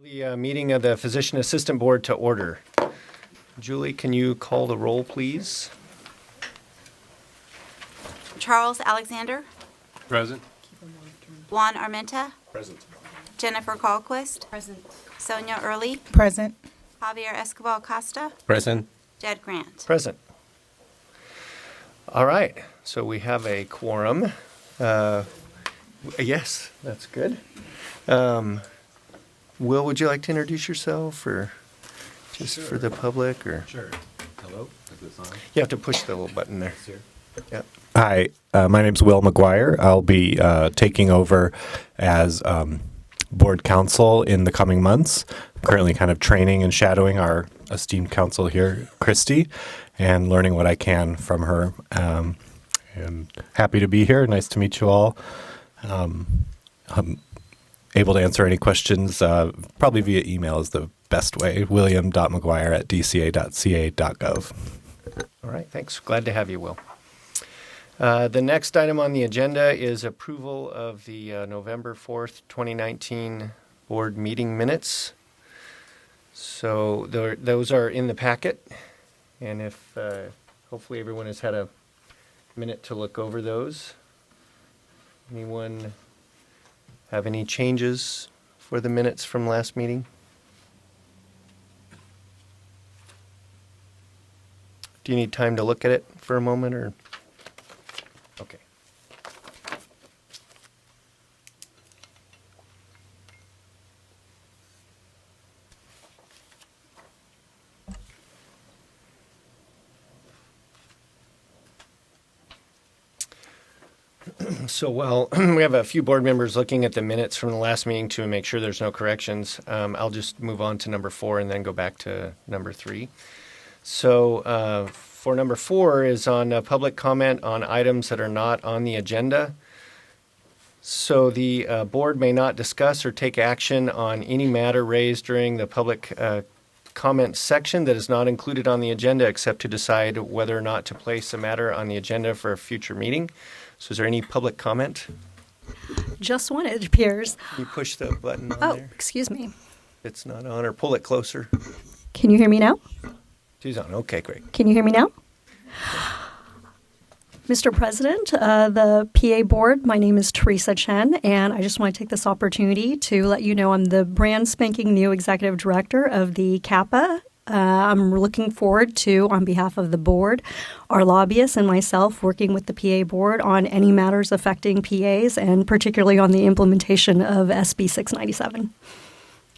The meeting of the Physician Assistant Board to order. Julie, can you call the roll, please? Charles Alexander, Present. Juan Armenta, Present. Jennifer Callquist, Present. Sonia Early, Present. Javier Escobar Costa, Present. Jed Grant. Present. All right, so we have a quorum. Yes, that's good. Will, would you like to introduce yourself, or just for the public, or? Sure. Hello. Is this on? You have to push the little button there. It's here. Yep. Hi, my name's Will McGuire. I'll be taking over as board counsel in the coming months. I'm currently kind of training and shadowing our esteemed counsel here, Christy, and learning what I can from her. And happy to be here. Nice to meet you all. I'm able to answer any questions, probably via email is the best way, william.mcguire@dca.ca.gov. All right, thanks. Glad to have you, Will. The next item on the agenda is approval of the November 4th, 2019 board meeting minutes. So those are in the packet, and if hopefully everyone has had a minute to look over those. Anyone have any changes for the minutes from last meeting? Do you need time to look at it for a moment, or? Okay. So while we have a few board members looking at the minutes from the last meeting to make sure there's no corrections, I'll just move on to number 4 and then go back to number 3. So for number 4 is on public comment on items that are not on the agenda. So the board may not discuss or take action on any matter raised during the public comment section that is not included on the agenda, except to decide whether or not to place a matter on the agenda for a future meeting. So is there any public comment? Just one, it appears. Can you push the button on Oh, there? excuse me. It's not on, or pull it closer. Can you hear me now? She's on. Okay, great. Can you hear me now? Mr. President, the PA board, my name is Teresa Chen, and I just want to take this opportunity to let you know I'm the brand spanking new executive director of the CAPA. I'm looking forward to, on behalf of the board, our lobbyists and myself, working with the PA board on any matters affecting PAs, and particularly on the implementation of SB 697.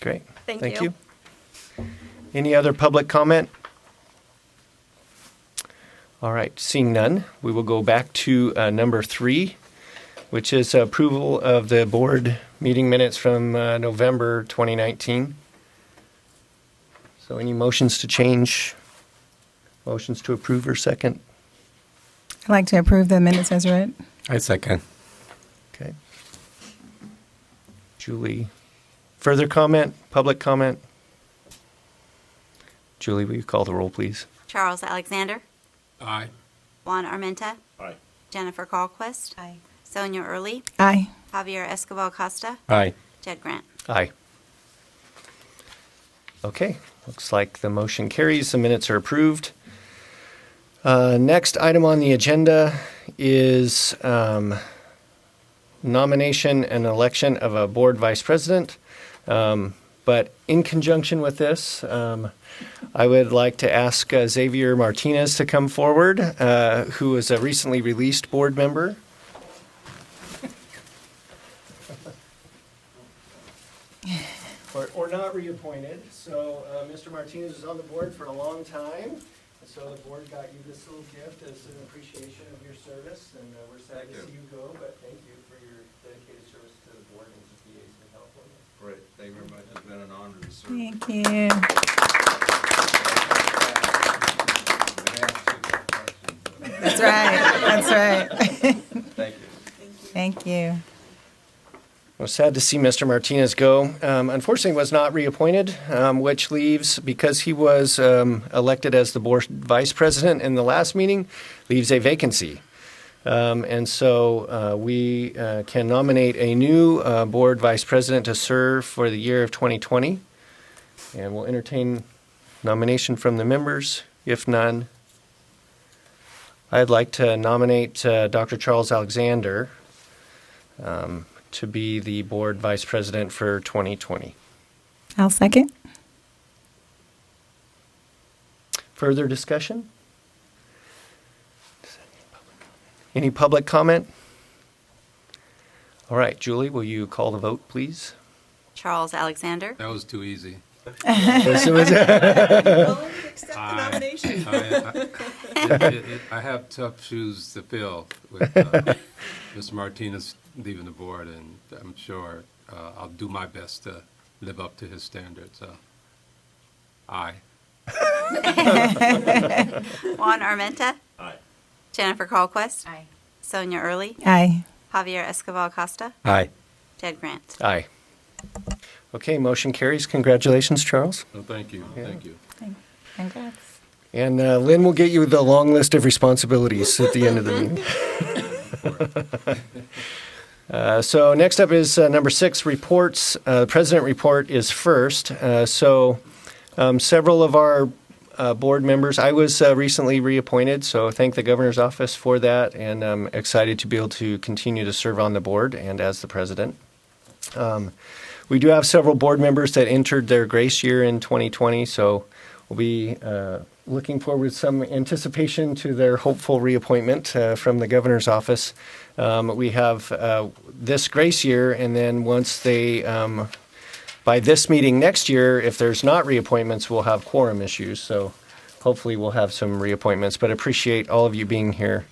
Great. Thank you. Any other public comment? All right, seeing none, we will go back to number 3, which is approval of the board meeting minutes from November 2019. So any motions to change? Motions to approve or second? I'd like to approve the minutes as read. I second. Okay. Julie, further comment, public comment? Julie, will you call the roll, please? Charles Alexander, Aye. Juan Armenta, Aye. Jennifer Callquist, Aye. Sonia Early, Aye. Javier Escobar Costa, Aye. Jed Grant. Aye. Okay, looks like the motion carries. The minutes are approved. Next item on the agenda is nomination and election of a board vice president. But in conjunction with this, I would like to ask Xavier Martinez to come forward, who is a recently released board member. Or not reappointed. So Mr. Martinez was on the board for a long time. And so the board got you this little gift as an appreciation of your service. And we're sad to see you go, but thank you for your dedicated service to the board and to PAs in California. Great. Thank you very much. It's been an honor to serve. Thank you. That's right. That's right. Thank you. Thank you. I was sad to see Mr. Martinez go. Unfortunately, was not reappointed, which leaves, because he was elected as the board vice president in the last meeting, leaves a vacancy. And so we can nominate a new board vice president to serve for the year of 2020. And we'll entertain nomination from the members. If none, I'd like to nominate Dr. Charles Alexander to be the board vice president for 2020. I'll second. Further discussion? Any public comment? All right, Julie, will you call the vote, please? Charles Alexander, That was too easy. I have tough shoes to fill with Mr. Martinez leaving the board, and I'm sure I'll do my best to live up to his standards. Aye. Juan Armenta. Aye. Jennifer Callquist. Aye. Sonia Early. Aye. Javier Escobar Costa. Aye. Ted Grant. Aye. Okay, motion carries. Congratulations, Charles. Well, thank you. Thank you. Congrats. And Lynn will get you the long list of responsibilities at the end of the meeting. So next up is number 6, reports. The president report is first. Several of our board members, I was recently reappointed, so thank the governor's office for that, and I'm excited to be able to continue to serve on the board and as the president. We do have several board members that entered their grace year in 2020, so we'll be looking forward with some anticipation to their hopeful reappointment from the governor's office. We have this grace year, and then once they, by this meeting next year, if there's not reappointments, we'll have quorum issues. So hopefully we'll have some reappointments, but appreciate all of you being here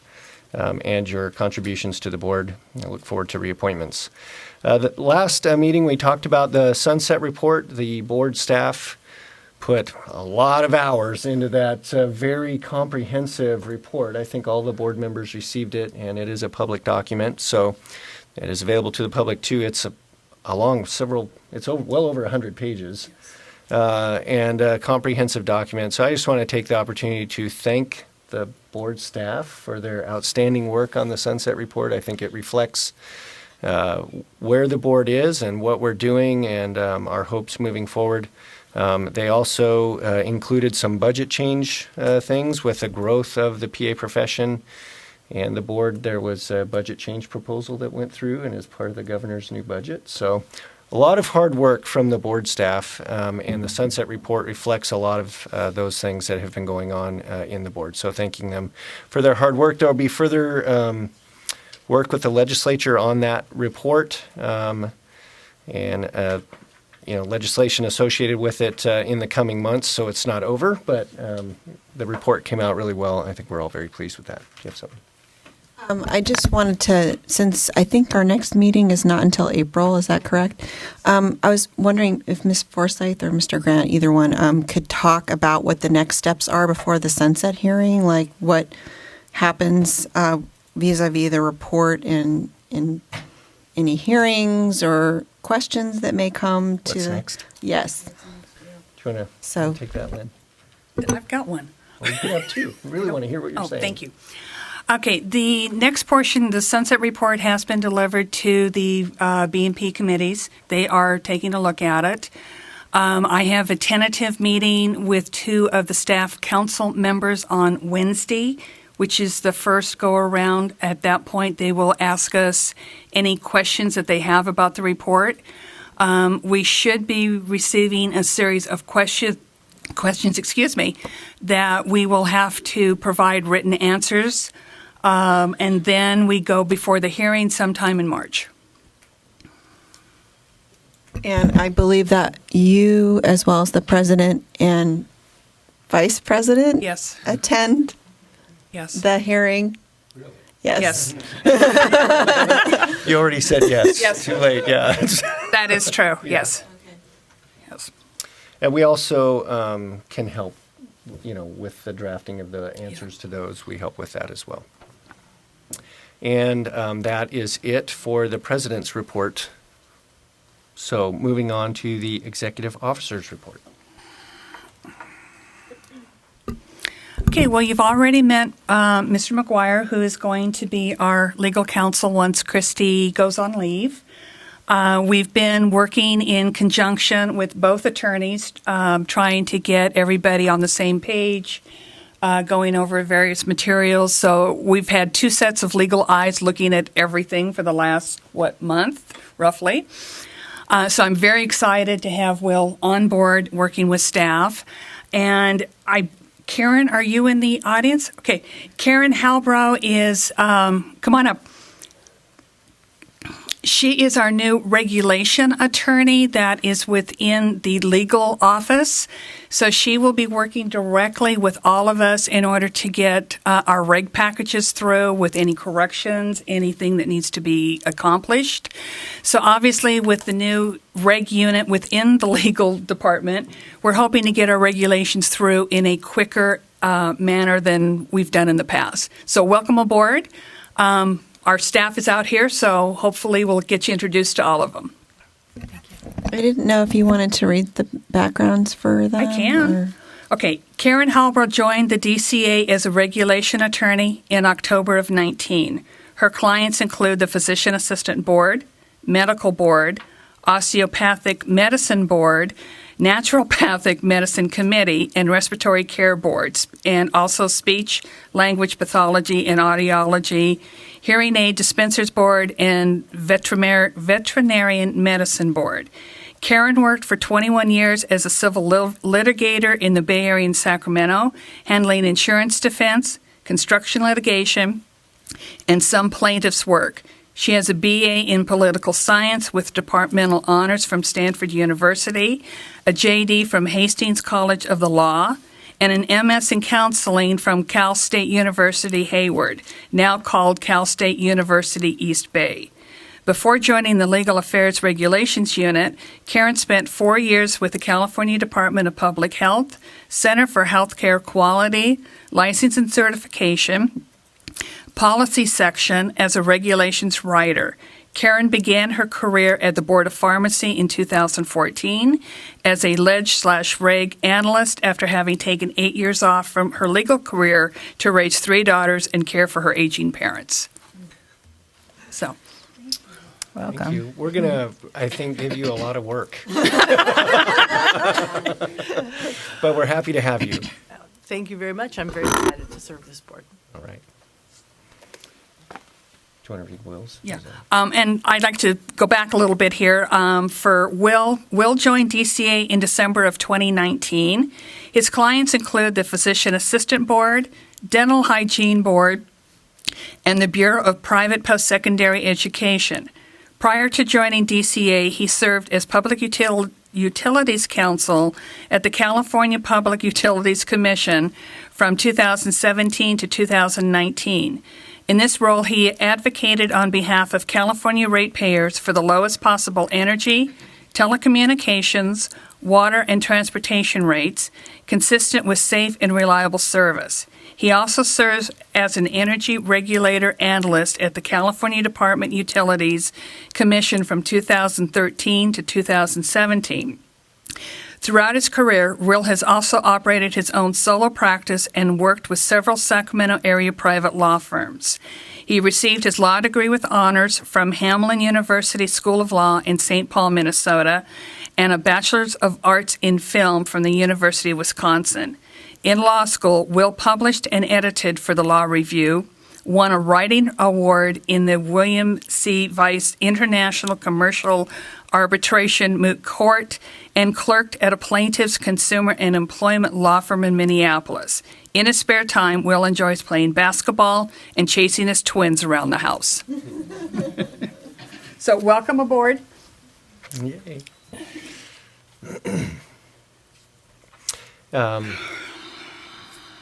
and your contributions to the board. I look forward to reappointments. The last meeting, we talked about the sunset report. The board staff put a lot of hours into that very comprehensive report. I think all the board members received it, and it is a public document, so it is available to the public too. It's well over 100 pages, and a comprehensive document. So I just want to take the opportunity to thank the board staff for their outstanding work on the sunset report. I think it reflects where the board is and what we're doing and our hopes moving forward. They also included some budget change things with the growth of the PA profession and the board. There was a budget change proposal that went through and is part of the governor's new budget. So a lot of hard work from the board staff, and the sunset report reflects a lot of those things that have been going on in the board. So thanking them for their hard work. There will be further work with the legislature on that report, and legislation associated with it in the coming months, so it's not over, but the report came out really well. I think we're all very pleased with that. Do you have something? I just wanted to, since I think our next meeting is not until April, is that correct? I was wondering if Ms. Forsyth or Mr. Grant, either one, could talk about what the next steps are before the sunset hearing, like what happens vis-a-vis the report in any hearings or questions that may come to. What's next? Yes. Do you want to take that, Lynn? I've got one. Well, you can have two. I really want to hear what you're saying. Thank you. Okay, the next portion, the sunset report, has been delivered to the B&P committees. They are taking a look at it. I have a tentative meeting with 2 of the staff council members on Wednesday, which is the first go-around. At that point, they will ask us any questions that they have about the report. We should be receiving a series of questions, that we will have to provide written answers. And then we go before the hearing sometime in March. And I believe that you, as well as the president and vice president, Yes. attend Yes. the hearing. Really? Yes. You already said yes. Yes. Too late, yeah. That is true. Yes. Yes. And we also can help, with the drafting of the answers to those. We help with that as well. And that is it for the president's report. So moving on to the executive officer's report. Okay, well, you've already met Mr. McGuire, who is going to be our legal counsel once Christy goes on leave. We've been working in conjunction with both attorneys, trying to get everybody on the same page, going over various materials. So we've had two sets of legal eyes looking at everything for the last, month, roughly. So I'm very excited to have Will on board working with staff. And Karen, are you in the audience? Okay. Karen Halbrow is, come on up. She is our new regulation attorney that is within the legal office. So she will be working directly with all of us in order to get our reg packages through with any corrections, anything that needs to be accomplished. So obviously with the new reg unit within the legal department, we're hoping to get our regulations through in a quicker manner than we've done in the past. So welcome aboard. Our staff is out here, so hopefully we'll get you introduced to all of them. I didn't know if you wanted to read the backgrounds for them. I can. or- Okay, Karen Halbrow joined the DCA as a regulation attorney in October of 19. Her clients include the Physician Assistant Board, Medical Board, Osteopathic Medicine Board, Naturopathic Medicine Committee, and Respiratory Care Boards, and also Speech, Language Pathology, and Audiology, Hearing Aid Dispensers Board, and Veterinarian Medicine Board. Karen worked for 21 years as a civil litigator in the Bay Area and Sacramento, handling insurance defense, construction litigation, and some plaintiffs' work. She has a BA in political science with departmental honors from Stanford University, a JD from Hastings College of the Law, and an MS in counseling from Cal State University Hayward, now called Cal State University East Bay. Before joining the Legal Affairs Regulations Unit, Karen spent 4 years with the California Department of Public Health, Center for Healthcare Quality, License and Certification, Policy Section as a regulations writer. Karen began her career at the Board of Pharmacy in 2014 as a leg/reg analyst after having taken 8 years off from her legal career to raise 3 daughters and care for her aging parents. So, Welcome. Thank you. We're going to, I think, give you a lot of work. But we're happy to have you. Thank you very much. I'm very excited to serve this board. All right. Do you want to read Will's? yeah. And I'd like to go back a little bit here. For Will joined DCA in December of 2019. His clients include the Physician Assistant Board, Dental Hygiene Board, and the Bureau of Private Post-Secondary Education. Prior to joining DCA, he served as Public Utilities Counsel at the California Public Utilities Commission from 2017 to 2019. In this role, he advocated on behalf of California ratepayers for the lowest possible energy, telecommunications, water, and transportation rates, consistent with safe and reliable service. He also serves as an energy regulator analyst at the California Department Utilities Commission from 2013 to 2017. Throughout his career, Will has also operated his own solo practice and worked with several Sacramento area private law firms. He received his law degree with honors from Hamline University School of Law in St. Paul, Minnesota, and a Bachelor's of Arts in Film from the University of Wisconsin. In law school, Will published and edited for the Law Review, won a writing award in the William C. Weiss International Commercial Arbitration Moot Court, and clerked at a plaintiff's consumer and employment law firm in Minneapolis. In his spare time, Will enjoys playing basketball and chasing his twins around the house. So welcome aboard. Yay.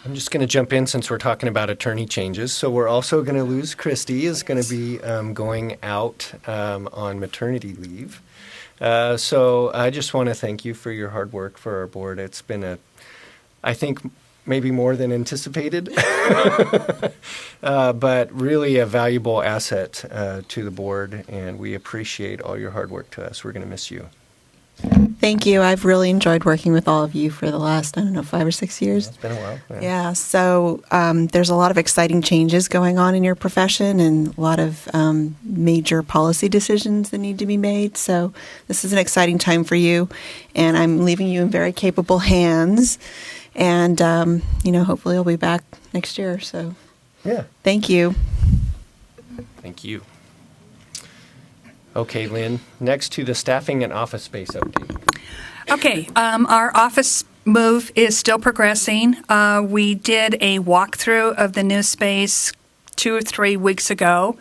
I'm just going to jump in since we're talking about attorney changes. So we're also going to lose Christy, is going to be going out on maternity leave. So I just want to thank you for your hard work for our board. It's been I think, maybe more than anticipated, but really a valuable asset to the board, and we appreciate all your hard work to us. We're going to miss you. Thank you. I've really enjoyed working with all of you for the last, 5 or 6 years. It's been a while. Yeah, so there's a lot of exciting changes going on in your profession and a lot of major policy decisions that need to be made. So this is an exciting time for you, and I'm leaving you in very capable hands. And, hopefully I'll be back next year. So Yeah. thank you. Thank you. Okay, Lynn, next to the staffing and office space update. Okay, our office move is still progressing. We did a walkthrough of the new space 2 or 3 weeks ago.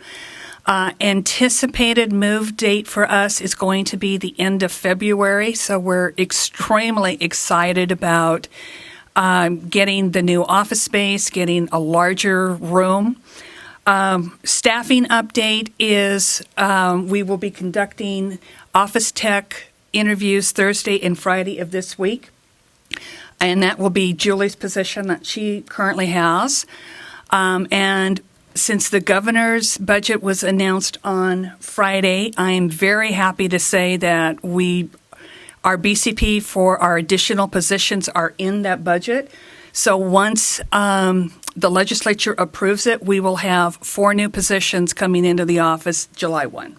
Anticipated move date for us is going to be the end of February, so we're extremely excited about getting the new office space, getting a larger room. Staffing update is we will be conducting office tech interviews Thursday and Friday of this week, and that will be Julie's position that she currently has. And since the governor's budget was announced on Friday, I am very happy to say that our BCP for our additional positions are in that budget. So once the legislature approves it, we will have 4 new positions coming into the office July 1.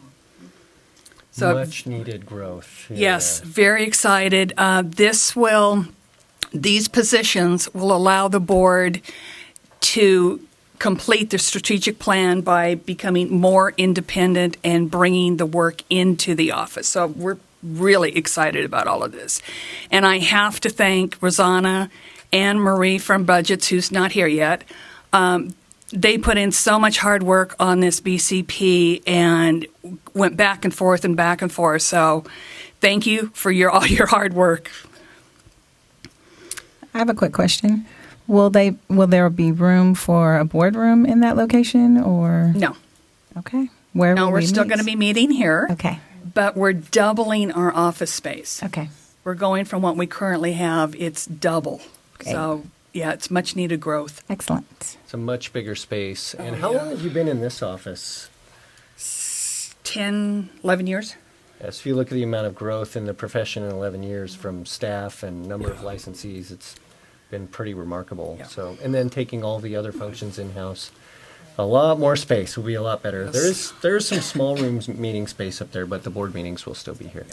So Much needed growth. yes, very excited. These positions will allow the board to complete their strategic plan by becoming more independent and bringing the work into the office. So we're really excited about all of this. And I have to thank Rosanna and Marie from Budgets, who's not here yet. They put in so much hard work on this BCP and went back and forth and back and forth. So thank you for all your hard work. I have a quick question. Will there be room for a boardroom in that location, or No. Okay. Where No, will we're we still meet? going to be meeting here, Okay. but we're doubling our office space. Okay. We're going from what we currently have, it's double. Okay. So, yeah, it's much needed growth. Excellent. It's a much bigger space. And how long have you been in this office? 10, 11 years? Yes, if you look at the amount of growth in the profession in 11 years from staff and number of licensees, it's been pretty remarkable. Yeah. So, and then taking all the other functions in-house, a lot more space will be a lot better. Yes. There is some small rooms meeting space up there, but the board meetings will still be here.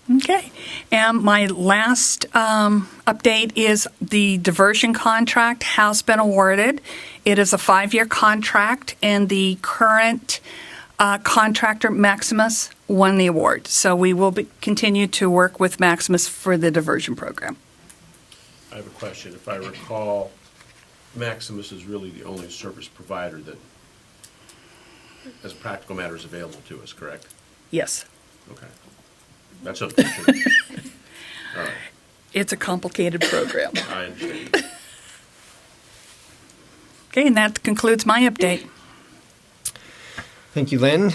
Okay. And my last update is the diversion contract has been awarded. It is a 5-year contract, and the current contractor, Maximus, won the award. So we will continue to work with Maximus for the diversion program. I have a question. If I recall, Maximus is really the only service provider that, as a practical matter, is available to us, correct? Yes. Okay. That's unfortunate. All right, It's a complicated program. I understand. Okay, and that concludes my update. Thank you, Lynn.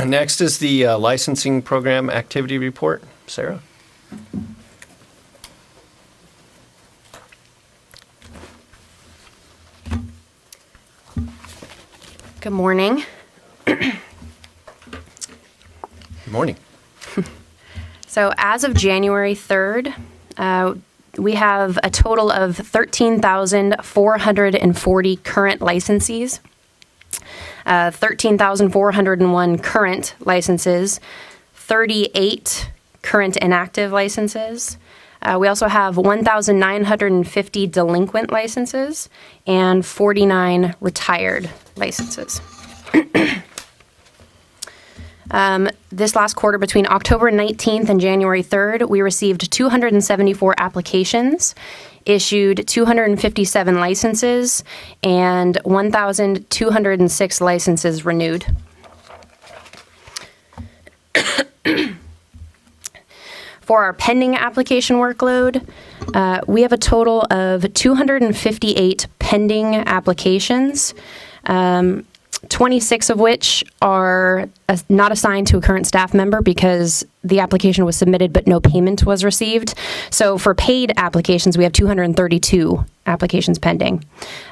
Next is the licensing program activity report. Sarah? Good morning. Good morning. So as of January 3rd, we have a total of 13,440 current licensees, 13,401 current licenses, 38 current inactive licenses. We also have 1,950 delinquent licenses and 49 retired licenses. This last quarter, between October 19th and January 3rd, we received 274 applications, issued 257 licenses, and 1,206 licenses renewed. For our pending application workload, we have a total of 258 pending applications. 26 of which are not assigned to a current staff member because the application was submitted but no payment was received. So for paid applications, we have 232 applications pending.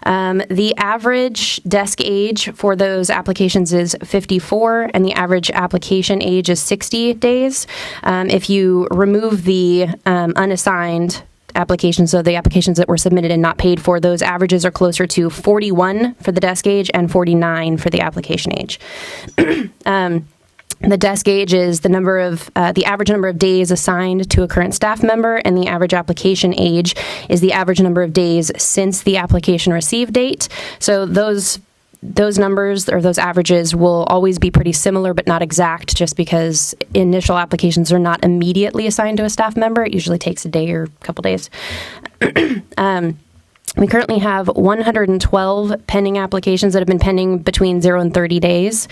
The average desk age for those applications is 54, and the average application age is 60 days. If you remove the unassigned applications, so the applications that were submitted and not paid for, those averages are closer to 41 for the desk age and 49 for the application age. The desk age is the average number of days assigned to a current staff member, and the average application age is the average number of days since the application receive date. So those numbers or those averages will always be pretty similar but not exact, just because initial applications are not immediately assigned to a staff member. It usually takes a day or a couple days. We currently have 112 pending applications that have been pending between 0 and 30 days,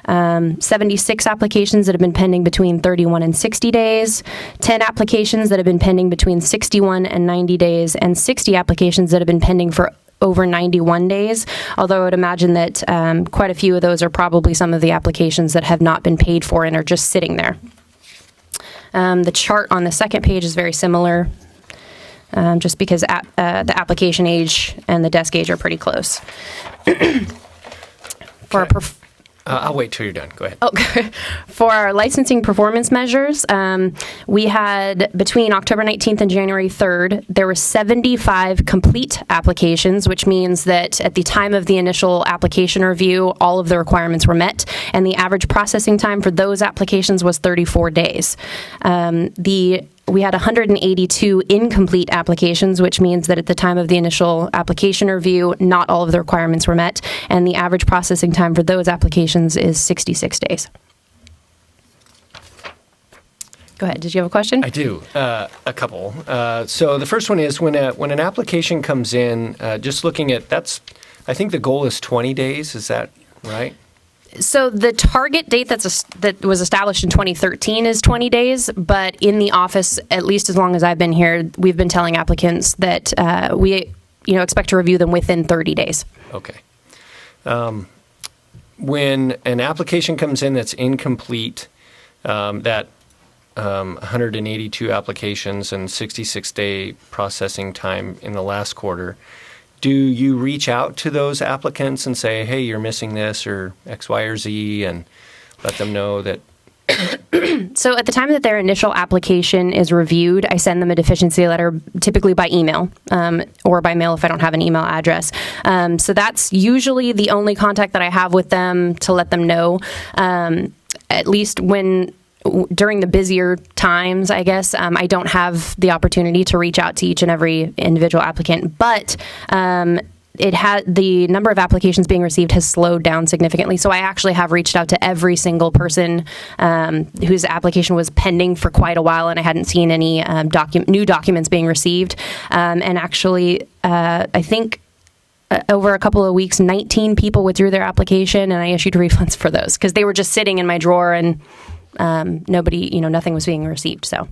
76 applications that have been pending between 31 and 60 days, 10 applications that have been pending between 61 and 90 days, and 60 applications that have been pending for over 91 days, although I would imagine that quite a few of those are probably some of the applications that have not been paid for and are just sitting there. The chart on the second page is very similar, just because the application age and the desk age are pretty close. For I'll wait till you're done. Go ahead. For our licensing performance measures, we had between October 19th and January 3rd, there were 75 complete applications, which means that at the time of the initial application review, all of the requirements were met, and the average processing time for those applications was 34 days. We had 182 incomplete applications, which means that at the time of the initial application review, not all of the requirements were met, and the average processing time for those applications is 66 days. Go ahead. Did you have a question? I do. A couple. So the first one is when an application comes in, just looking at I think the goal is 20 days. Is that right? So the target date that was established in 2013 is 20 days, but in the office, at least as long as I've been here, we've been telling applicants that we expect to review them within 30 days. Okay. When an application comes in that's incomplete, that 182 applications and 66-day processing time in the last quarter, do you reach out to those applicants and say, hey, you're missing this or X, Y, or Z, and let them know that? So at the time that their initial application is reviewed, I send them a deficiency letter, typically by email or by mail if I don't have an email address. So that's usually the only contact that I have with them to let them know, at least during the busier times, I guess, I don't have the opportunity to reach out to each and every individual applicant, but the number of applications being received has slowed down significantly. So I actually have reached out to every single person whose application was pending for quite a while, and I hadn't seen any new documents being received. And actually, I think over a couple of weeks, 19 people withdrew their application, and I issued refunds for those because they were just sitting in my drawer and nothing was being received. So.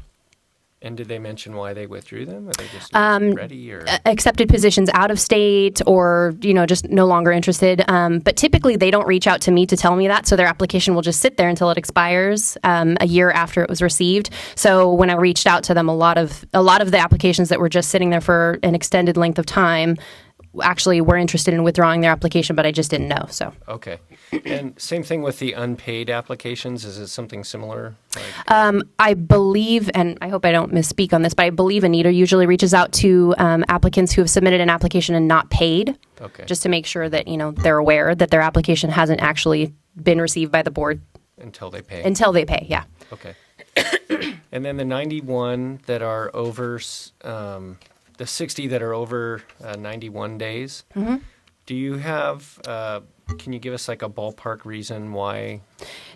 And did they mention why they withdrew them? Are they just not ready, or accepted positions out of state, or just no longer interested? But typically, they don't reach out to me to tell me that, so their application will just sit there until it expires a year after it was received. So when I reached out to them, a lot of the applications that were just sitting there for an extended length of time actually were interested in withdrawing their application, but I just didn't know. So okay. And same thing with the unpaid applications. Is it something similar? I believe, and I hope I don't misspeak on this, but I believe Anita usually reaches out to applicants who have submitted an application and not paid, just to make sure that they're aware that their application hasn't actually been received by the board until they pay. Until they pay, yeah. Okay. And then the 91 that are over, the 60 that are over 91 days. Mm-hmm. Do you have? Can you give us like a ballpark reason why?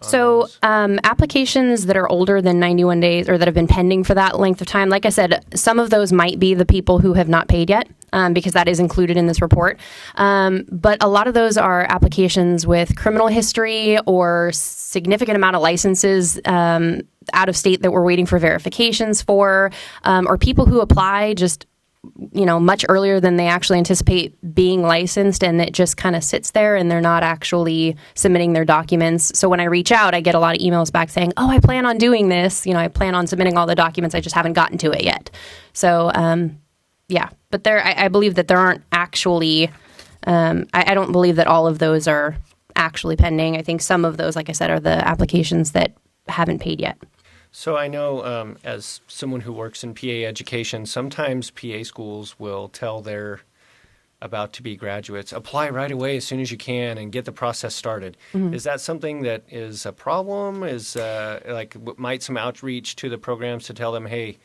So applications that are older than 91 days or that have been pending for that length of time, like I said, some of those might be the people who have not paid yet because that is included in this report. But a lot of those are applications with criminal history or significant amount of licenses out of state that we're waiting for verifications for, or people who apply just much earlier than they actually anticipate being licensed, and it just kind of sits there and they're not actually submitting their documents. So when I reach out, I get a lot of emails back saying, oh, I plan on doing this. I plan on submitting all the documents. I just haven't gotten to it yet. So, yeah, but I believe that there aren't actually, I don't believe that all of those are actually pending. I think some of those, like I said, are the applications that haven't paid yet. So I know as someone who works in PA education, sometimes PA schools will tell their about-to-be graduates, apply right away as soon as you can and get the process started. Mm-hmm. Is that something that is a problem? Is might some outreach to the programs to tell them, hey,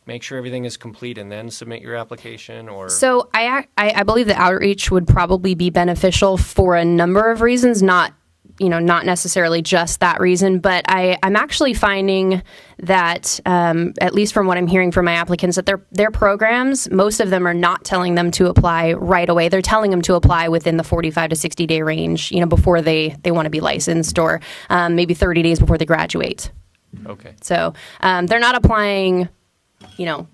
make sure everything is complete and then submit your application? Or So I believe that outreach would probably be beneficial for a number of reasons, not necessarily just that reason, but I'm actually finding that, at least from what I'm hearing from my applicants, that their programs, most of them are not telling them to apply right away. They're telling them to apply within the 45 to 60 day range, before they want to be licensed, or maybe 30 days before they graduate. Okay. So they're not applying,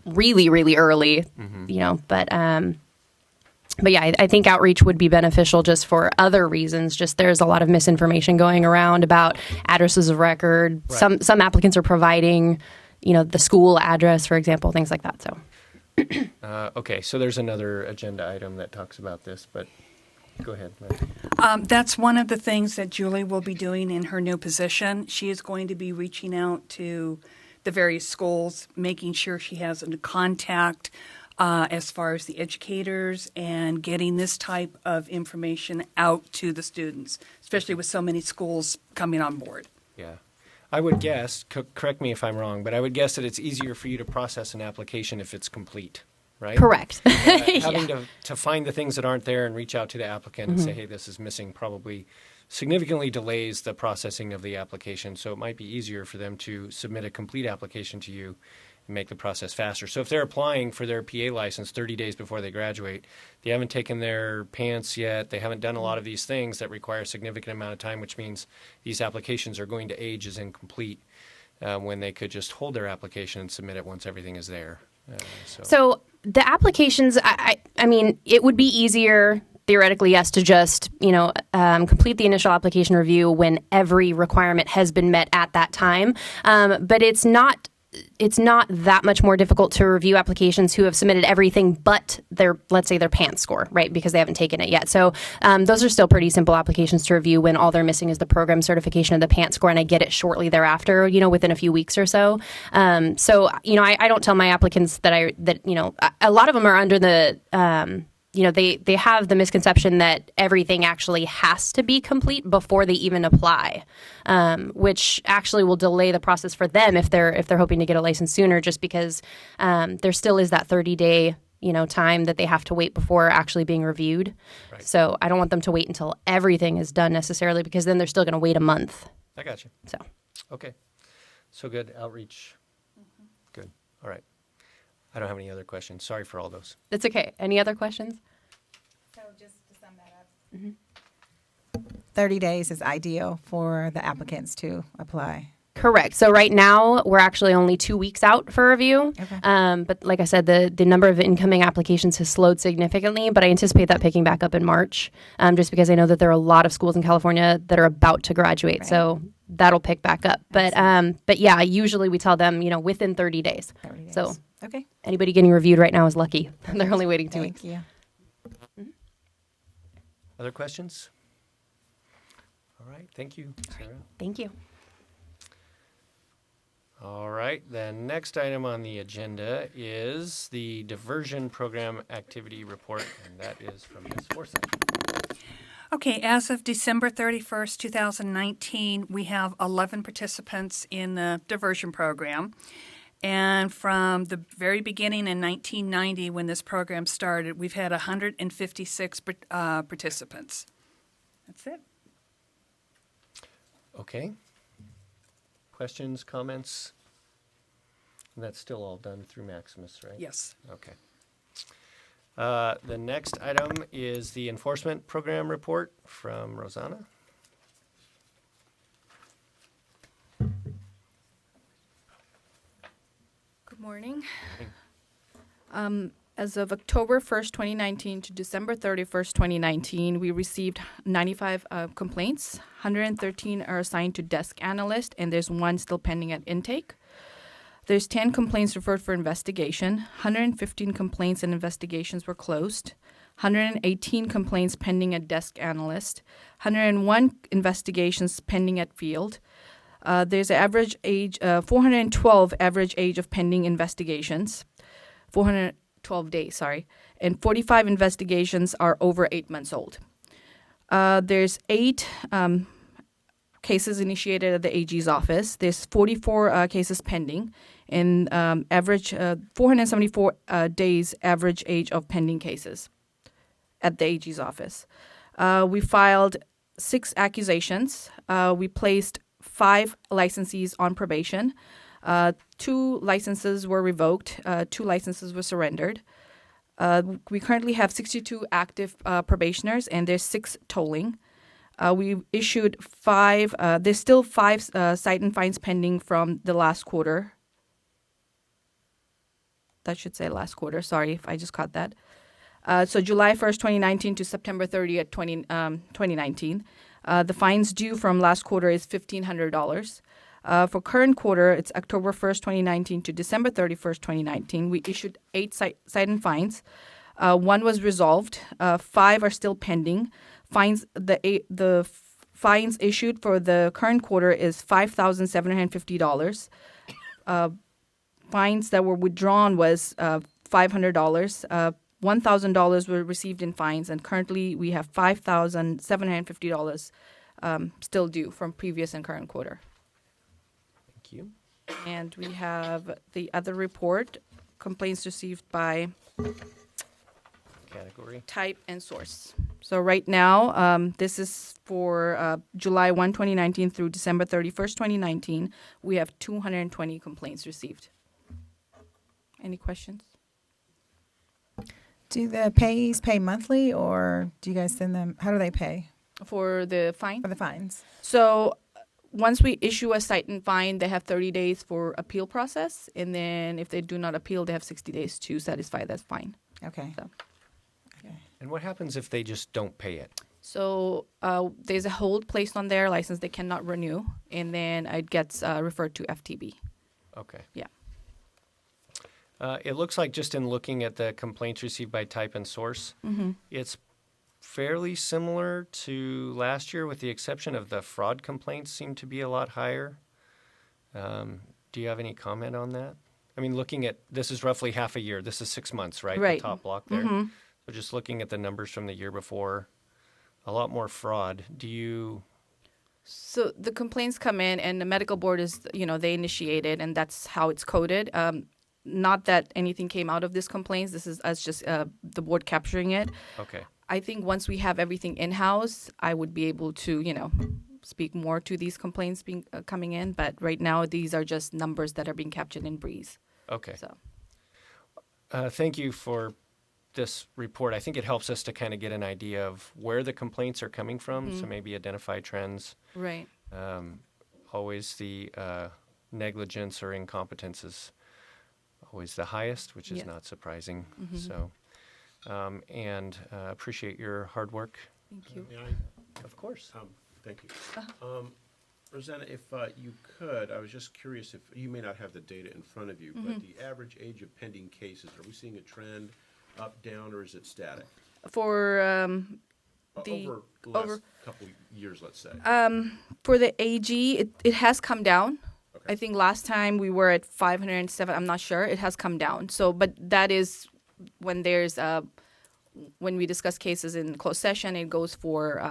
really, really early, but yeah, I think outreach would be beneficial just for other reasons. Just there's a lot of misinformation going around about addresses of record. Right. Some applicants are providing, the school address, for example, things like that. So. Okay, so there's another agenda item that talks about this, but go ahead, Mary. That's one of the things that Julie will be doing in her new position. She is going to be reaching out to the various schools, making sure she has a contact as far as the educators, and getting this type of information out to the students, especially with so many schools coming on board. Yeah. I would guess, correct me if I'm wrong, but I would guess that it's easier for you to process an application if it's complete, right? Correct. Having to find the things that aren't there and reach out to the applicant and say, hey, this is missing, probably significantly delays the processing of the application. So it might be easier for them to submit a complete application to you and make the process faster. So if they're applying for their PA license 30 days before they graduate, they haven't taken their pants yet, they haven't done a lot of these things that require a significant amount of time, which means these applications are going to age as incomplete when they could just hold their application and submit it once everything is there. So the applications, I mean, it would be easier theoretically, yes, to just, complete the initial application review when every requirement has been met at that time. But it's not that much more difficult to review applications who have submitted everything but let's say their PANCE score, right? Because they haven't taken it yet. So those are still pretty simple applications to review when all they're missing is the program certification of the PANCE score, and I get it shortly thereafter, within a few weeks or so. I don't tell my applicants that a lot of them are under the they have the misconception that everything actually has to be complete before they even apply, which actually will delay the process for them if they're hoping to get a license sooner, just because there still is that 30-day time that they have to wait before actually being reviewed. Right. So I don't want them to wait until everything is done necessarily, because then they're still going to wait a month. I got you. So. Okay. So good. Outreach. Good. All right. I don't have any other questions. Sorry for all those. That's okay. Any other questions? So just to sum that up, 30 days is ideal for the applicants to apply. Correct. So right now, we're actually only 2 weeks out for review. Okay. But like I said, the number of incoming applications has slowed significantly, but I anticipate that picking back up in March, just because I know that there are a lot of schools in California that are about to graduate. Right. So that'll pick back up. But yeah, usually we tell them, within 30 days. 30 days. So okay. Anybody getting reviewed right now is lucky. They're only waiting 2 weeks. Thank you. Other questions? All right. Thank you, Sarah. Thank you. All right. The next item on the agenda is the diversion program activity report, and that is from Ms. Forsythe. Okay, as of December 31st, 2019, we have 11 participants in the diversion program. And from the very beginning in 1990, when this program started, we've had 156 participants. That's it. Okay. Questions, comments? And that's still all done through Maximus, right? Yes. Okay. The next item is the enforcement program report from Rosanna. Good morning. As of October 1st, 2019 to December 31st, 2019, we received 95 complaints. 113 are assigned to desk analyst, and there's one still pending at intake. There's 10 complaints referred for investigation. 115 complaints and investigations were closed. 118 complaints pending at desk analyst. 101 investigations pending at field. There's an average age, 412 average age of pending investigations. 412 days, sorry. And 45 investigations are over 8 months old. There's 8 cases initiated at the AG's office. There's 44 cases pending, and average 474 days average age of pending cases at the AG's office. We filed 6 accusations. We placed 5 licensees on probation. 2 licenses were revoked. 2 licenses were surrendered. We currently have 62 active probationers, and there's 6 tolling. We issued 5. There's still 5 cite and fines pending from the last quarter. That should say last quarter. Sorry if I just caught that. So July 1st, 2019 to September 30th, 2019. The fines due from last quarter is $1,500. For current quarter, it's October 1st, 2019 to December 31st, 2019. We issued 8 cite and fines. 1 was resolved. 5 are still pending. The fines issued for the current quarter is $5,750. Fines that were withdrawn was $500. $1,000 were received in fines, and currently we have $5,750 still due from previous and current quarter. Thank you. And we have the other report, complaints received by Category. type and source. So right now, this is for July 1, 2019 through December 31st, 2019. We have 220 complaints received. Any questions? Do the payees pay monthly, or do you guys send them? How do they pay For the fine? for the fines? So once we issue a cite and fine, they have 30 days for appeal process. And then if they do not appeal, they have 60 days to satisfy that fine. Okay. So, And what happens if they just don't pay it? so there's a hold placed on their license they cannot renew. And then it gets referred to FTB. Okay. Yeah. It looks like just in looking at the complaints received by type and source, it's fairly similar to last year, with the exception of the fraud complaints seem to be a lot higher. Do you have any comment on that? I mean, looking at, this is roughly half a year. This is 6 months, right? Right. The top block there. So just looking at the numbers from the year before, a lot more fraud. Do you... So the complaints come in, and the medical board is, they initiate it, and that's how it's coded. Not that anything came out of this complaints. This is us just the board capturing it. Okay. I think once we have everything in-house, I would be able to, speak more to these complaints being coming in. But right now, these are just numbers that are being captured in Breeze. Okay. So Thank you for this report. I think it helps us to kind of get an idea of where the complaints are coming from, so maybe identify trends. right. Always the negligence or incompetence is always the highest, which is Yes. not surprising. So, and appreciate your hard work. Thank you. May I? Of course. Thank you. Rosanna, if you could, I was just curious if, you may not have the data in front of you, but the average age of pending cases, are we seeing a trend up, down, or is it static? For Over the last couple years, let's say. for the AG, it has come down. Okay. I think last time we were at 507. I'm not sure. It has come down. So, but that is when there's when we discuss cases in closed session, it goes for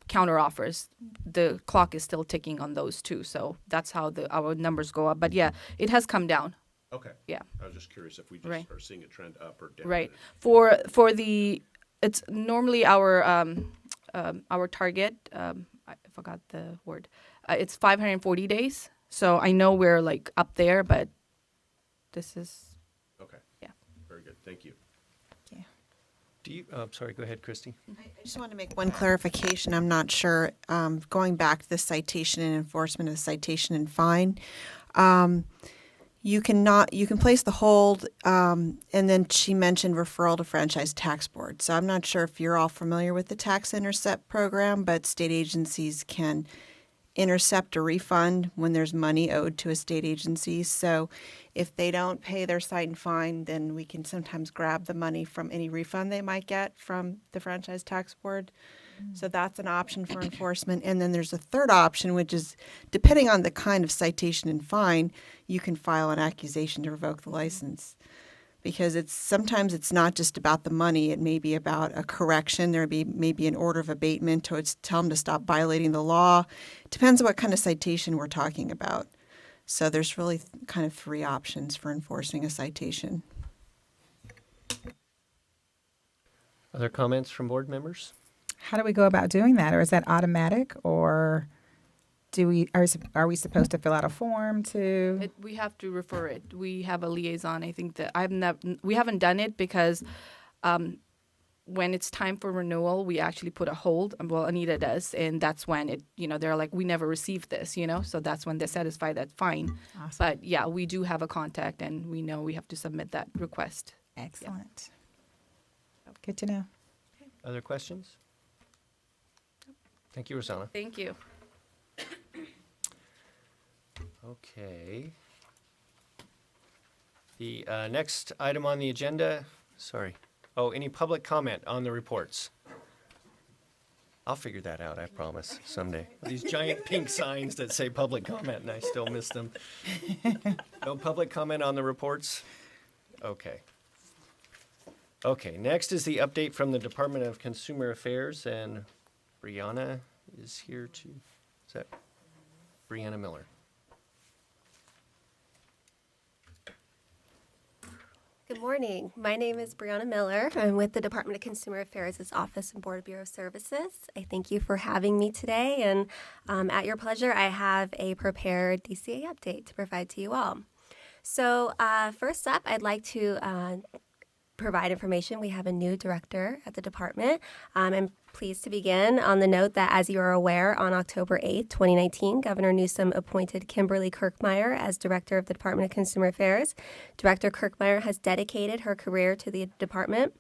counter offers. The clock is still ticking on those too. So that's how our numbers go up. But yeah, it has come down. Okay. Yeah. I was just curious if we just Right. are seeing a trend up or down. Right. For the it's normally our target. I forgot the word. It's 540 days. So I know we're like up there, but this is Okay. yeah. Very good. Thank you. Do you? Sorry. Go ahead, Christy. I just want to make one clarification. I'm not sure, going back to the citation and enforcement of the citation and fine. You can place the hold, and then she mentioned referral to Franchise Tax Board. So I'm not sure if you're all familiar with the Tax Intercept program, but state agencies can intercept a refund when there's money owed to a state agency. So if they don't pay their cite and fine, then we can sometimes grab the money from any refund they might get from the Franchise Tax Board. So that's an option for enforcement. And then there's a third option, which is depending on the kind of citation and fine, you can file an accusation to revoke the license. Because sometimes it's not just about the money. It may be about a correction. There may be an order of abatement to tell them to stop violating the law. It depends on what kind of citation we're talking about. So there's really kind of three options for enforcing a citation. Other comments from board members? How do we go about doing that? Or is that automatic? Or are we supposed to fill out a form to? We have to refer it. We have a liaison. I think that we haven't done it because when it's time for renewal, we actually put a hold. Well, Anita does, and that's when they're like, we never received this, so that's when they satisfy that fine. Awesome. But yeah, we do have a contact, and we know we have to submit that request. Excellent. Yeah. Good to know. Other questions? Thank you, Rosanna. Thank you. Okay. The next item on the agenda, any public comment on the reports? I'll figure that out, I promise, someday. These giant pink signs that say public comment, and I still miss them. No public comment on the reports? Okay. Okay, next is the update from the Department of Consumer Affairs, and Brianna is here to, is that Brianna Miller? Good morning. My name is Brianna Miller. I'm with the Department of Consumer Affairs' Office and Board of Bureau Services. I thank you for having me today, and at your pleasure, I have a prepared DCA update to provide to you all. So first up, I'd like to provide information. We have a new director at the department. I'm pleased to begin on the note that, as you are aware, on October 8th, 2019, Governor Newsom appointed Kimberly Kirkmeyer as director of the Department of Consumer Affairs. Director Kirkmeyer has dedicated her career to the department.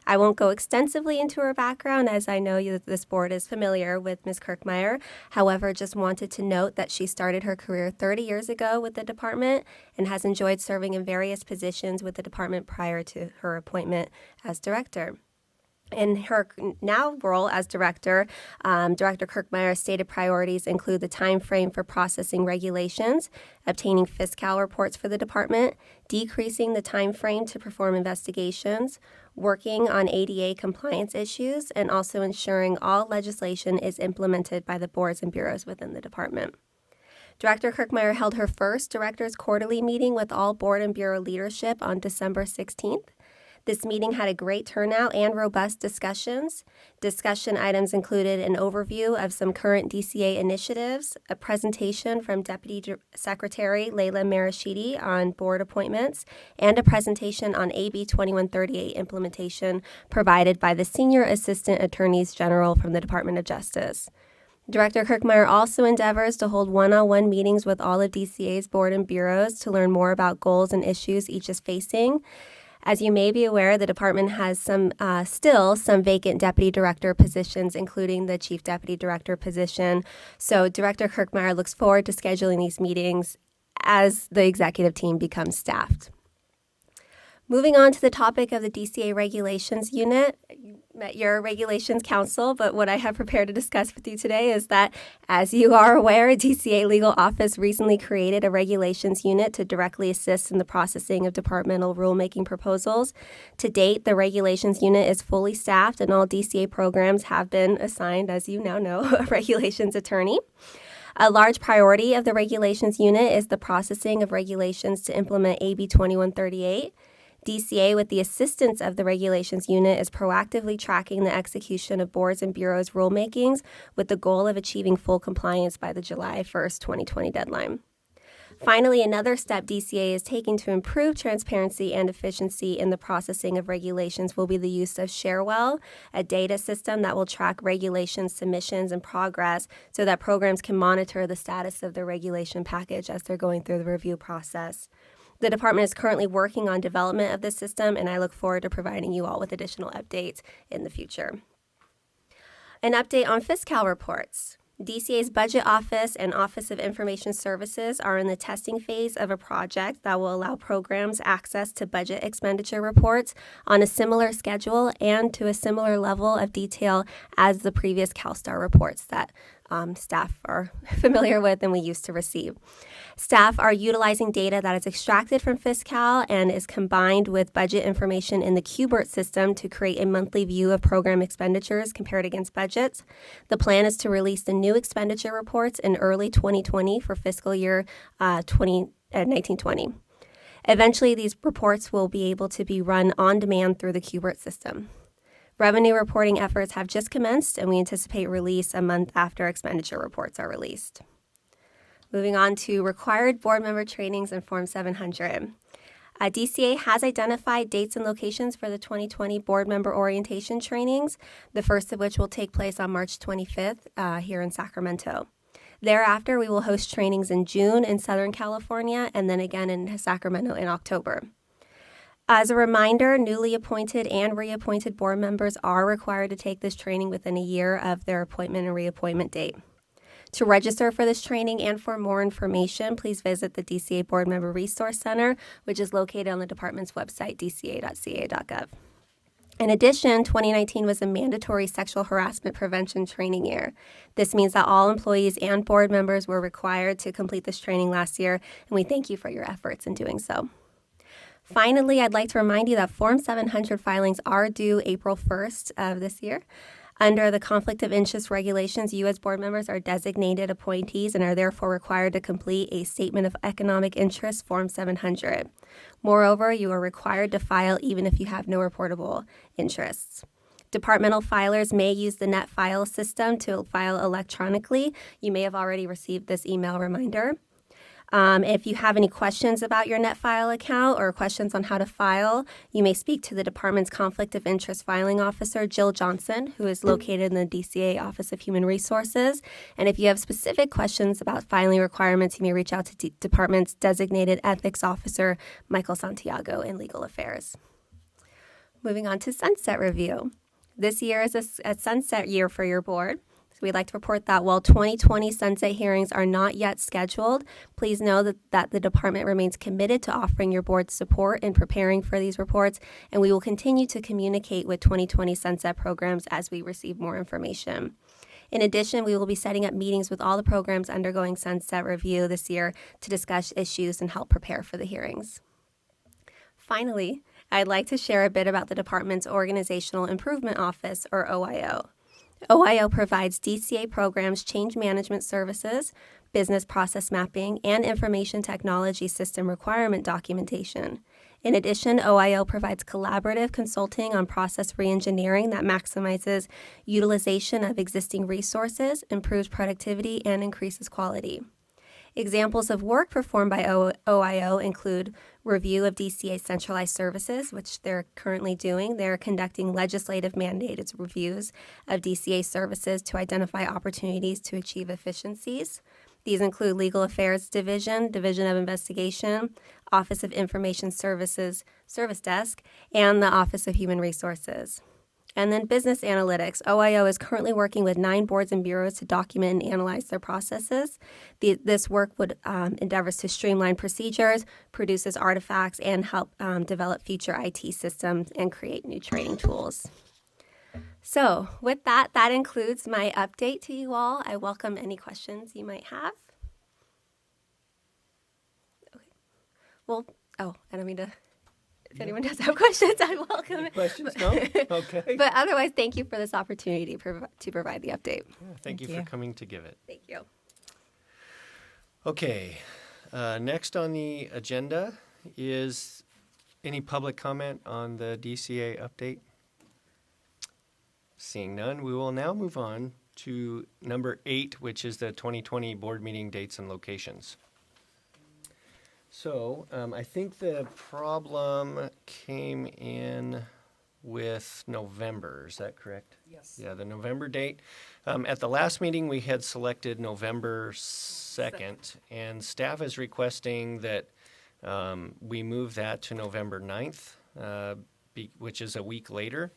I won't go extensively into her background, as I know this board is familiar with Ms. Kirkmeyer. However, just wanted to note that she started her career 30 years ago with the department and has enjoyed serving in various positions with the department prior to her appointment as director. In her now role as director, Director Kirkmeyer's stated priorities include the time frame for processing regulations, obtaining fiscal reports for the department, decreasing the time frame to perform investigations, working on ADA compliance issues, and also ensuring all legislation is implemented by the boards and bureaus within the department. Director Kirkmeyer held her first director's quarterly meeting with all board and bureau leadership on December 16th. This meeting had a great turnout and robust discussions. Discussion items included an overview of some current DCA initiatives, a presentation from Deputy Secretary Layla Marashidi on board appointments, and a presentation on AB 2138 implementation provided by the Senior Assistant Attorneys General from the Department of Justice. Director Kirkmeyer also endeavors to hold one-on-one meetings with all of DCA's board and bureaus to learn more about goals and issues each is facing. As you may be aware, the department has still some vacant deputy director positions, including the chief deputy director position. So Director Kirkmeyer looks forward to scheduling these meetings as the executive team becomes staffed. Moving on to the topic of the DCA Regulations Unit, you met your Regulations Council, but what I have prepared to discuss with you today is that, as you are aware, DCA Legal Office recently created a Regulations Unit to directly assist in the processing of departmental rulemaking proposals. To date, the Regulations Unit is fully staffed, and all DCA programs have been assigned, as you now know, a regulations attorney. A large priority of the Regulations Unit is the processing of regulations to implement AB 2138. DCA, with the assistance of the Regulations Unit, is proactively tracking the execution of boards and bureaus' rulemakings with the goal of achieving full compliance by the July 1st, 2020 deadline. Finally, another step DCA is taking to improve transparency and efficiency in the processing of regulations will be the use of Sharewell, a data system that will track regulation submissions and progress so that programs can monitor the status of their regulation package as they're going through the review process. The department is currently working on development of this system, and I look forward to providing you all with additional updates in the future. An update on fiscal reports. DCA's Budget Office and Office of Information Services are in the testing phase of a project that will allow programs access to budget expenditure reports on a similar schedule and to a similar level of detail as the previous CalSTAR reports that staff are familiar with and we used to receive. Staff are utilizing data that is extracted from Fiscal and is combined with budget information in the QBERT system to create a monthly view of program expenditures compared against budgets. The plan is to release the new expenditure reports in early 2020 for fiscal year 1920. Eventually, these reports will be able to be run on demand through the QBERT system. Revenue reporting efforts have just commenced, and we anticipate release a month after expenditure reports are released. Moving on to required board member trainings and Form 700. DCA has identified dates and locations for the 2020 board member orientation trainings, the first of which will take place on March 25th here in Sacramento. Thereafter, we will host trainings in June in Southern California and then again in Sacramento in October. As a reminder, newly appointed and reappointed board members are required to take this training within a year of their appointment and reappointment date. To register for this training and for more information, please visit the DCA Board Member Resource Center, which is located on the department's website, dca.ca.gov. In addition, 2019 was a mandatory sexual harassment prevention training year. This means that all employees and board members were required to complete this training last year, and we thank you for your efforts in doing so. Finally, I'd like to remind you that Form 700 filings are due April 1st of this year. Under the Conflict of Interest regulations, you as board members are designated appointees and are therefore required to complete a Statement of Economic Interest, Form 700. Moreover, you are required to file even if you have no reportable interests. Departmental filers may use the NetFile system to file electronically. You may have already received this email reminder. If you have any questions about your NetFile account or questions on how to file, you may speak to the department's Conflict of Interest Filing Officer, Jill Johnson, who is located in the DCA Office of Human Resources. And if you have specific questions about filing requirements, you may reach out to department's designated Ethics Officer, Michael Santiago, in Legal Affairs. Moving on to Sunset Review. This year is a sunset year for your board. So we'd like to report that while 2020 sunset hearings are not yet scheduled, please know that the department remains committed to offering your board support in preparing for these reports, and we will continue to communicate with 2020 sunset programs as we receive more information. In addition, we will be setting up meetings with all the programs undergoing sunset review this year to discuss issues and help prepare for the hearings. Finally, I'd like to share a bit about the department's Organizational Improvement Office, or OIO. OIO provides DCA programs change management services, business process mapping, and information technology system requirement documentation. In addition, OIO provides collaborative consulting on process reengineering that maximizes utilization of existing resources, improves productivity, and increases quality. Examples of work performed by OIO include review of DCA centralized services, which they're currently doing. They're conducting legislative mandated reviews of DCA services to identify opportunities to achieve efficiencies. These include Legal Affairs Division, Division of Investigation, Office of Information Services, Service Desk, and the Office of Human Resources. And then business analytics. OIO is currently working with 9 boards and bureaus to document and analyze their processes. This work would endeavors to streamline procedures, produces artifacts, and help develop future IT systems and create new training tools. So with that includes my update to you all. I welcome any questions you might have. Okay. Well, I don't mean to... If anyone does have questions, I welcome it. Questions? No? Okay. But otherwise, thank you for this opportunity to provide the update. Yeah, thank you for coming to give it. Thank you. Okay. Next on the agenda is any public comment on the DCA update? Seeing none, we will now move on to number 8, which is the 2020 board meeting dates and locations. So I think the problem came in with November. Is that correct? Yes. Yeah, the November date. At the last meeting, we had selected November 2nd, and staff is requesting that We moved that to November 9th, which is a week later,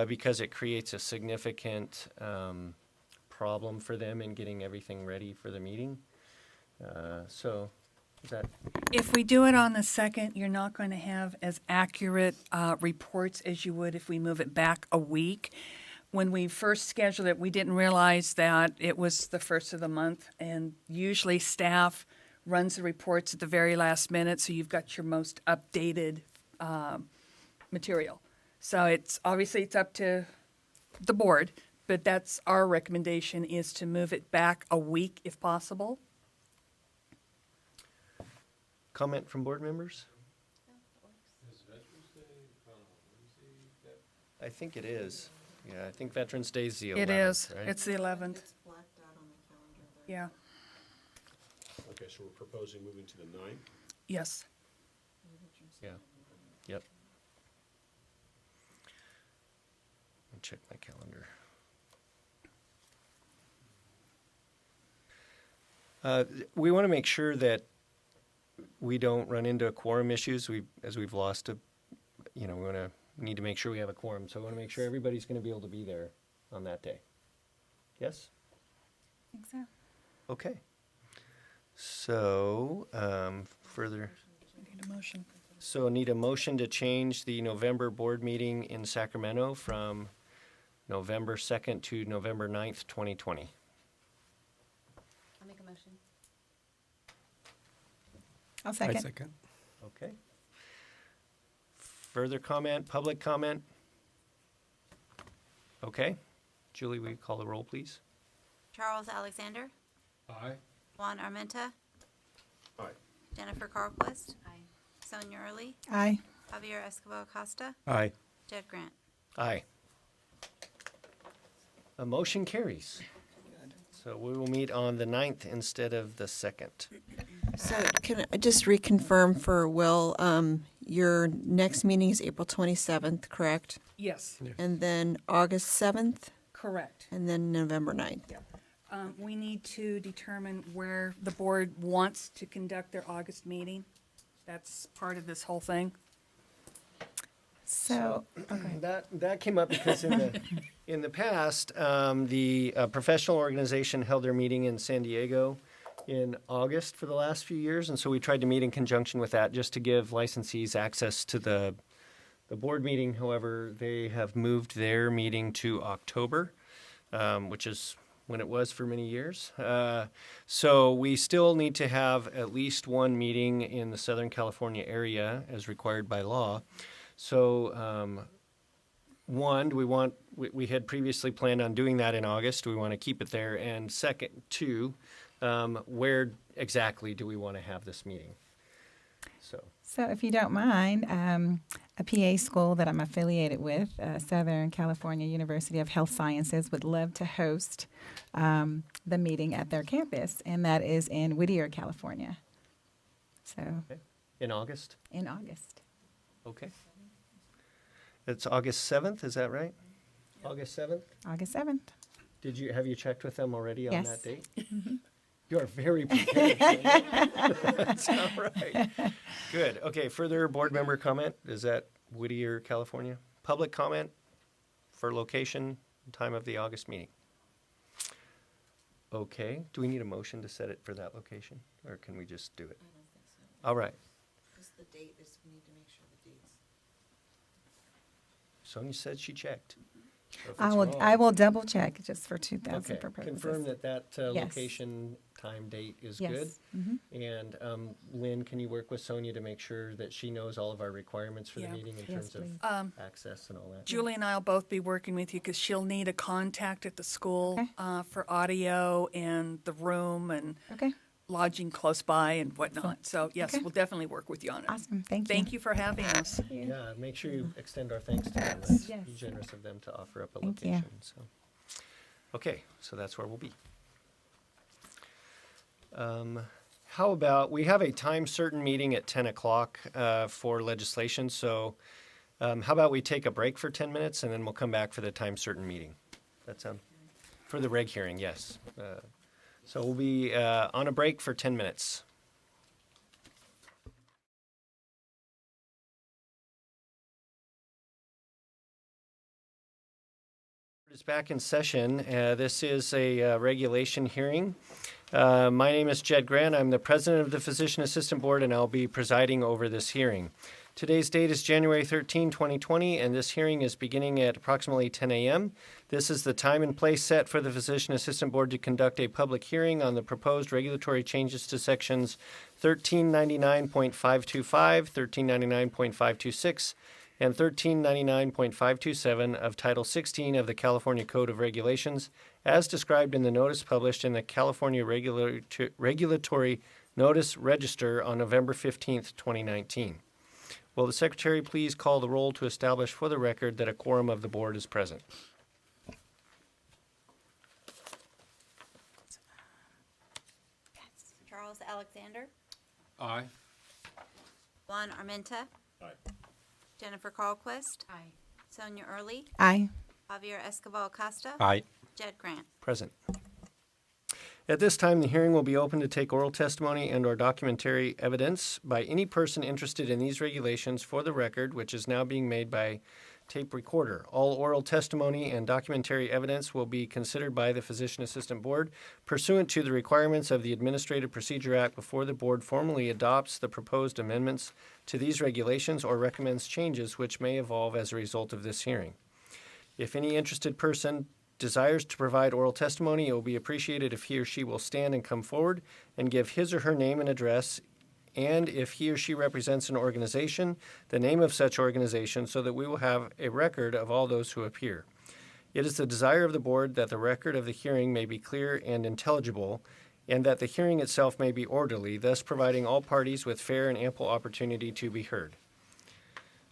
because it creates a significant problem for them in getting everything ready for the meeting. So is that If we do it on the 2nd, you're not going to have as accurate reports as you would if we move it back a week. When we first scheduled it, we didn't realize that it was the first of the month, and usually staff runs the reports at the very last minute, so you've got your most updated material. So it's up to the board, but that's our recommendation, is to move it back a week if possible. comment from board members? I think it is. Yeah, I think Veterans Day is the 11th, It is. right? It's the 11th. Yeah. Okay, so we're proposing moving to the 9th? Yes. Yeah. Yep. Let me check my calendar. We want to make sure that we don't run into quorum issues. As we've lost we need to make sure we have a quorum. So I want to make sure everybody's going to be able to be there on that day. Yes? I think so. Okay. So, further. Need a motion. So need a motion to change the November board meeting in Sacramento from November 2nd to November 9th, 2020. I'll make a motion. I'll second. Okay. Further comment, public comment? Okay. Julie, will you call the roll, please? Charles Alexander, Aye. Juan Armenta, Aye. Jennifer Carlquist. Aye. Sonia Early, Aye. Javier Escobar Costa, Aye. Jed Grant. Aye. A motion carries. So we will meet on the 9th instead of the 2nd. So can I just reconfirm for Will, your next meeting is April 27th, correct? Yes, And then August 7th, correct. and then November 9th? We need to determine where the board wants to conduct their August meeting. That's part of this whole thing. So, That came up because in the past, the professional organization held their meeting in San Diego in August for the last few years, and so we tried to meet in conjunction with that just to give licensees access to the board meeting. However, they have moved their meeting to October, which is when it was for many years. So we still need to have at least one meeting in the Southern California area as required by law. So one, we had previously planned on doing that in August. We want to keep it there. And second, two, where exactly do we want to have this meeting? So if you don't mind, a PA school that I'm affiliated with, Southern California University of Health Sciences, would love to host the meeting at their campus, and that is in Whittier, California. So Okay. In August? in August. Okay. It's August 7th, is that right? August 7th? August 7th. Have you checked with them already on Yes. that date? You are very prepared. That's all right. Good. Okay, further board member comment? Is that Whittier, California? Public comment for location, time of the August meeting? Okay, do we need a motion to set it for that location, or can we just do it? I don't think so. All right. Just the date is, we need to make sure the dates. Sonia said she checked. So if I it's will. wrong- I will double check just for 2000 Okay, purposes. confirm that Yes. location, time, date is Yes. good. Mhm. And Lynn, can you work with Sonia to make sure that she knows all of our requirements for the Yeah. meeting in Yes, terms please. of access and all that? Julie and I will both be working with you because she'll need a contact at the school Okay. for audio and the room and Okay. lodging close by and whatnot. So yes, Okay. we'll definitely work with you on it. Awesome. Thank you. Thank you for having us. Yeah, make sure you extend our thanks to them. That's Yes. be generous of them to offer up a Thank you. location, so. Okay, so that's where we'll be. How about, we have a time certain meeting at 10 o'clock for legislation, so how about we take a break for 10 minutes and then we'll come back for the time certain meeting? That sound, for the reg hearing, yes. So we'll be on a break for 10 minutes. is back in session. This is a regulation hearing. My name is Jed Grant. I'm the president of the Physician Assistant Board, and I'll be presiding over this hearing. Today's date is January 13, 2020, and this hearing is beginning at approximately 10 a.m. This is the time and place set for the Physician Assistant Board to conduct a public hearing on the proposed regulatory changes to sections 1399.525, 1399.526, and 1399.527 of Title 16 of the California Code of Regulations, as described in the notice published in the California Regulatory Notice Register on November 15, 2019. Will the Secretary please call the roll to establish for the record that a quorum of the board is present? Charles Alexander, Aye. Juan Armenta. Aye. Jennifer Carlquist. Aye. Sonia Early. Aye. Javier Escobar Acosta. Aye. Jed Grant. Present. At this time, the hearing will be open to take oral testimony and/or documentary evidence by any person interested in these regulations for the record, which is now being made by tape recorder. All oral testimony and documentary evidence will be considered by the Physician Assistant Board pursuant to the requirements of the Administrative Procedure Act before the board formally adopts the proposed amendments to these regulations or recommends changes which may evolve as a result of this hearing. If any interested person desires to provide oral testimony, it will be appreciated if he or she will stand and come forward and give his or her name and address, and if he or she represents an organization, the name of such organization, so that we will have a record of all those who appear. It is the desire of the board that the record of the hearing may be clear and intelligible, and that the hearing itself may be orderly, thus providing all parties with fair and ample opportunity to be heard.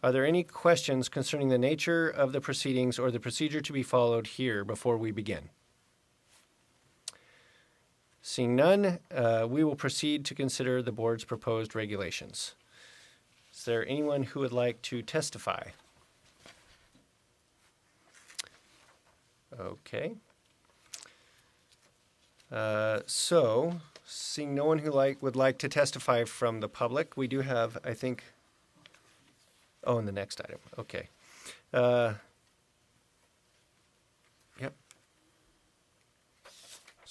Are there any questions concerning the nature of the proceedings or the procedure to be followed here before we begin? Seeing none, we will proceed to consider the board's proposed regulations. Is there anyone who would like to testify? Okay. So, seeing no one who would like to testify from the public, we do have, I think, oh, in the next item. Okay. Yep.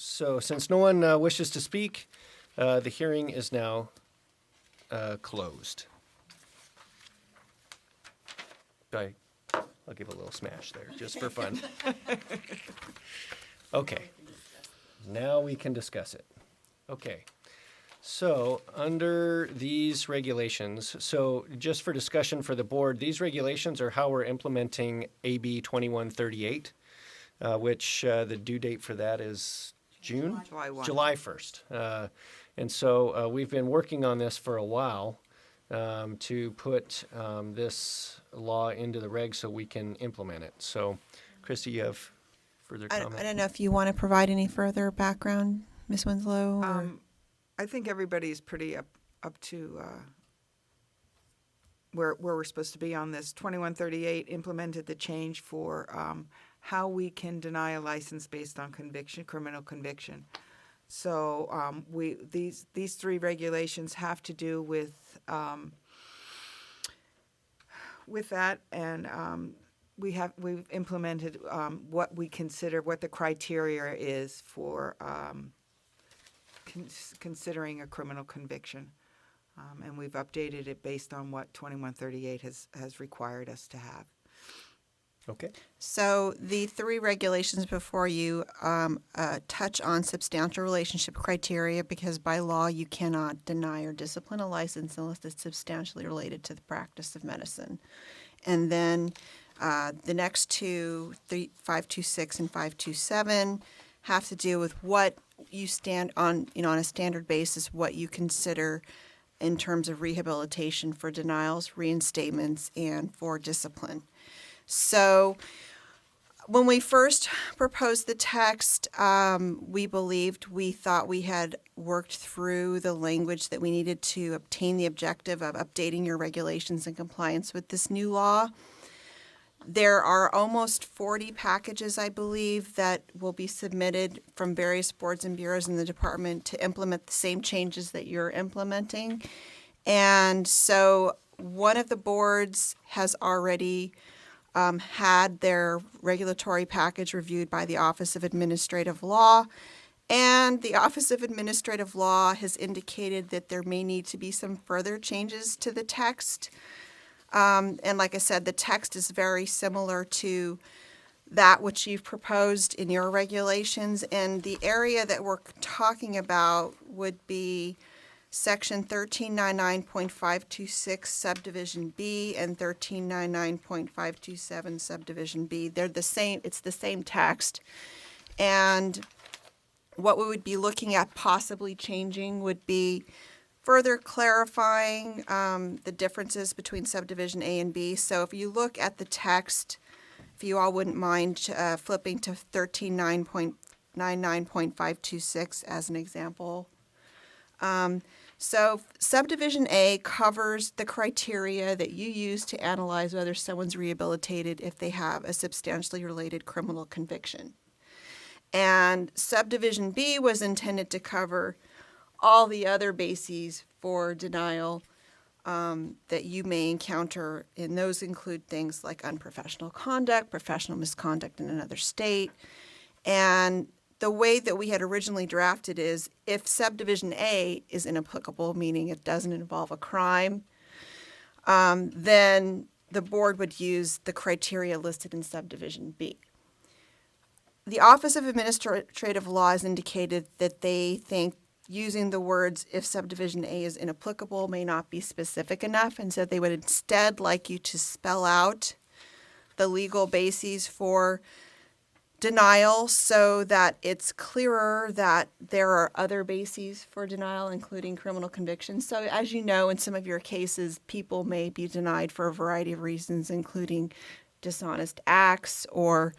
So since no one wishes to speak, the hearing is now closed. I'll give a little smash there just for fun. Okay. Now we can discuss it. Okay. So, under these regulations, so just for discussion for the board, these regulations are how we're implementing AB 2138, which the due date for that is June? July 1st. And so we've been working on this for a while to put this law into the regs so we can implement it. So, Christy, you have further comment? I don't know if you want to provide any further background, Ms. Winslow? Or? I think everybody's pretty up to where we're supposed to be on this. 2138 implemented the change for how we can deny a license based on conviction, criminal conviction. So these three regulations have to do with that, and we've implemented what we consider what the criteria is for. Considering a criminal conviction, and we've updated it based on what 2138 has required us to have. Okay. So the three regulations before you touch on substantial relationship criteria because by law you cannot deny or discipline a license unless it's substantially related to the practice of medicine. And then the next two, 526 and 527, have to do with what you stand on, on a standard basis, what you consider in terms of rehabilitation for denials, reinstatements, and for discipline. So when we first proposed the text, we thought we had worked through the language that we needed to obtain the objective of updating your regulations in compliance with this new law. There are almost 40 packages, I believe, that will be submitted from various boards and bureaus in the department to implement the same changes that you're implementing. And so one of the boards has already had their regulatory package reviewed by the Office of Administrative Law, and the Office of Administrative Law has indicated that there may need to be some further changes to the text. And like I said, the text is very similar to that which you've proposed in your regulations, and the area that we're talking about would be Section 1399.526 Subdivision B and 1399.527 Subdivision B. They're the same, it's the same text. And what we would be looking at possibly changing would be further clarifying the differences between Subdivision A and B. So if you look at the text, if you all wouldn't mind flipping to 1399.526 as an example. So Subdivision A covers the criteria that you use to analyze whether someone's rehabilitated if they have a substantially related criminal conviction. And Subdivision B was intended to cover all the other bases for denial that you may encounter, and those include things like unprofessional conduct, professional misconduct in another state. And the way that we had originally drafted is if Subdivision A is inapplicable, meaning it doesn't involve a crime, then the board would use the criteria listed in Subdivision B. The Office of Administrative Law has indicated that they think using the words if Subdivision A is inapplicable may not be specific enough, and so they would instead like you to spell out the legal bases for denial so that it's clearer that there are other bases for denial, including criminal convictions. So as you know, in some of your cases, people may be denied for a variety of reasons, including dishonest acts or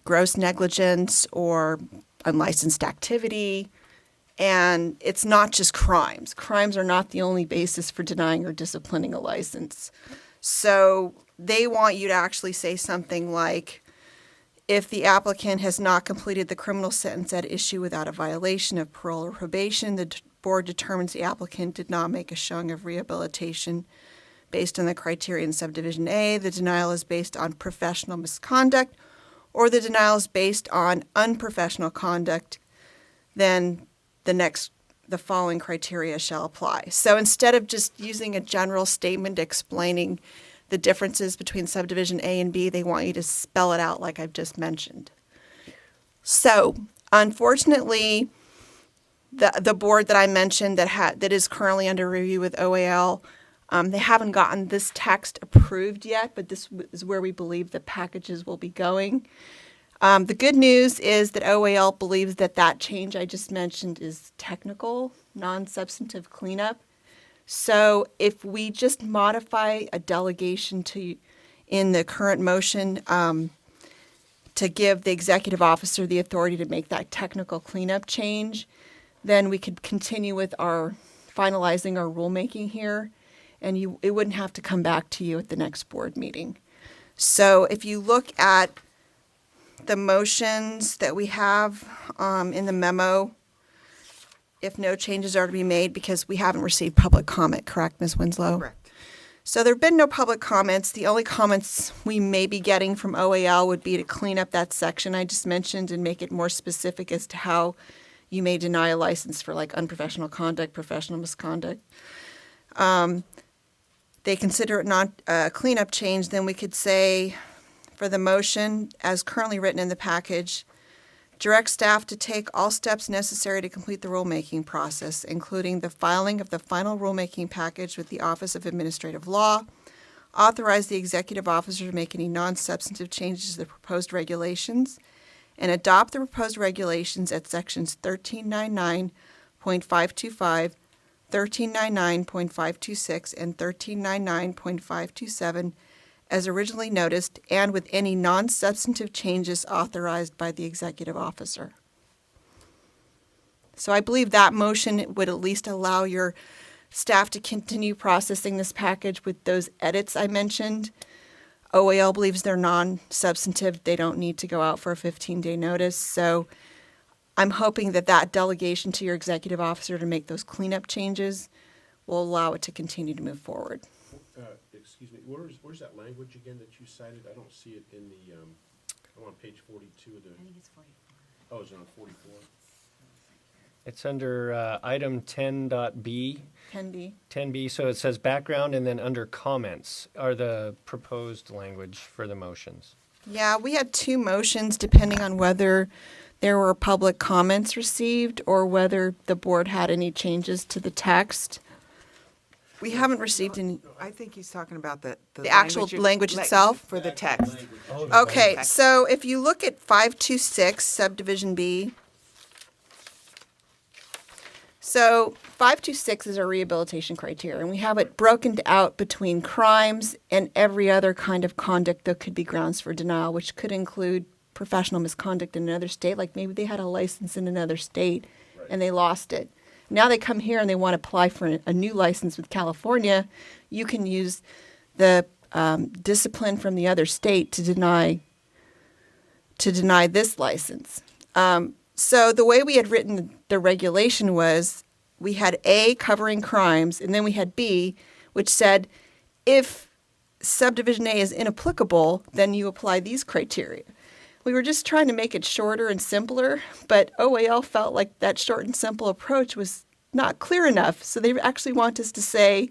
gross negligence or unlicensed activity. And it's not just crimes. Crimes are not the only basis for denying or disciplining a license. So they want you to actually say something like, if the applicant has not completed the criminal sentence at issue without a violation of parole or probation, the board determines the applicant did not make a showing of rehabilitation based on the criteria in Subdivision A, the denial is based on professional misconduct, or the denial is based on unprofessional conduct, then the following criteria shall apply. So instead of just using a general statement explaining the differences between Subdivision A and B, they want you to spell it out like I've just mentioned. So unfortunately, the board that I mentioned that is currently under review with OAL, they haven't gotten this text approved yet, but this is where we believe the packages will be going. The good news is that OAL believes that change I just mentioned is technical, non-substantive cleanup. So if we just modify a delegation in the current motion to give the executive officer the authority to make that technical cleanup change, then we could continue with finalizing our rulemaking here, and it wouldn't have to come back to you at the next board meeting. So if you look at the motions that we have in the memo, if no changes are to be made, because we haven't received public comment, correct, Ms. Winslow? Correct. So there have been no public comments. The only comments we may be getting from OAL would be to clean up that section I just mentioned and make it more specific as to how you may deny a license for like unprofessional conduct, professional misconduct. They consider it not a cleanup change, then we could say for the motion as currently written in the package, direct staff to take all steps necessary to complete the rulemaking process, including the filing of the final rulemaking package with the Office of Administrative Law, authorize the executive officer to make any non-substantive changes to the proposed regulations, and adopt the proposed regulations at sections 1399.525, 1399.526, and 1399.527 as originally noticed, and with any non-substantive changes authorized by the executive officer. So I believe that motion would at least allow your staff to continue processing this package with those edits I mentioned. OAL believes they're non-substantive. They don't need to go out for a 15-day notice. So I'm hoping that delegation to your executive officer to make those cleanup changes will allow it to continue to move forward. excuse me, where's that language again that you cited? I don't see it in the, I'm on page 42 of the. I think it's 44. Oh, is it on 44? It's under item 10.b. 10B. 10B, so it says background, and then under comments are the proposed language for the motions. Yeah, we had two motions depending on whether there were public comments received or whether the board had any changes to the text. We haven't received any. I think he's talking about the actual language itself? For the text. Okay, so if you look at 526 subdivision B, so 526 is our rehabilitation criteria, and we have it broken out between crimes and every other kind of conduct that could be grounds for denial, which could include professional misconduct in another state, like maybe they had a license in another state and they lost it. Now they come here and they want to apply for a new license with California. You can use the discipline from the other state to deny this license. So the way we had written the regulation was we had A, covering crimes, and then we had B, which said if subdivision A is inapplicable, then you apply these criteria. We were just trying to make it shorter and simpler, but OAL felt like that short and simple approach was not clear enough. So they actually want us to say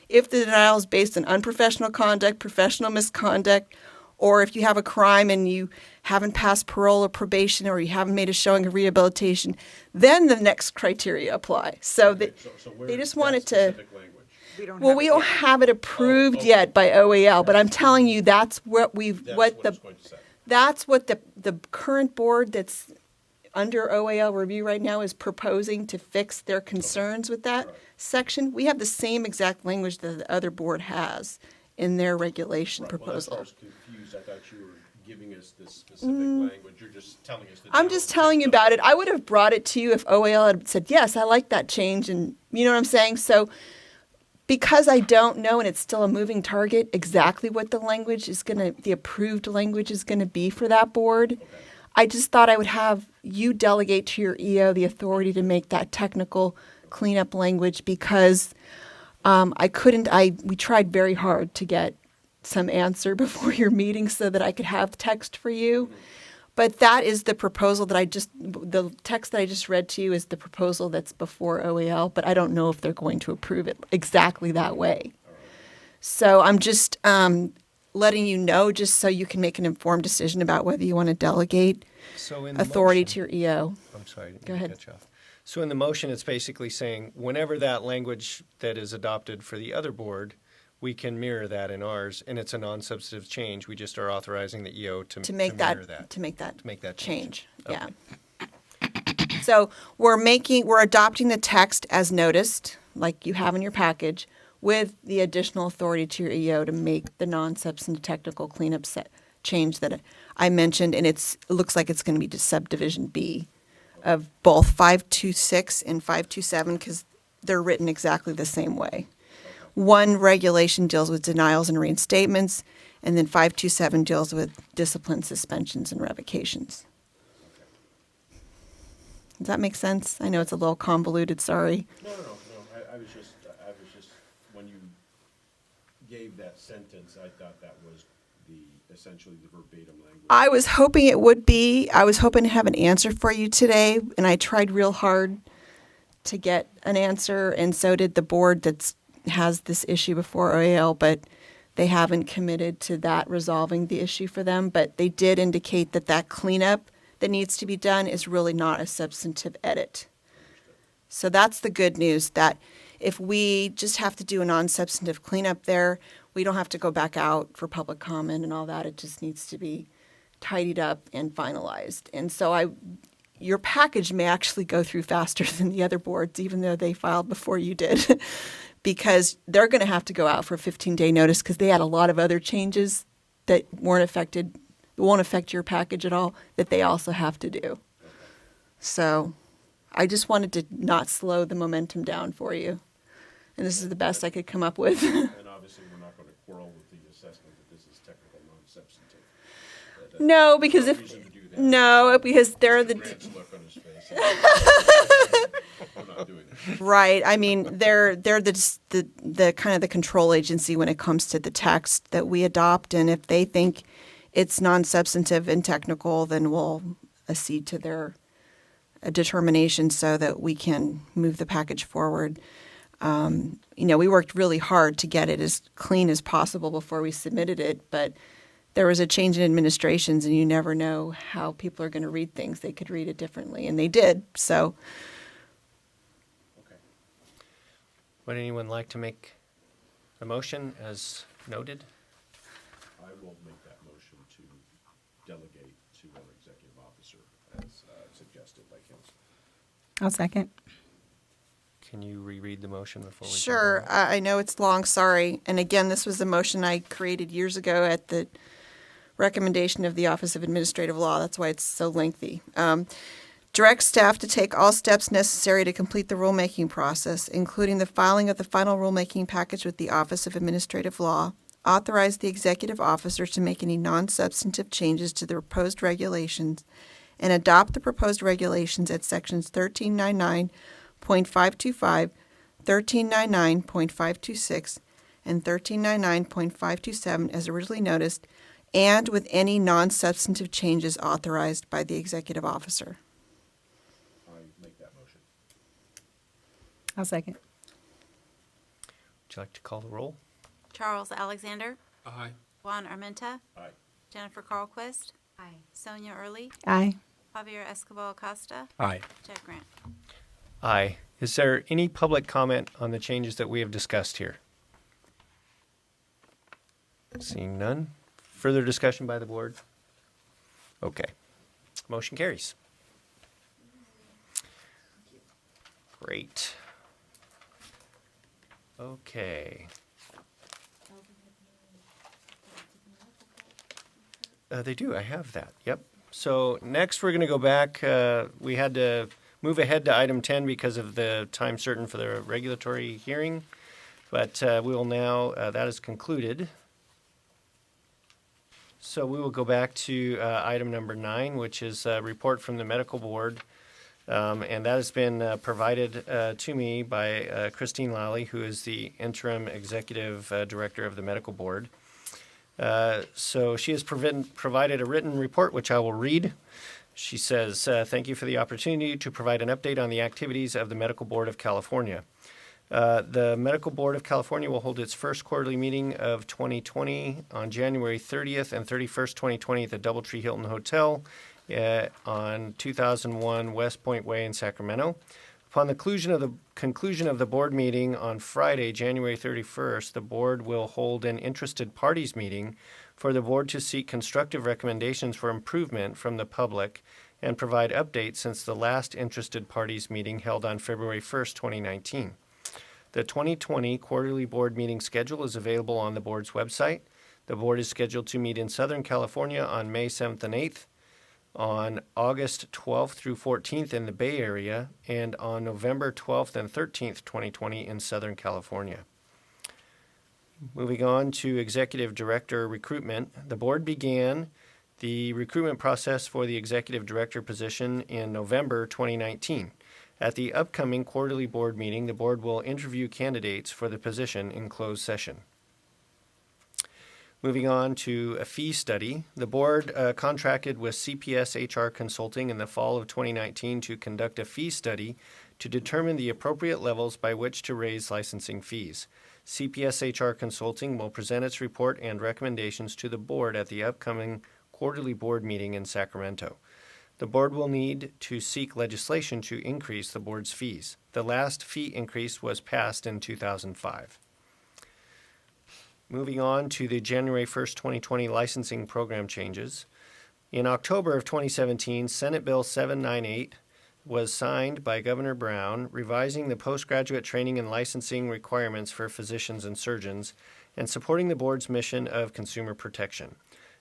if the denial is based on unprofessional conduct, professional misconduct, or if you have a crime and you haven't passed parole or probation or you haven't made a showing of rehabilitation, then the next criteria apply. So they just wanted to. We don't have it approved yet by OAL, but I'm telling you that's what the current board that's under OAL review right now is proposing to fix their concerns with that section. We have the same exact language that the other board has in their regulation proposal. Well, I was confused. I thought you were giving us this specific language. You're just telling us. I'm just telling you about it. I would have brought it to you if OAL had said, yes, I like that change. And you know what I'm saying? So because I don't know, and it's still a moving target, exactly what the approved language is going to be for that board, okay. I just thought I would have you delegate to your EO the authority to make that technical cleanup language because we tried very hard to get some answer before your meeting so that I could have text for you. But that is the proposal the text that I just read to you is the proposal that's before OAL, but I don't know if they're going to approve it exactly that way. So I'm just letting you know just so you can make an informed decision about whether you want to delegate authority to your EO. I'm sorry, I didn't Go ahead. cut you off. So in the motion, it's basically saying whenever that language that is adopted for the other board, we can mirror that in ours, and it's a non-substantive change. We just are authorizing the EO to make that change. Okay. Yeah. So we're adopting the text as noticed, like you have in your package, with the additional authority to your EO to make the non-substantive technical cleanup change that I mentioned, and it looks like it's going to be to subdivision B of both 526 and 527 because they're written exactly the same way. One regulation deals with denials and reinstatements, and then 527 deals with discipline, suspensions, and revocations. Does that make sense? I know it's a little convoluted, sorry. No. I was just, when you gave that sentence, I thought that was essentially the verbatim language. I was hoping it would be. I was hoping to have an answer for you today, and I tried real hard to get an answer, and so did the board that has this issue before OAL, but they haven't committed to that resolving the issue for them. But they did indicate that cleanup that needs to be done is really not a substantive edit. So that's the good news, that if we just have to do a non-substantive cleanup there, we don't have to go back out for public comment and all that. It just needs to be tidied up and finalized. And so your package may actually go through faster than the other boards, even though they filed before you did, because they're going to have to go out for a 15-day notice because they had a lot of other changes that won't affect your package at all that they also have to do. So I just wanted to not slow the momentum down for you. And this is the best I could come up with. And obviously we're not going to quarrel with the assessment that this is technical, non-substantive. No, because because they're the. Look on his face. I'm not doing it. Right. I mean, they're the kind of the control agency when it comes to the text that we adopt, and if they think it's non-substantive and technical, then we'll accede to their determination so that we can move the package forward. We worked really hard to get it as clean as possible before we submitted it, but there was a change in administrations, and you never know how people are going to read things. They could read it differently, and they did. So, Would anyone like to make a motion as noted? I will make that motion to delegate to our executive officer as suggested by council. I'll second. Can you reread the motion before we? sure. I know it's long. Sorry. And again, this was a motion I created years ago at the recommendation of the Office of Administrative Law. That's why it's so lengthy. Direct staff to take all steps necessary to complete the rulemaking process, including the filing of the final rulemaking package with the Office of Administrative Law. Authorize the executive officer to make any non-substantive changes to the proposed regulations and adopt the proposed regulations at sections 1399.525, 1399.526, and 1399.527 as originally noticed, and with any non-substantive changes authorized by the executive officer. I make that motion. I'll second. Would you like to call the roll? Charles Alexander, Aye. Juan Armenta, Aye. Jennifer Carlquist. Aye. Sonia Early, Aye. Javier Escobar Acosta, Aye. Ted Grant. Aye. Is there any public comment on the changes that we have discussed here? Seeing none. Further discussion by the board? Okay. Motion carries. Great. Okay. They do. I have that. Yep. So next we're going to go back. We had to move ahead to item 10 because of the time certain for the regulatory hearing. But we will now, that is concluded. So we will go back to item number 9, which is a report from the medical board. And that has been provided to me by Christine Lally, who is the interim executive director of the medical board. So she has provided a written report, which I will read. She says, thank you for the opportunity to provide an update on the activities of the Medical Board of California. The Medical Board of California will hold its first quarterly meeting of 2020 on January 30th and 31st, 2020 at the DoubleTree Hilton Hotel on 2001 West Point Way in Sacramento. Upon the conclusion of the board meeting on Friday, January 31st, the board will hold an interested parties meeting for the board to seek constructive recommendations for improvement from the public and provide updates since the last interested parties meeting held on February 1st, 2019. The 2020 quarterly board meeting schedule is available on the board's website. The board is scheduled to meet in Southern California on May 7th and 8th, on August 12th through 14th in the Bay Area, and on November 12th and 13th, 2020 in Southern California. Moving on to executive director recruitment, the board began the recruitment process for the executive director position in November 2019. At the upcoming quarterly board meeting, the board will interview candidates for the position in closed session. Moving on to a fee study, the board contracted with CPS HR Consulting in the fall of 2019 to conduct a fee study to determine the appropriate levels by which to raise licensing fees. CPS HR Consulting will present its report and recommendations to the board at the upcoming quarterly board meeting in Sacramento. The board will need to seek legislation to increase the board's fees. The last fee increase was passed in 2005. Moving on to the January 1st, 2020 licensing program changes. In October of 2017, Senate Bill 798 was signed by Governor Brown, revising the postgraduate training and licensing requirements for physicians and surgeons and supporting the board's mission of consumer protection.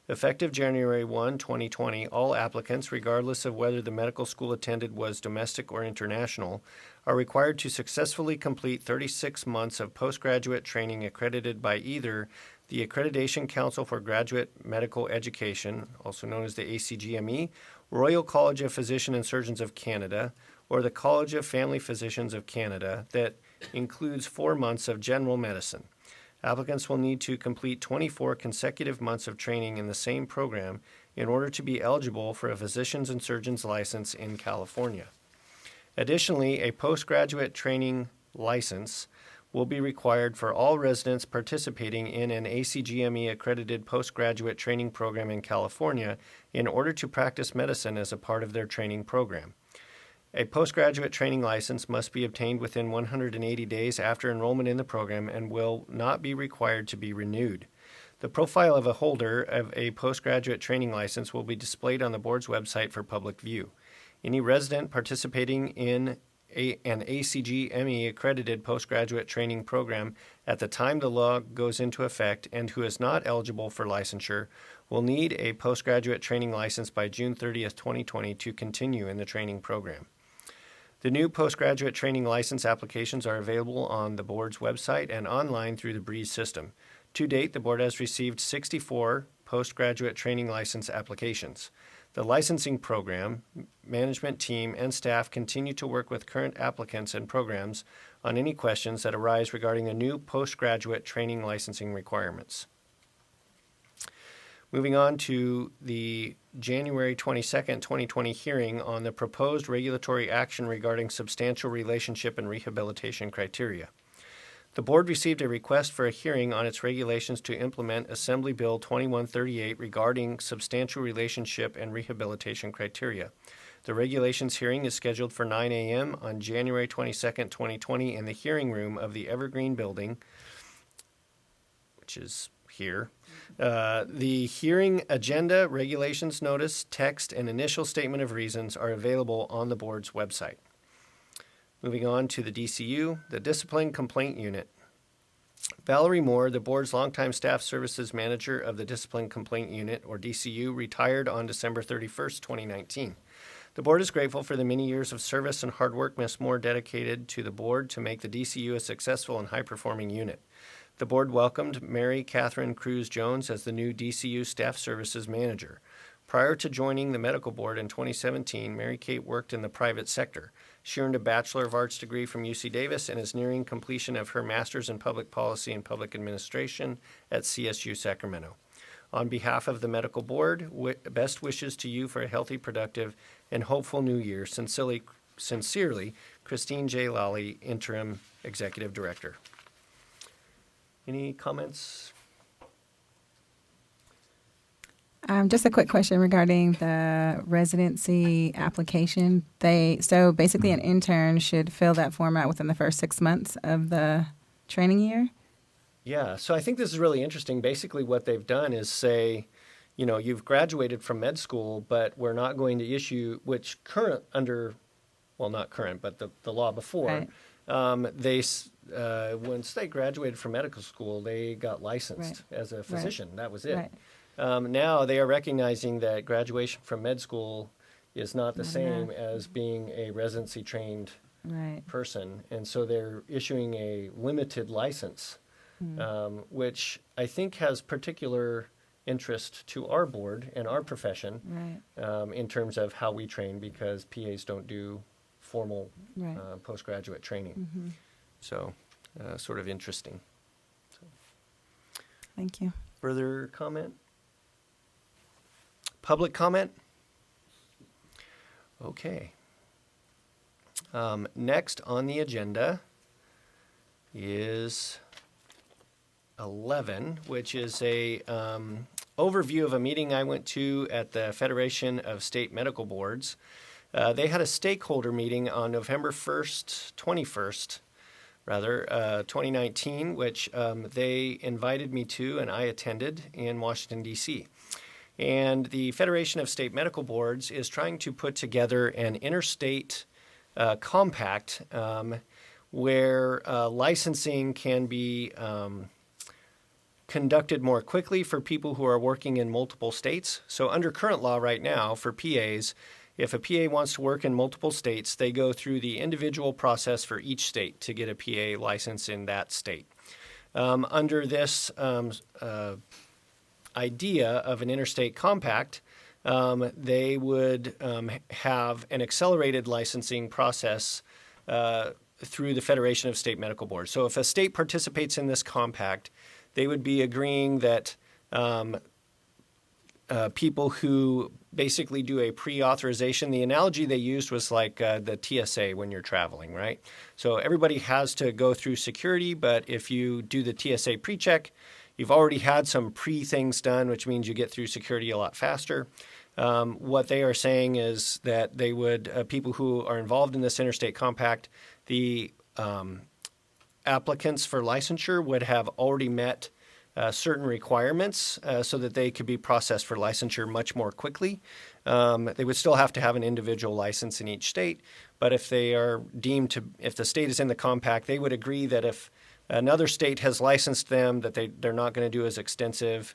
Effective January 1, 2020, all applicants, regardless of whether the medical school attended was domestic or international, are required to successfully complete 36 months of postgraduate training accredited by either the Accreditation Council for Graduate Medical Education, also known as the ACGME, Royal College of Physicians and Surgeons of Canada, or the College of Family Physicians of Canada that includes 4 months of general medicine. Applicants will need to complete 24 consecutive months of training in the same program in order to be eligible for a physician's and surgeon's license in California. Additionally, a postgraduate training license will be required for all residents participating in an ACGME accredited postgraduate training program in California in order to practice medicine as a part of their training program. A postgraduate training license must be obtained within 180 days after enrollment in the program and will not be required to be renewed. The profile of a holder of a postgraduate training license will be displayed on the board's website for public view. Any resident participating in an ACGME accredited postgraduate training program at the time the law goes into effect and who is not eligible for licensure will need a postgraduate training license by June 30th, 2020 to continue in the training program. The new postgraduate training license applications are available on the board's website and online through the Breeze system. To date, the board has received 64 postgraduate training license applications. The licensing program, management team, and staff continue to work with current applicants and programs on any questions that arise regarding the new postgraduate training licensing requirements. Moving on to the January 22nd, 2020 hearing on the proposed regulatory action regarding substantial relationship and rehabilitation criteria. The board received a request for a hearing on its regulations to implement Assembly Bill 2138 regarding substantial relationship and rehabilitation criteria. The regulations hearing is scheduled for 9 a.m. on January 22nd, 2020 in the hearing room of the Evergreen Building, which is here. The hearing agenda, regulations notice, text, and initial statement of reasons are available on the board's website. Moving on to the DCU, the Discipline Complaint Unit. Valerie Moore, the board's longtime staff services manager of the Discipline Complaint Unit, or DCU, retired on December 31st, 2019. The board is grateful for the many years of service and hard work Ms. Moore dedicated to the board to make the DCU a successful and high-performing unit. The board welcomed Mary Catherine Cruz Jones as the new DCU Staff Services Manager. Prior to joining the medical board in 2017, Mary Kate worked in the private sector. She earned a Bachelor of Arts degree from UC Davis and is nearing completion of her Master's in Public Policy and Public Administration at CSU Sacramento. On behalf of the medical board, best wishes to you for a healthy, productive, and hopeful new year. Sincerely, Christine J. Lally, Interim Executive Director. Any comments? Just a quick question regarding the residency application. So basically an intern should fill that form out within the first 6 months of the training year? Yeah, so I think this is really interesting. Basically what they've done is say, you know, you've graduated from med school, but we're not going to issue, which current under, well, not current, but the law before, right. Once they graduated from medical school, they got licensed as a physician. Right. That was it. Right. Now they are recognizing that graduation from med school is not the same as being a residency trained person. And so they're issuing a limited license, which I think has particular interest to our board and our profession in terms of how we train, because PAs don't do formal postgraduate training. Mm-hmm. So sort of interesting. So. Thank you. Further comment? Public comment? Okay. Next on the agenda is 11, which is a overview of a meeting I went to at the Federation of State Medical Boards. They had a stakeholder meeting on November 21st, 2019, which they invited me to, and I attended in Washington, D.C. And the Federation of State Medical Boards is trying to put together an interstate compact where licensing can be conducted more quickly for people who are working in multiple states. So under current law right now for PAs, if a PA wants to work in multiple states, they go through the individual process for each state to get a PA license in that state. Under this idea of an interstate compact, they would have an accelerated licensing process through the Federation of State Medical Boards. So if a state participates in this compact, they would be agreeing that people who basically do a pre-authorization, the analogy they used was like the TSA when you're traveling, right? So everybody has to go through security, but if you do the TSA pre-check, you've already had some pre-things done, which means you get through security a lot faster. What they are saying is that they would, people who are involved in this interstate compact, the applicants for licensure would have already met certain requirements so that they could be processed for licensure much more quickly. They would still have to have an individual license in each state, but if they are deemed to, if the state is in the compact, they would agree that if another state has licensed them, that they're not going to do as extensive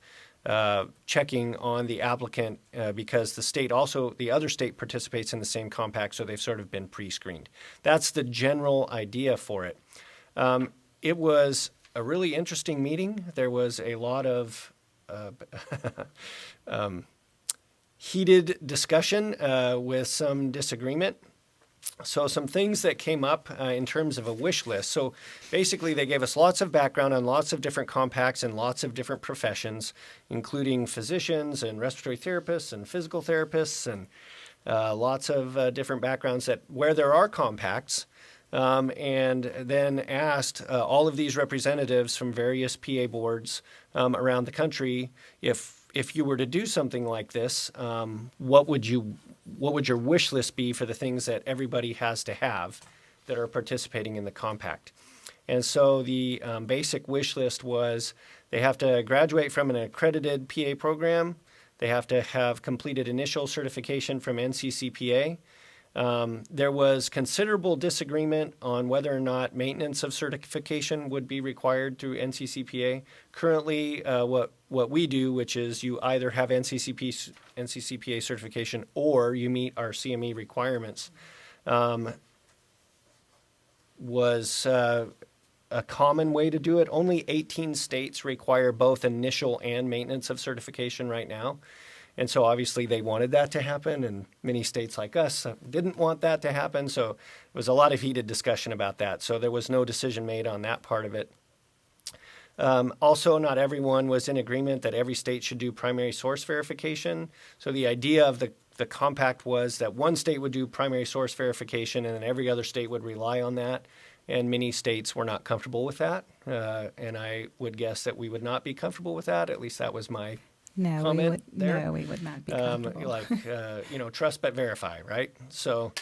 checking on the applicant because the other state participates in the same compact, so they've sort of been pre-screened. That's the general idea for it. It was a really interesting meeting. There was a lot of heated discussion with some disagreement. So some things that came up in terms of a wish list. So basically they gave us lots of background on lots of different compacts and lots of different professions, including physicians and respiratory therapists and physical therapists and lots of different backgrounds that where there are compacts. And then asked all of these representatives from various PA boards around the country, if you were to do something like this, what would your wish list be for the things that everybody has to have that are participating in the compact? And so the basic wish list was they have to graduate from an accredited PA program, they have to have completed initial certification from NCCPA. There was considerable disagreement on whether or not maintenance of certification would be required through NCCPA. Currently, what we do, which is you either have NCCPA certification or you meet our CME requirements, was a common way to do it. Only 18 states require both initial and maintenance of certification right now. And so obviously they wanted that to happen, and many states like us didn't want that to happen. So it was a lot of heated discussion about that. So there was no decision made on that part of it. Also, not everyone was in agreement that every state should do primary source verification. So the idea of the compact was that one state would do primary source verification and then every other state would rely on that. And many states were not comfortable with that. And I would guess that we would not be comfortable with that. At least that was my comment there. No, we would not be comfortable. Trust but verify, right? So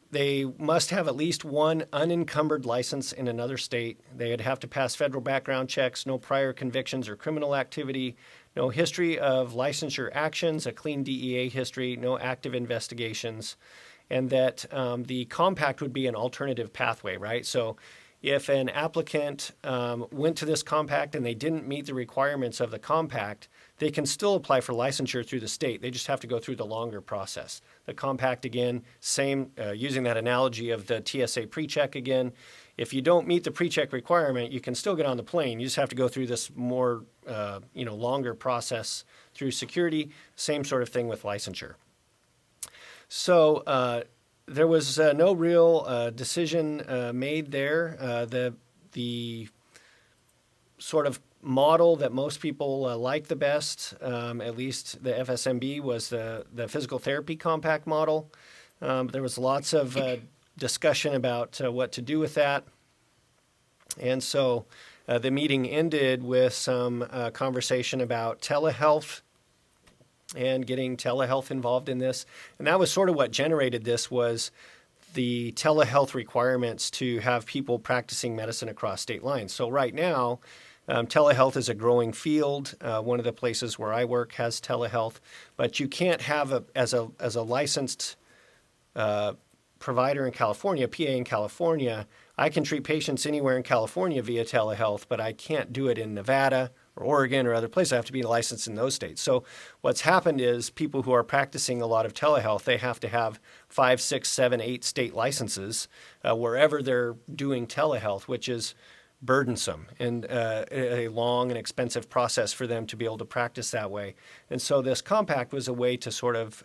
they must have at least one unencumbered license in another state. They would have to pass federal background checks, no prior convictions or criminal activity, no history of licensure actions, a clean DEA history, no active investigations, and that the compact would be an alternative pathway, right? So if an applicant went to this compact and they didn't meet the requirements of the compact, they can still apply for licensure through the state. They just have to go through the longer process. The compact, again, same, using that analogy of the TSA pre-check again. If you don't meet the pre-check requirement, you can still get on the plane. You just have to go through this more, longer process through security. Same sort of thing with licensure. So there was no real decision made there. The sort of model that most people like the best, at least the FSMB, was the physical therapy compact model. There was lots of discussion about what to do with that. And so the meeting ended with some conversation about telehealth and getting telehealth involved in this. And that was sort of what generated this, was the telehealth requirements to have people practicing medicine across state lines. So right now, telehealth is a growing field. One of the places where I work has telehealth, but you can't have as a licensed provider in California, PA in California, I can treat patients anywhere in California via telehealth, but I can't do it in Nevada or Oregon or other places. I have to be licensed in those states. So what's happened is people who are practicing a lot of telehealth, they have to have 5, 6, 7, 8 state licenses wherever they're doing telehealth, which is burdensome and a long and expensive process for them to be able to practice that way. And so this compact was a way to sort of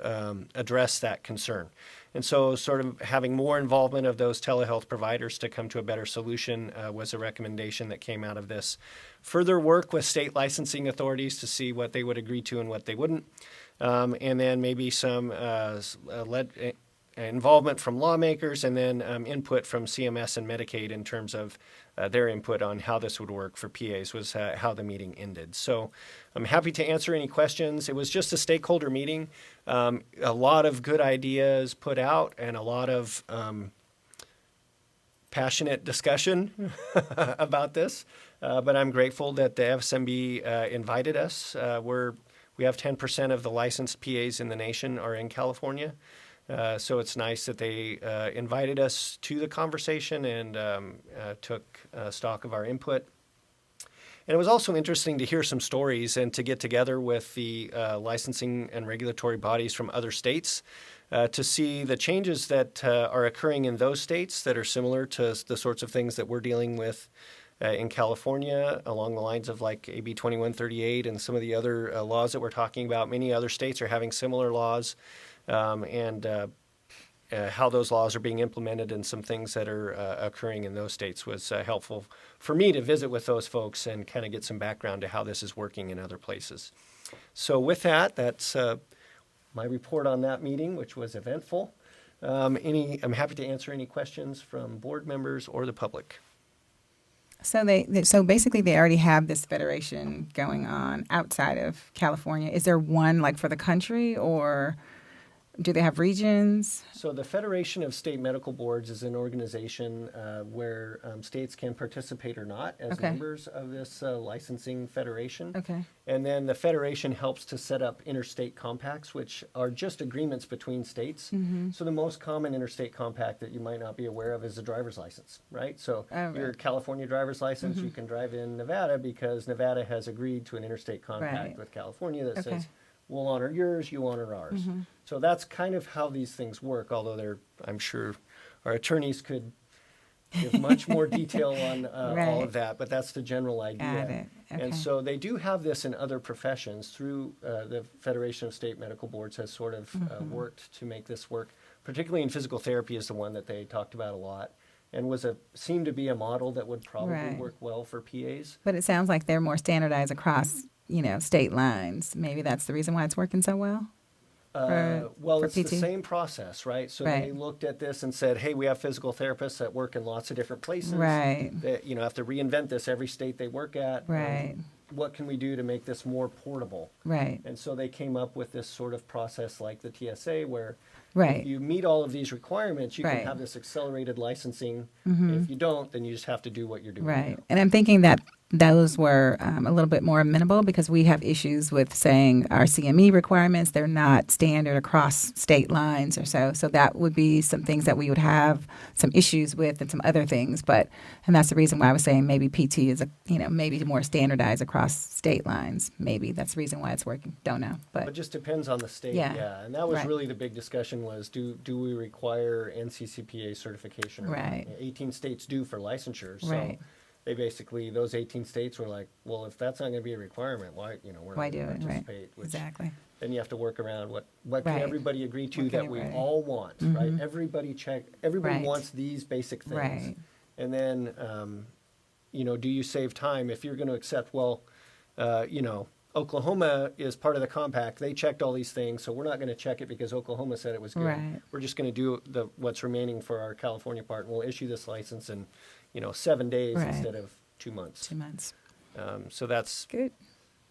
address that concern. And so sort of having more involvement of those telehealth providers to come to a better solution was a recommendation that came out of this. Further work with state licensing authorities to see what they would agree to and what they wouldn't. And then maybe some involvement from lawmakers, and then input from CMS and Medicaid in terms of their input on how this would work for PAs was how the meeting ended. So I'm happy to answer any questions. It was just a stakeholder meeting. A lot of good ideas put out and a lot of passionate discussion about this. But I'm grateful that the FSMB invited us. We have 10% of the licensed PAs in the nation are in California. So it's nice that they invited us to the conversation and took stock of our input. And it was also interesting to hear some stories and to get together with the licensing and regulatory bodies from other states to see the changes that are occurring in those states that are similar to the sorts of things that we're dealing with in California, along the lines of like AB 2138 and some of the other laws that we're talking about. Many other states are having similar laws. And how those laws are being implemented and some things that are occurring in those states was helpful for me to visit with those folks and kind of get some background to how this is working in other places. So with that's my report on that meeting, which was eventful. I'm happy to answer any questions from board members or the public. So so basically they already have this federation going on outside of California. Is there one like for the country, or do they have regions? So the Federation of State Medical Boards is an organization where states can participate or not as members of this licensing federation. Okay. And then the federation helps to set up interstate compacts, which are just agreements between states. Mm-hmm. So the most common interstate compact that you might not be aware of is a driver's license, right? So your California driver's license, you can drive in Nevada because Nevada has agreed to an interstate compact with California that says, we'll honor yours, you honor ours. Mm-hmm. So that's kind of how these things work, although I'm sure our attorneys could give much more detail on all of that, but that's the general idea. Got it. Okay. And so they do have this in other professions through the Federation of State Medical Boards has sort of worked to make this work, particularly in physical therapy is the one that they talked about a lot. And seemed to be a model that would probably work well for PAs. But it sounds like they're more standardized across state lines. Maybe that's the reason why it's working so well? It's PT? The same process, right? So they looked at this and said, hey, we have physical therapists that work in lots of different places. Right. That, have to reinvent this every state they work at. Right. What can we do to make this more portable? Right. And so they came up with this sort of process like the TSA where if you meet all of these requirements, you can have this accelerated licensing. If you don't, then you just have to do what you're doing. Right. And I'm thinking that those were a little bit more amenable because we have issues with saying our CME requirements, they're not standard across state lines or so. So that would be some things that we would have some issues with and some other things. And that's the reason why I was saying maybe PT is, maybe more standardized across state lines. Maybe that's the reason why it's working. Don't know. But it just depends on the state. Yeah. And that was really the big discussion was do we require NCCPA certification? Right. 18 states do for licensure. So they basically, those 18 states were like, well, if that's not going to be a requirement, why, we're not going to participate. Exactly. Then you have to work around what can everybody agree to that we all want, right? Everybody wants these basic things. Right. And then, do you save time if you're going to accept, Oklahoma is part of the compact. They checked all these things, so we're not going to check it because Oklahoma said it was good. Right. We're just going to do what's remaining for our California part, and we'll issue this license in 7 days instead of 2 months. 2 months. So that's good.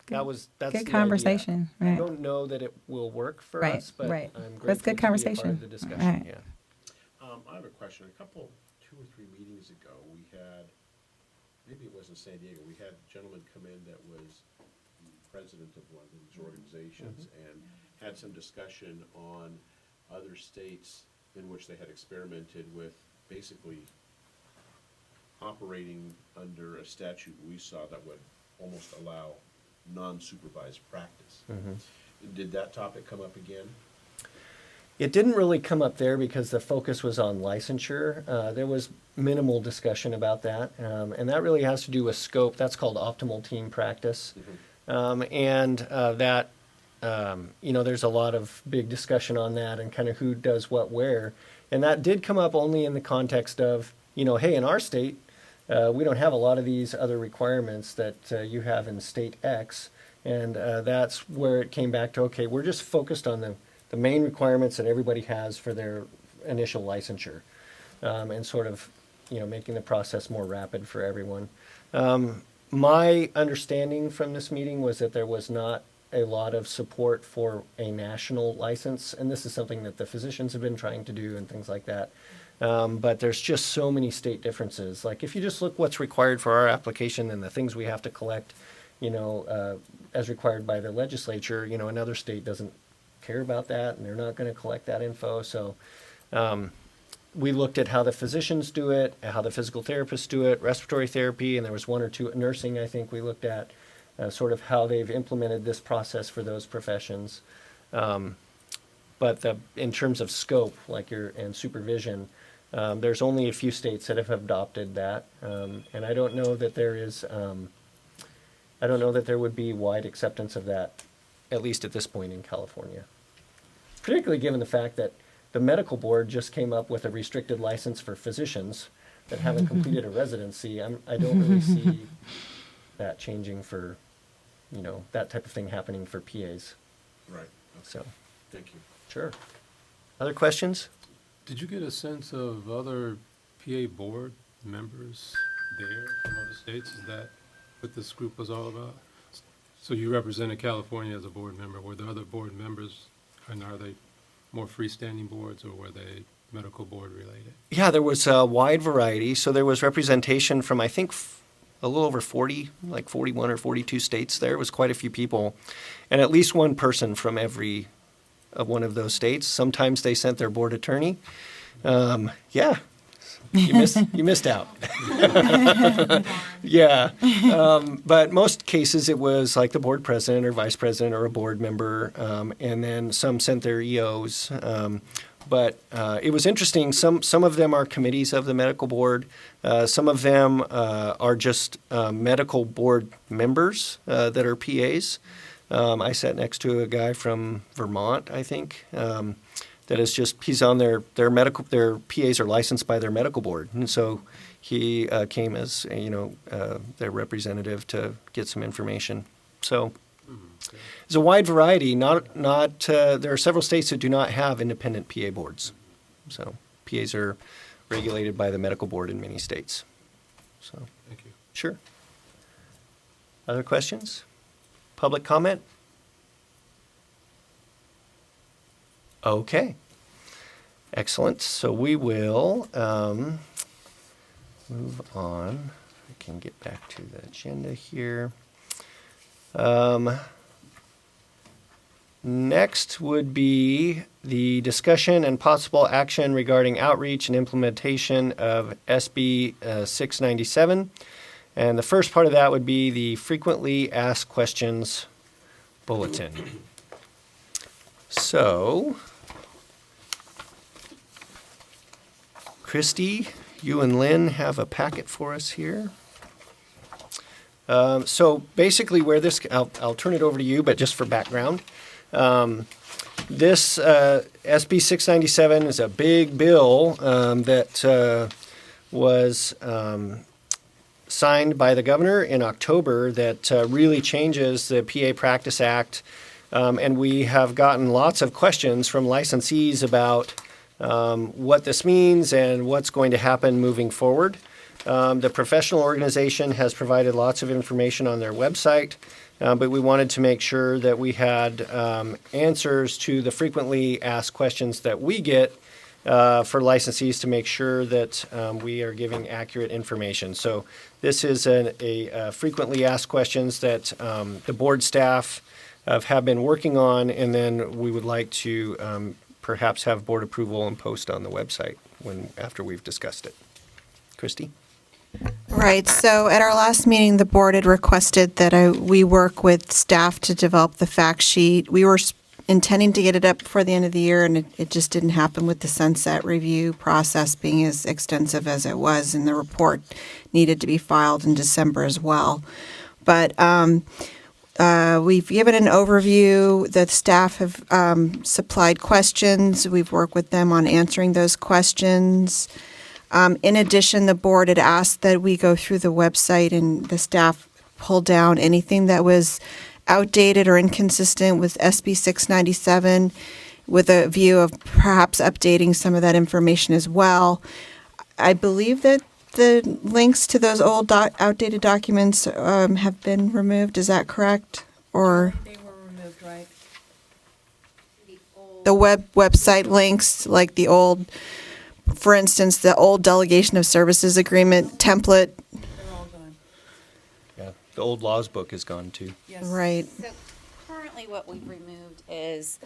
That's good conversation. Right. I don't know that it will work for us, but I'm grateful that's good to be a conversation. part of the discussion. Right. I have a question. A couple, 2 or 3 meetings ago, we had, maybe it was in San Diego, we had a gentleman come in that was the president of one of these organizations and had some discussion on other states in which they had experimented with basically operating under a statute we saw that would almost allow non-supervised practice. Did that topic come up again? It didn't really come up there because the focus was on licensure. There was minimal discussion about that, and that really has to do with scope. That's called optimal team practice, there's a lot of big discussion on that and kind of who does what where, and that did come up only in the context of, hey, in our state, we don't have a lot of these other requirements that you have in state X, and that's where it came back to, okay, we're just focused on the main requirements that everybody has for their initial licensure, and sort of, making the process more rapid for everyone. My understanding from this meeting was that there was not a lot of support for a national license, and this is something that the physicians have been trying to do and things like that. But there's just so many state differences. Like if you just look what's required for our application and the things we have to collect, as required by the legislature, another state doesn't care about that and they're not going to collect that info. So we looked at how the physicians do it, how the physical therapists do it, respiratory therapy, and there was one or two, nursing I think we looked at, sort of how they've implemented this process for those professions. But in terms of scope, and supervision, there's only a few states that have adopted that, and I don't know that there is. I don't know that there would be wide acceptance of that, at least at this point in California. Particularly given the fact that the medical board just came up with a restricted license for physicians that haven't completed a residency. I don't really see that changing for, that type of thing happening for PAs. Right. Okay. So, thank you. Sure. Other questions? Did you get a sense of other PA board members there from other states? Is that what this group was all about? So you represented California as a board member. Were there other board members, and are they more freestanding boards, or were they medical board related? Yeah, there was a wide variety. So there was representation from, I think, a little over 40, like 41 or 42 states there. It was quite a few people. And at least one person from every one of those states. Sometimes they sent their board attorney. Yeah, you missed out. Yeah, but most cases it was like the board president or vice president or a board member, and then some sent their EOs. But it was interesting. Some of them are committees of the medical board. Some of them are just medical board members that are PAs. I sat next to a guy from Vermont, I think, that is just, he's on their PAs are licensed by their medical board. And so he came as, their representative to get some information. So there's a wide variety. There are several states that do not have independent PA boards. So PAs are regulated by the medical board in many states. So, thank you. Sure. Other questions? Public comment? Okay. Excellent. So we will move on. I can get back to the agenda here. Next would be the discussion and possible action regarding outreach and implementation of SB 697. And the first part of that would be the frequently asked questions bulletin. So, Christy, you and Lynn have a packet for us here. So basically where this, I'll turn it over to you, but just for background. This SB 697 is a big bill that was signed by the governor in October that really changes the PA Practice Act. And we have gotten lots of questions from licensees about what this means and what's going to happen moving forward. The professional organization has provided lots of information on their website, but we wanted to make sure that we had answers to the frequently asked questions that we get for licensees to make sure that we are giving accurate information. So this is a frequently asked questions that the board staff have been working on, and then we would like to perhaps have board approval and post on the website after we've discussed it. Christy? Right. So at our last meeting, the board had requested that we work with staff to develop the fact sheet. We were intending to get it up before the end of the year, and it just didn't happen with the sunset review process being as extensive as it was, and the report needed to be filed in December as well. But we've given an overview. The staff have supplied questions. We've worked with them on answering those questions. In addition, the board had asked that we go through the website and the staff pull down anything that was outdated or inconsistent with SB 697 with a view of perhaps updating some of that information as well. I believe that the links to those old outdated documents have been removed. Is that correct? Or They were removed, right? the website links, like the old, for instance, the old delegation of services agreement template. Yeah, the old laws book is gone too. Right. So currently what we've removed is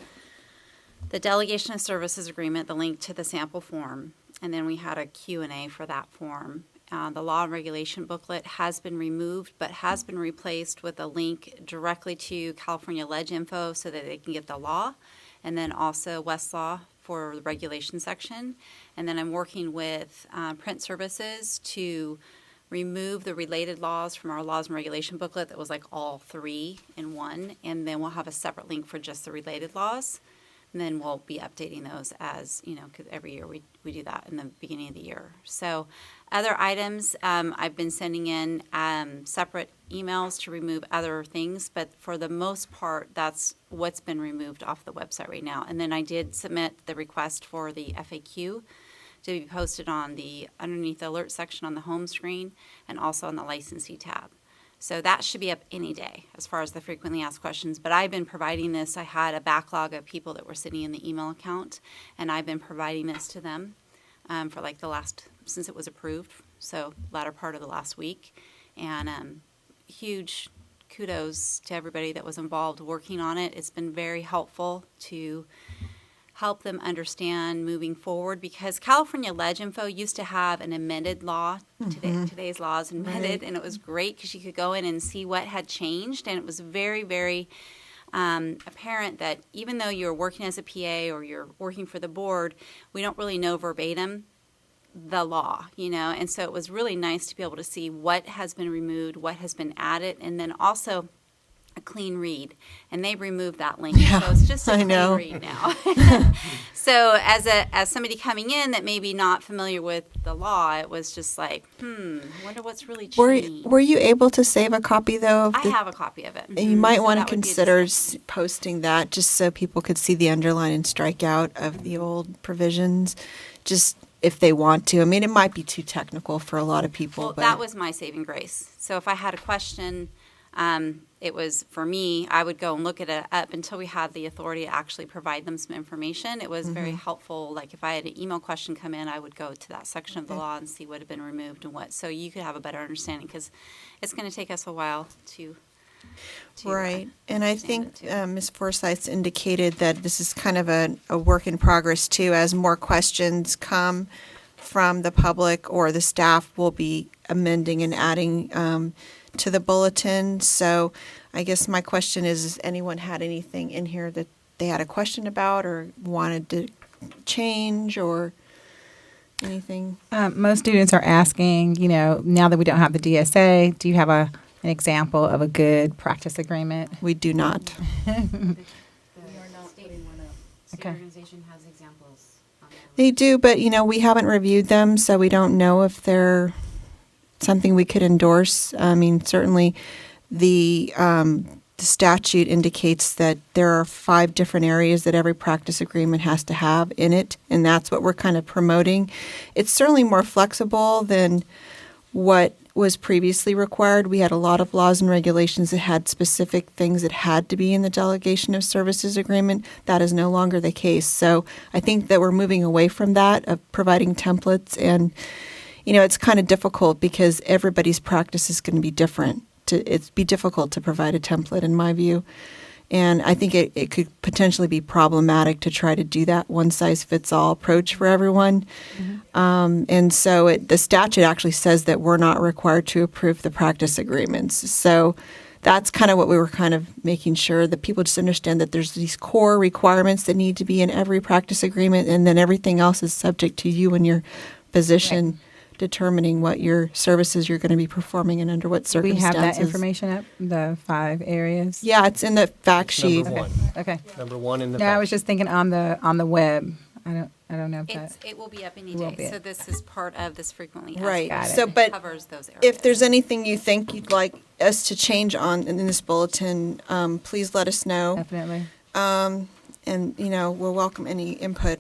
the delegation of services agreement, the link to the sample form, and then we had a Q&A for that form. The law and regulation booklet has been removed, but has been replaced with a link directly to California Ledge Info so that they can get the law, and then also Westlaw for the regulation section. And then I'm working with Print Services to remove the related laws from our laws and regulation booklet that was like all three in one, and then we'll have a separate link for just the related laws. And then we'll be updating those as, because every year we do that in the beginning of the year. So other items, I've been sending in separate emails to remove other things, but for the most part, that's what's been removed off the website right now. And then I did submit the request for the FAQ to be posted on the underneath the alert section on the home screen and also on the licensee tab. So that should be up any day as far as the frequently asked questions. But I've been providing this. I had a backlog of people that were sitting in the email account, and I've been providing this to them for like since it was approved, so latter part of the last week. And huge kudos to everybody that was involved working on it. It's been very helpful to help them understand moving forward, because California Ledge Info used to have an amended law. Today's law is amended, and it was great because you could go in and see what had changed, and it was very, very apparent that even though you're working as a PA or you're working for the board, we don't really know verbatim the law, and so it was really nice to be able to see what has been removed, what has been added, and then also a clean read, and they removed that link, so it's just a clean read now. So as somebody coming in that may be not familiar with the law, it was just like, wonder what's really changed. Were you able to save a copy though? I have a copy of it. And you might So want to that would be consider posting that just so people could see the underline and strike out of the old provisions, just if they want to. I mean, it might be too technical for a lot of people. Well, but that was my saving grace. So if I had a question, it was, for me, I would go and look it up until we had the authority to actually provide them some information. It was very helpful. Like if I had an email question come in, I would go to that section of the law and see what had been removed and what, so you could have a better understanding, because it's going to take us a while to right. And I think Ms. Forsyth's indicated that this is kind of a work in progress too. As more questions come from the public or the staff, will be amending and adding to the bulletin. So I guess my question is, has anyone had anything in here that they had a question about or wanted to change or anything? Most students are asking, now that we don't have the DSA, do you have an example of a good practice agreement? We do not. State organization has examples. They do, but we haven't reviewed them, so we don't know if they're something we could endorse. I mean, certainly the statute indicates that there are 5 different areas that every practice agreement has to have in it, and that's what we're kind of promoting. It's certainly more flexible than what was previously required. We had a lot of laws and regulations that had specific things that had to be in the delegation of services agreement. That is no longer the case. So I think that we're moving away from that, of providing templates, and it's kind of difficult because everybody's practice is going to be different. It'd be difficult to provide a template, in my view. And I think it could potentially be problematic to try to do that one-size-fits-all approach for everyone. And so the statute actually says that we're not required to approve the practice agreements. So that's kind of what we were kind of making sure that people just understand that there's these core requirements that need to be in every practice agreement, and then everything else is subject to you and your physician determining what your services you're going to be performing and under what We circumstances. have that information up, the 5 areas. Yeah, it's in the fact sheet. Number one. Okay. Number one in the No, I fact was just thinking on the web. I don't know if that. It will be up any It will day. be. So this is part of this frequently asked Right. questions. So, but Covers those areas. if there's anything you think you'd like us to change on in this bulletin, please let us know. Definitely. And, we'll welcome any input.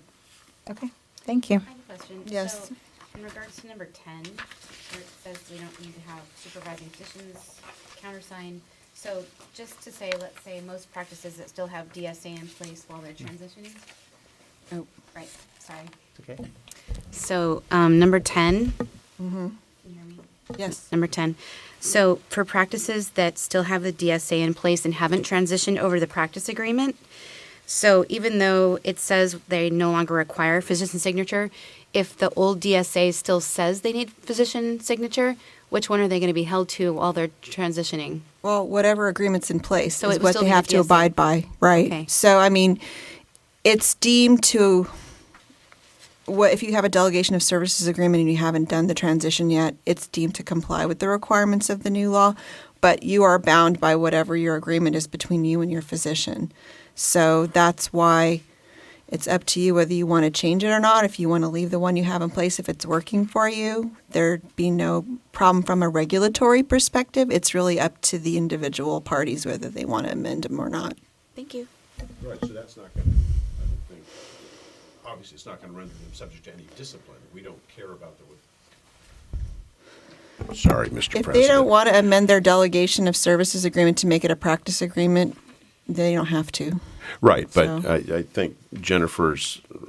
Okay. Thank you. I have a question. Yes. So in regards to number 10, where it says we don't need to have supervising physicians countersign. So just to say, let's say most practices that still have DSA in place while they're transitioning. Oh, right. Sorry. Okay. So number 10. Mm-hmm. Can you hear me? Yes. Number 10. So for practices that still have the DSA in place and haven't transitioned over the practice agreement, so even though it says they no longer require physician signature, if the old DSA still says they need physician signature, which one are they going to be held to while they're transitioning? Well, whatever agreement's in place So is it would what still they be the have to DSA. abide by, right? Okay. So, it's deemed to, if you have a delegation of services agreement and you haven't done the transition yet, it's deemed to comply with the requirements of the new law, but you are bound by whatever your agreement is between you and your physician. So that's why it's up to you whether you want to change it or not. If you want to leave the one you have in place, if it's working for you, there'd be no problem from a regulatory perspective. It's really up to the individual parties whether they want to amend them or not. Thank you. Right, so that's not going to, I don't think, obviously, it's not going to render them subject to any discipline. We don't care about the. Sorry, Mr. President. If they don't want to amend their delegation of services agreement to make it a practice agreement, they don't have to. Right, but So- I think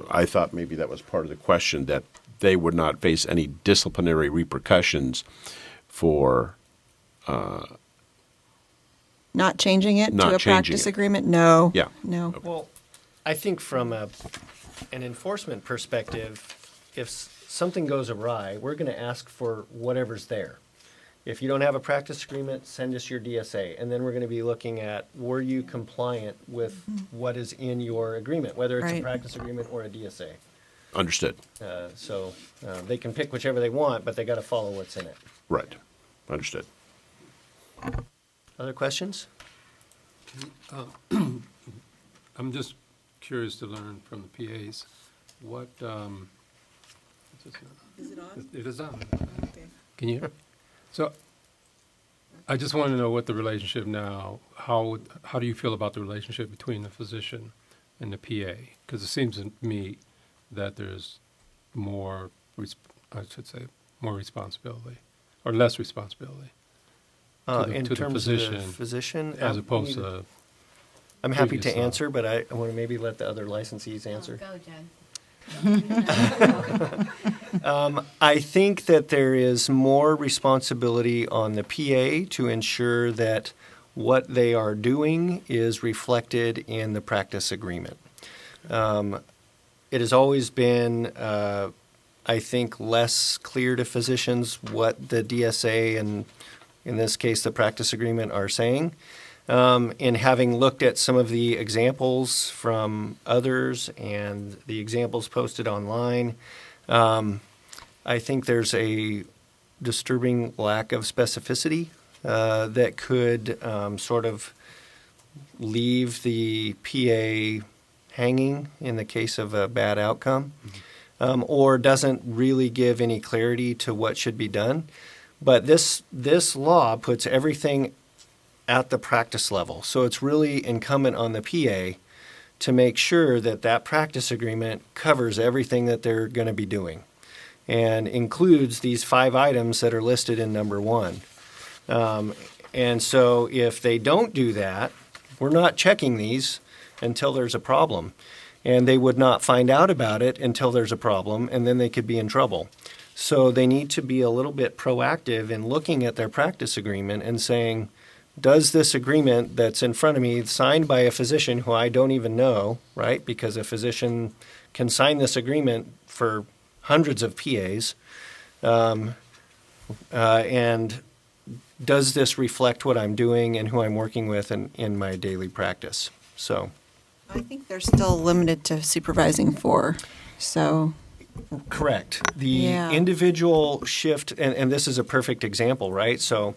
I thought maybe that was part of the question, that they would not face any disciplinary repercussions for, Not changing it Not to a changing practice it. agreement? No. Yeah. No. Well, I think from an enforcement perspective, if something goes awry, we're going to ask for whatever's there. If you don't have a practice agreement, send us your DSA, and then we're going to be looking at, were you compliant with what is in your agreement, whether it's a Right. practice agreement or a DSA. understood. So they can pick whichever they want, but they got to follow what's in it. Right, understood. Other questions? I'm just curious to learn from the PAs, what, Is it on? it is on. Can you hear? So I just want to know what the relationship now, how do you feel about the relationship between the physician and the PA? Because it seems to me that there's more, more responsibility, or less responsibility. In to the terms physician, of the physician? as opposed to I'm happy previous to law. answer, but I want to maybe let the other licensees answer. Go, Jen. I think that there is more responsibility on the PA to ensure that what they are doing is reflected in the practice agreement. It has always been, I think, less clear to physicians what the DSA and, in this case, the practice agreement are saying. In having looked at some of the examples from others and the examples posted online, I think there's a disturbing lack of specificity that could sort of leave the PA hanging in the case of a bad outcome, or doesn't really give any clarity to what should be done. But this law puts everything at the practice level. So it's really incumbent on the PA to make sure that that practice agreement covers everything that they're going to be doing and includes these 5 items that are listed in number 1. And so if they don't do that, we're not checking these until there's a problem. And they would not find out about it until there's a problem, and then they could be in trouble. So they need to be a little bit proactive in looking at their practice agreement and saying, does this agreement that's in front of me, signed by a physician who I don't even know, right? Because a physician can sign this agreement for hundreds of PAs, and does this reflect what I'm doing and who I'm working with in my daily practice? So, I think they're still limited to supervising 4. So, correct. The Yeah. individual shift, and this is a perfect example, right? So,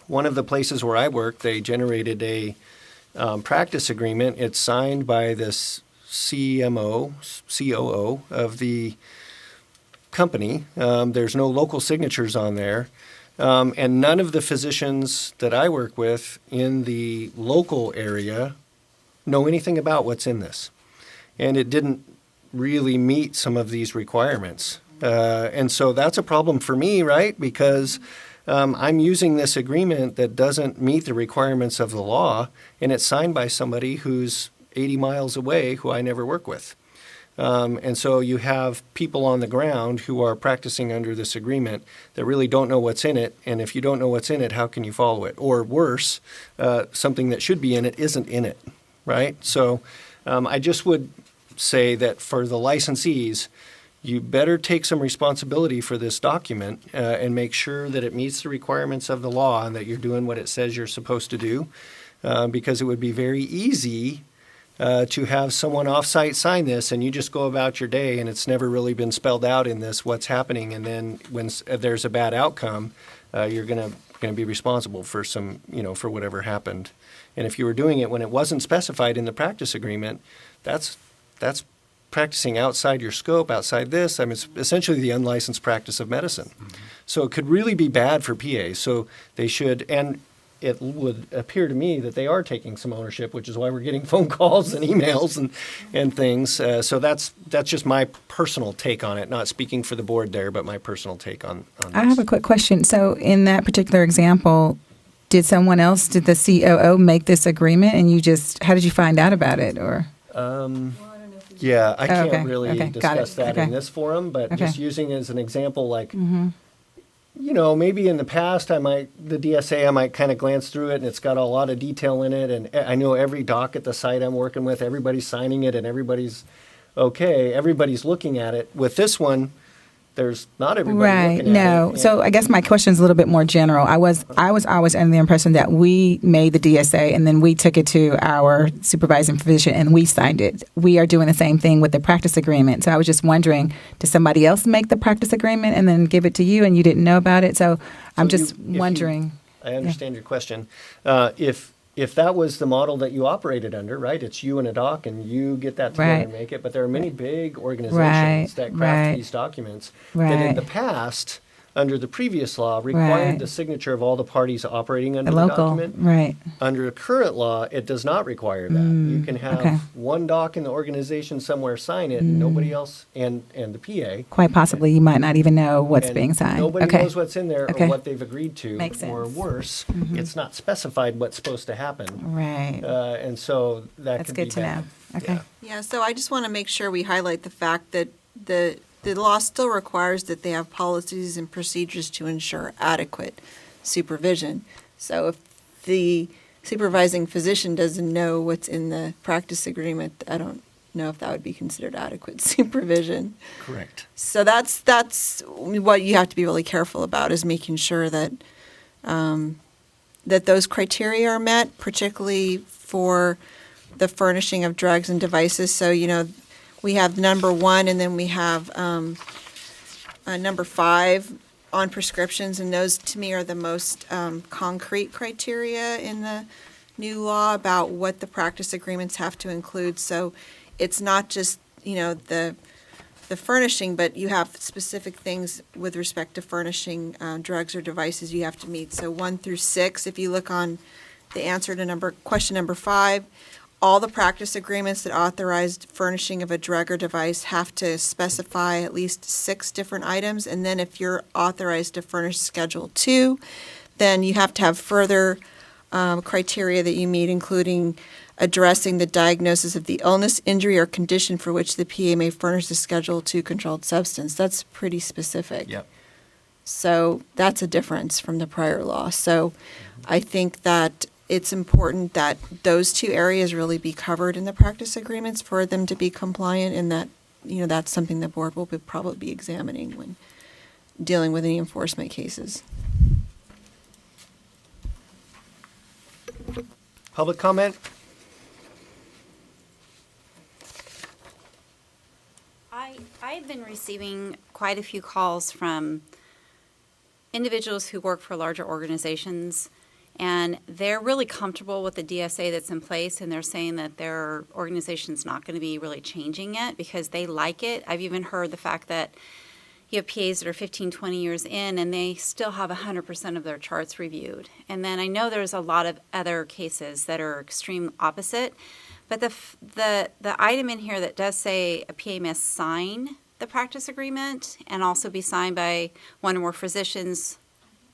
one of the places where I work, they generated a practice agreement. It's signed by this COO of the company. There's no local signatures on there. And none of the physicians that I work with in the local area know anything about what's in this. And it didn't really meet some of these requirements. And so that's a problem for me, right? Because I'm using this agreement that doesn't meet the requirements of the law, and it's signed by somebody who's 80 miles away who I never work with. And so you have people on the ground who are practicing under this agreement that really don't know what's in it. And if you don't know what's in it, how can you follow it? Or worse, something that should be in it isn't in it, right? So I just would say that for the licensees, you better take some responsibility for this document and make sure that it meets the requirements of the law and that you're doing what it says you're supposed to do, because it would be very easy to have someone off-site sign this and you just go about your day and it's never really been spelled out in this what's happening, and then when there's a bad outcome, you're going to be responsible for some, for whatever happened. And if you were doing it when it wasn't specified in the practice agreement, that's practicing outside your scope, outside this. I mean, it's essentially the unlicensed practice of medicine. So it could really be bad for PAs. So they should, and it would appear to me that they are taking some ownership, which is why we're getting phone calls and emails and things. So that's just my personal take on it, not speaking for the board there, but my personal take on this. I have a quick question. So in that particular example, did the COO make this agreement and how did you find out about it? Or yeah, I can't okay, really okay, got discuss it, that okay. in this forum, but Okay. just using it as an example, like, Mhm. maybe in the past the DSA, I might kind of glance through it and it's got a lot of detail in it, and I know every doc at the site I'm working with, everybody's signing it and everybody's okay, everybody's looking at it. With this one, there's not everybody Right. looking at No. it. So I guess my question is a little bit more general. I was always under the impression that we made the DSA and then we took it to our supervising physician and we signed it. We are doing the same thing with the practice agreement. So I was just wondering, did somebody else make the practice agreement and then give it to you and you didn't know about it? So I'm just wondering. I understand your question. If that was the model that you operated under, right, it's you and a doc and you get that together Right. and make it, but there are many big organizations Right, that craft right. these documents that in Right. the past, under the previous law, required Right. the signature of all the parties operating under The the local, document. right. Under the current law, it does not require that. You can have okay. one doc in the organization somewhere sign it, and nobody else, and the PA. Quite possibly you might not even know what's And being signed. Nobody Okay. knows what's in there Okay. or what they've agreed to. Makes Or sense. worse, Mhm. it's not specified what's supposed to happen. Right. And so that That's could good be to bad. know. Okay. Yeah, so I just want to make sure we highlight the fact that the law still requires that they have policies and procedures to ensure adequate supervision. So if the supervising physician doesn't know what's in the practice agreement, I don't know if that would be considered adequate supervision. Correct. So that's what you have to be really careful about, is making sure that that those criteria are met, particularly for the furnishing of drugs and devices. So, we have number 1 and then we have number 5 on prescriptions, and those to me are the most concrete criteria in the new law about what the practice agreements have to include. So it's not just, the furnishing, but you have specific things with respect to furnishing drugs or devices you have to meet. So 1 through 6, if you look on the answer to question number 5, all the practice agreements that authorize furnishing of a drug or device have to specify at least 6 different items. And then if you're authorized to furnish Schedule 2, then you have to have further criteria that you meet, including addressing the diagnosis of the illness, injury, or condition for which the PA may furnish the Schedule 2 controlled substance. That's pretty specific. Yep. So that's a difference from the prior law. So I think that it's important that those 2 areas really be covered in the practice agreements for them to be compliant, and that, that's something the board will probably be examining when dealing with any enforcement cases. Public comment? I've been receiving quite a few calls from individuals who work for larger organizations, and they're really comfortable with the DSA that's in place, and they're saying that their organization's not going to be really changing it because they like it. I've even heard the fact that you have PAs that are 15, 20 years in, and they still have 100% of their charts reviewed. And then I know there's a lot of other cases that are extreme opposite, but the item in here that does say a PA must sign the practice agreement and also be signed by one or more physicians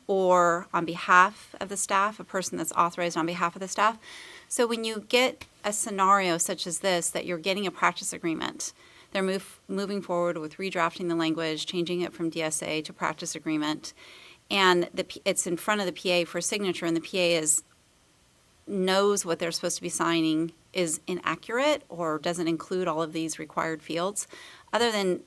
or on behalf of the staff, a person that's authorized on behalf of the staff. So when you get a scenario such as this, that you're getting a practice agreement, they're moving forward with redrafting the language, changing it from DSA to practice agreement, and it's in front of the PA for signature, and the PA knows what they're supposed to be signing is inaccurate or doesn't include all of these required fields. Other than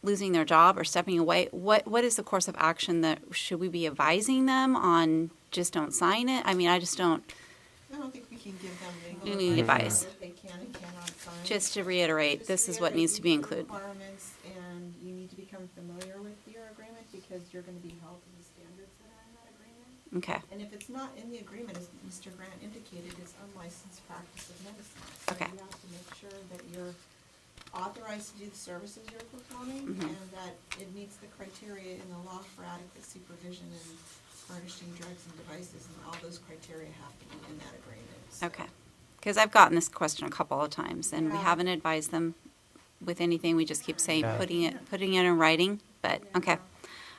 losing their job or stepping away, what is the course of action that should we be advising them on? Just don't sign it? I mean, I don't think we can give them legal advice. They can and cannot sign. Just to reiterate, this is what needs to be included. Requirements, and you need to become familiar with your agreement because you're going to be held to the standards that are in that agreement. Okay. And if it's not in the agreement, as Mr. Grant indicated, it's unlicensed practice of medicine. So Okay. you have to make sure that you're authorized to do the services you're performing and that it meets the criteria in the law for adequate supervision and furnishing drugs and devices, and all those criteria have to be in that agreement. So. Okay. Because I've gotten this question a couple of times, and we Yeah. haven't advised them with anything. We just keep saying, Yeah. putting it in writing, but, okay.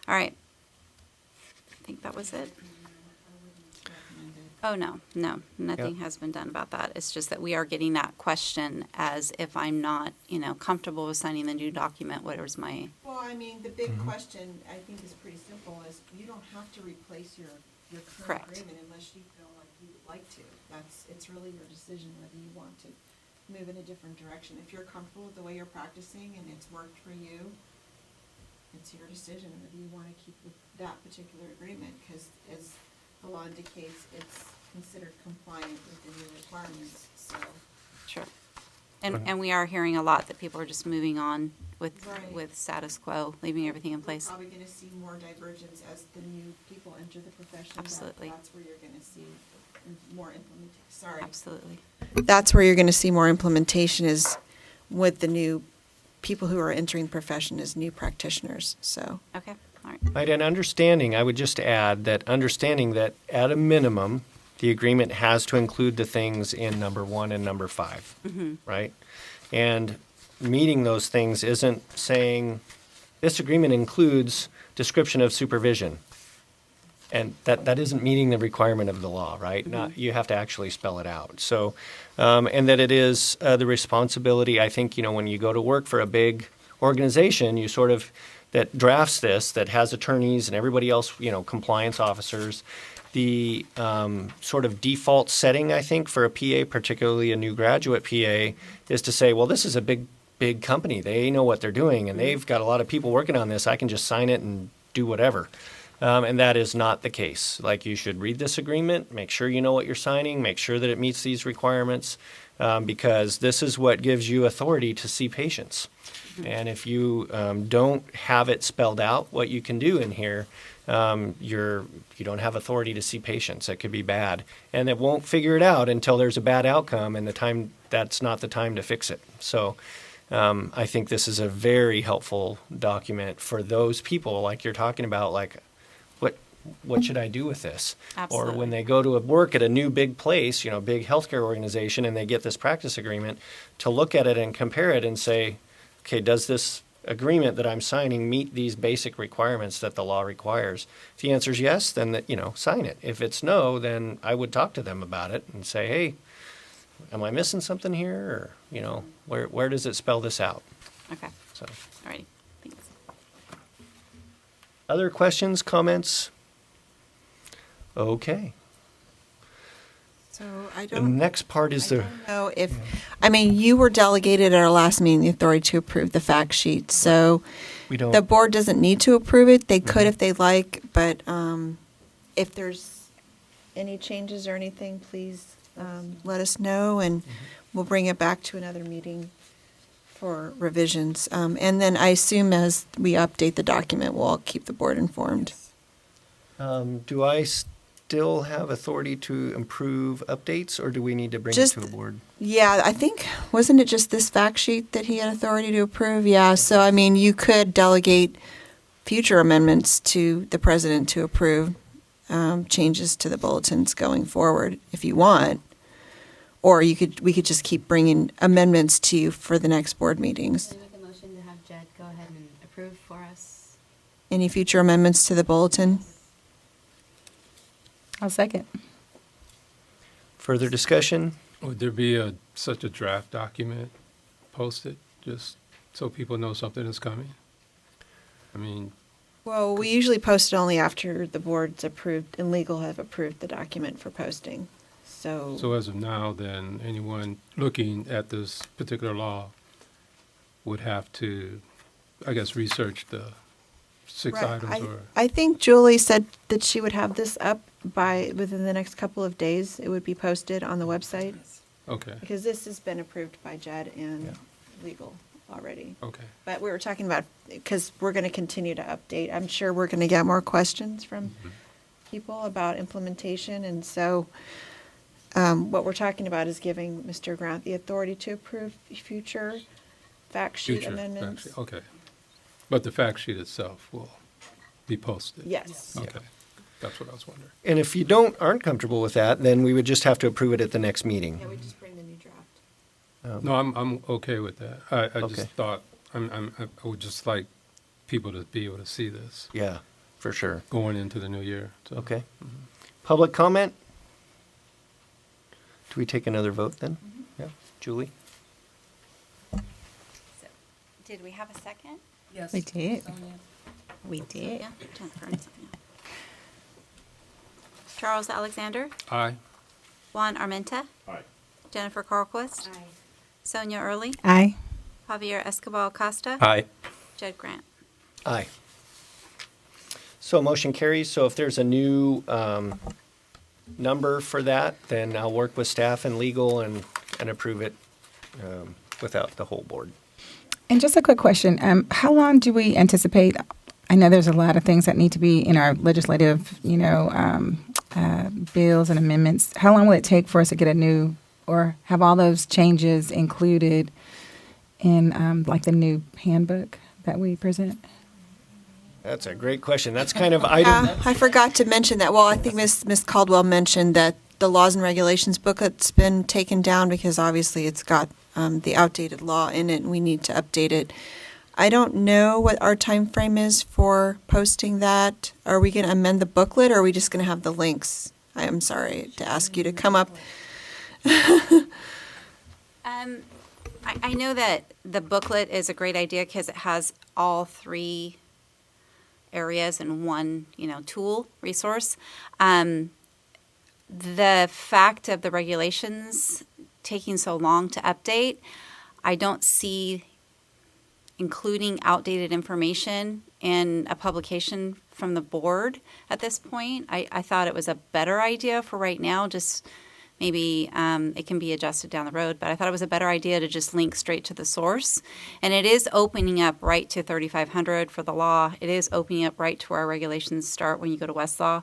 All right. I think that was it. Oh, no, nothing has been done about that. It's just that we are getting that question as if I'm not, comfortable with signing the new document, what is my, Well, I mean, the big question, I think, is pretty simple, is you don't have to replace your current Correct. agreement unless you feel like you would like to. It's really your decision whether you want to move in a different direction. If you're comfortable with the way you're practicing and it's worked for you, it's your decision whether you want to keep with that particular agreement, because as the law indicates, it's considered compliant with the new requirements, so. sure. And we are hearing a lot that people are just moving on Right. with status quo, leaving everything in place. We're probably gonna see more divergence as the new people enter the profession. Absolutely. That's where you're gonna see more implementation, Absolutely. That's where you're gonna see more implementation is with the new people who are entering the profession as new practitioners, so. Okay, all right. Right, and I would just add that understanding that at a minimum, the agreement has to include the things in number 1 and number 5, right? And meeting those things isn't saying, this agreement includes description of supervision. And that isn't meeting the requirement of the law, right? You have to actually spell it out. So, and that it is the responsibility, I think, when you go to work for a big organization, you sort of, that drafts this, that has attorneys and everybody else, compliance officers, the sort of default setting, I think, for a PA, particularly a new graduate PA, is to say, well, this is a big company. They know what they're doing, and they've got a lot of people working on this. I can just sign it and do whatever. And that is not the case. Like, you should read this agreement, make sure you know what you're signing, make sure that it meets these requirements, because this is what gives you authority to see patients. And if you don't have it spelled out what you can do in here, you don't have authority to see patients. It could be bad, and it won't figure it out until there's a bad outcome, and that's not the time to fix it. So I think this is a very helpful document for those people, like you're talking about, like, what should I do with this? Absolutely. Or when they go to work at a new big place, big healthcare organization, and they get this practice agreement, to look at it and compare it and say, okay, does this agreement that I'm signing meet these basic requirements that the law requires? If the answer is yes, then sign it. If it's no, then I would talk to them about it and say, hey, am I missing something here? Or, where does it spell this out? Okay, So, all righty, thanks. other questions, comments? Okay. So I The don't next part is the. know if, you were delegated at our last meeting the authority to approve the fact sheet, so We don't. the board doesn't need to approve it. They could if they like, but if there's any changes or anything, please let us know, and we'll bring it back to another meeting for revisions. And then I assume as we update the document, we'll keep the board informed. Do I still have authority to improve updates, or do we need to bring Just- it to a board? Yeah, I think, wasn't it just this fact sheet that he had authority to approve? Yeah, so I mean, you could delegate future amendments to the president to approve changes to the bulletins going forward if you want. Or we could just keep bringing amendments to you for the next board meetings. Can I make a motion to have Jed go ahead and approve for us? Any future amendments to the bulletin? I'll second. Further discussion? Would there be such a draft document posted, just so people know something is coming? I mean, Well, we usually post it only after the board's approved and legal have approved the document for posting. so as of now, then, anyone looking at this particular law would have to, I guess, research the six Right. items or? I think Julie said that she would have this up within the next couple of days. It would be posted on the website. Okay, Because this has been approved by Jed and legal already. okay. But we were talking about, because we're going to continue to update. I'm sure we're going to get more questions from people about implementation. And so what we're talking about is giving Mr. Grant the authority to approve future fact sheet Future fact amendments. sheet, okay. But the fact sheet itself will be posted? Yes. Okay, that's what I was wondering. And if you aren't comfortable with that, then we would just have to approve it at the next meeting. Yeah, we just bring the new draft. No, I'm okay with that. I Okay. just thought, I would just like people to be able to see this Yeah, for sure. going into the new year. So. Okay. Public comment? Do we take another vote then? Yeah. Julie? So, did we have a second? Yes. We did. Sonia? We did. Yeah, Jennifer and Sonia. Charles Alexander? Aye. Juan Armenta? Aye. Jennifer Carlquist? Aye. Sonia Early? Aye. Javier Escobar Costa? Aye. Jed Grant? Aye. So motion carries. So if there's a new number for that, then I'll work with staff and legal and approve it without the whole board. And just a quick question. How long do we anticipate? I know there's a lot of things that need to be in our legislative, bills and amendments. How long will it take for us to get a new, or have all those changes included in like the new handbook that we present? That's a great question. That's kind of item. I forgot to mention that. Well, I think Ms. Caldwell mentioned that the laws and regulations booklet's been taken down because obviously it's got the outdated law in it and we need to update it. I don't know what our time frame is for posting that. Are we going to amend the booklet or are we just going to have the links? I am sorry to ask you to come up. I know that the booklet is a great idea because it has all three areas in one, tool resource. The fact of the regulations taking so long to update, I don't see including outdated information in a publication from the board at this point. I thought it was a better idea for right now, just maybe it can be adjusted down the road, but I thought it was a better idea to just link straight to the source. And it is opening up right to 3500 for the law. It is opening up right to where our regulations start when you go to Westlaw.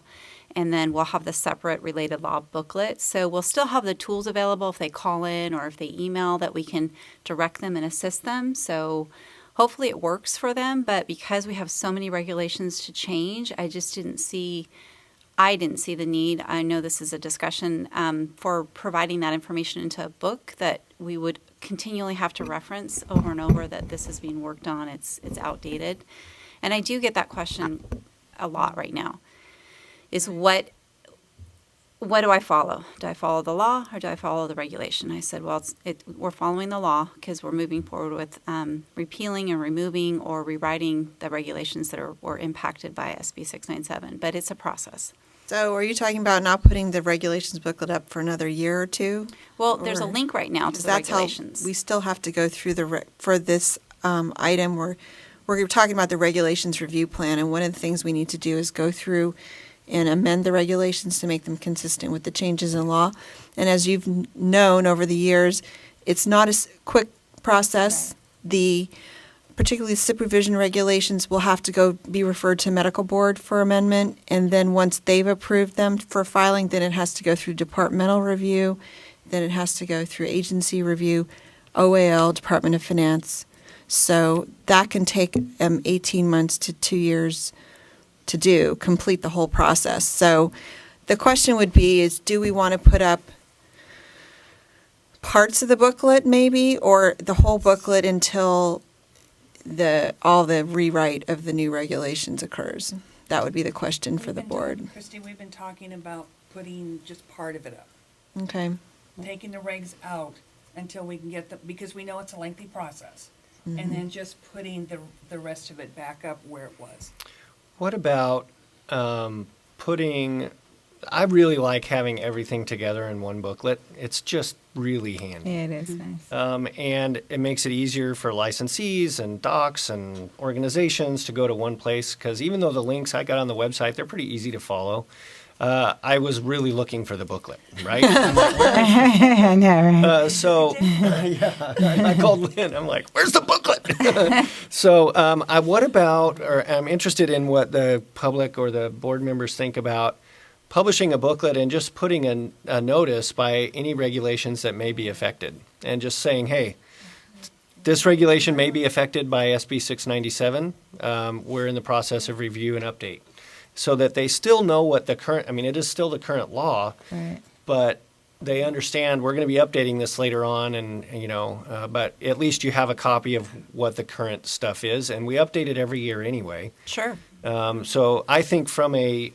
And then we'll have the separate related law booklet. So we'll still have the tools available if they call in or if they email that we can direct them and assist them. So hopefully it works for them. But because we have so many regulations to change, I didn't see the need. I know this is a discussion for providing that information into a book that we would continually have to reference over and over that this is being worked on. It's outdated. And I do get that question a lot right now. Is what do I follow? Do I follow the law or do I follow the regulation? I said, well, we're following the law because we're moving forward with repealing and removing or rewriting the regulations that were impacted by SB 697. But it's a process. So are you talking about not putting the regulations booklet up for another year or two? Well, there's a Or- link right now to the That's regulations. how we still have to go through for this item. We're talking about the regulations review plan, and one of the things we need to do is go through and amend the regulations to make them consistent with the changes in law. And as you've known over the years, it's not a quick process. Particularly supervision regulations will have to be referred to medical board for amendment, and then once they've approved them for filing, then it has to go through departmental review, then it has to go through agency review, OAL, Department of Finance. So that can take 18 months to 2 years to complete the whole process. So the question would be is, do we want to put up parts of the booklet maybe, or the whole booklet until all the rewrite of the new regulations occurs? That would be the question for the board. Christy, we've been talking about putting just part of it up, Okay. taking the regs out until we can get because we know it's a lengthy process, and then just putting the rest of it back up where it was. What about I really like having everything together in one booklet. It's just really handy. Yeah, it is nice. And it makes it easier for licensees and docs and organizations to go to one place, because even though the links I got on the website, they're pretty easy to follow. I was really looking for the booklet, right? I know, right? I called Lynn. I'm like, "Where's the booklet?" So, I'm interested in what the public or the board members think about publishing a booklet and just putting a notice by any regulations that may be affected, and just saying, "Hey, this regulation may be affected by SB 697. We're in the process of review and update." So that they still know what it is still the current law, Right. but they understand we're going to be updating this later on, and but at least you have a copy of what the current stuff is, and we update it every year anyway. Sure. So I think from a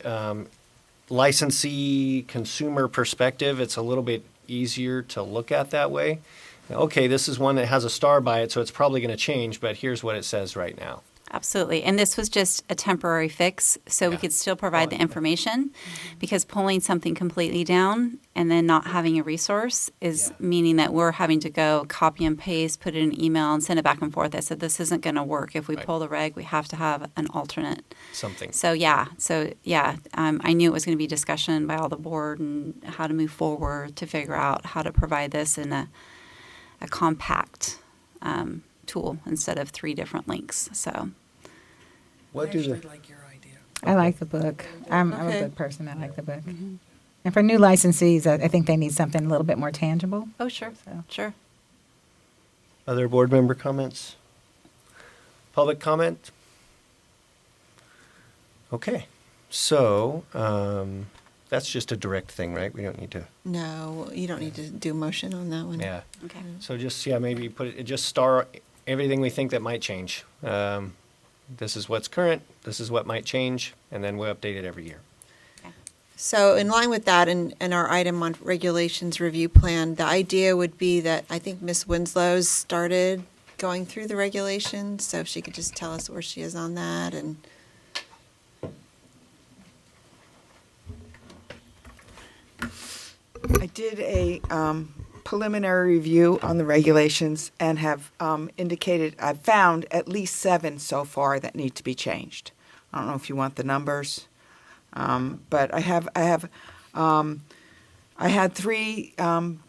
licensee consumer perspective, it's a little bit easier to look at that way. Okay, this is one that has a star by it, so it's probably going to change, but here's what it says right now. Absolutely. And this was just a temporary fix, so we could still provide the information, because pulling something completely down and then not having a resource is meaning that we're having to go copy and paste, put it in an email, and send it back and forth. I said, this isn't going to work. If we pull the reg, we have to have an alternate. Something. I knew it was going to be discussion by all the board and how to move forward to figure out how to provide this in a compact tool instead of 3 different links. So, Like your idea. I like the book. I'm a book person. I like the book. And for new licensees, I think they need something a little bit more tangible. oh, sure, sure. Other board member comments? Public comment? Okay, so that's just a direct thing, right? We don't need to. No, you don't need to do a motion on that one. Yeah. Okay. So just maybe put it, just star everything we think that might change. This is what's current. This is what might change, and then we'll update it every year. So in line with that, and our item on regulations review plan, the idea would be that I think Ms. Winslow's started going through the regulations, so if she could just tell us where she is on that. And I did a preliminary review on the regulations and have indicated I've found at least 7 so far that need to be changed. I don't know if you want the numbers, but I had 3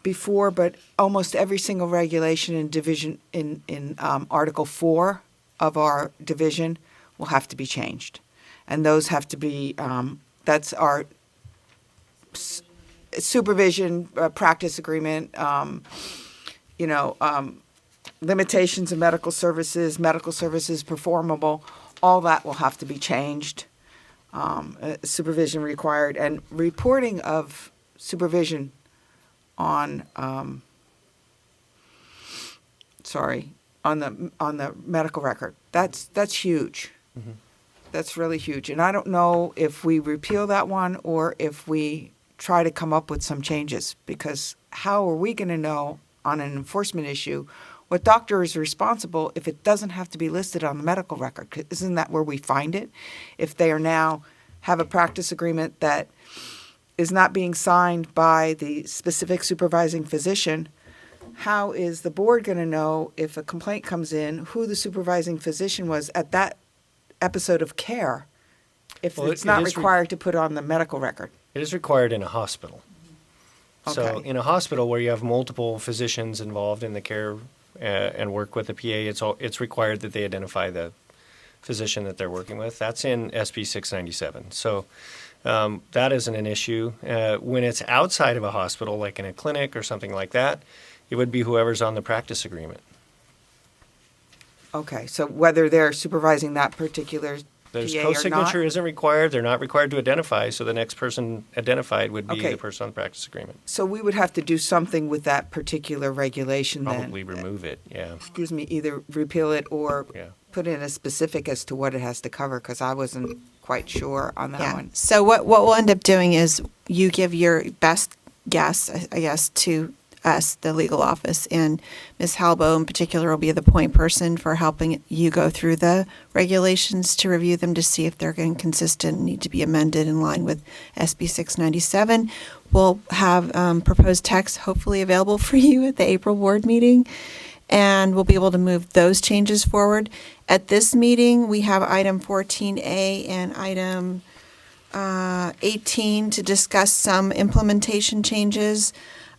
before, but almost every single regulation in division in Article 4 of our division will have to be changed, and those have to be that's our supervision practice agreement, limitations of medical services performable, all that will have to be changed. Supervision required, and reporting of supervision on on the medical record. That's huge. Mm-hmm. That's really huge, and I don't know if we repeal that one or if we try to come up with some changes, because how are we going to know on an enforcement issue what doctor is responsible if it doesn't have to be listed on the medical record? 'Cause isn't that where we find it? If they are now have a practice agreement that is not being signed by the specific supervising physician, how is the board going to know if a complaint comes in who the supervising physician was at that episode of care? if Well, it's not it is required to put on the medical record? It is required in a hospital. So Okay. in a hospital where you have multiple physicians involved in the care and work with the PA, it's required that they identify the physician that they're working with. That's in SB 697. So that isn't an issue. When it's outside of a hospital, like in a clinic or something like that, it would be whoever's on the practice agreement. Okay, so whether they're supervising that particular There's PA or not? co-signature isn't required. They're not required to identify, so the next person identified would be Okay. the person on the practice agreement. So we would have to do something with that particular regulation then? Probably remove it, yeah. Excuse me, either repeal it or Yeah. put in a specific as to what it has to cover, because I wasn't quite sure on that Yeah. one. So what we'll end up doing is you give your best guess, I guess, to us, the legal office, and Ms. Halbo in particular will be the point person for helping you go through the regulations to review them to see if they're inconsistent, need to be amended in line with SB 697. We'll have proposed text hopefully available for you at the April board meeting, and we'll be able to move those changes forward. At this meeting, we have item 14A and item 18 to discuss some implementation changes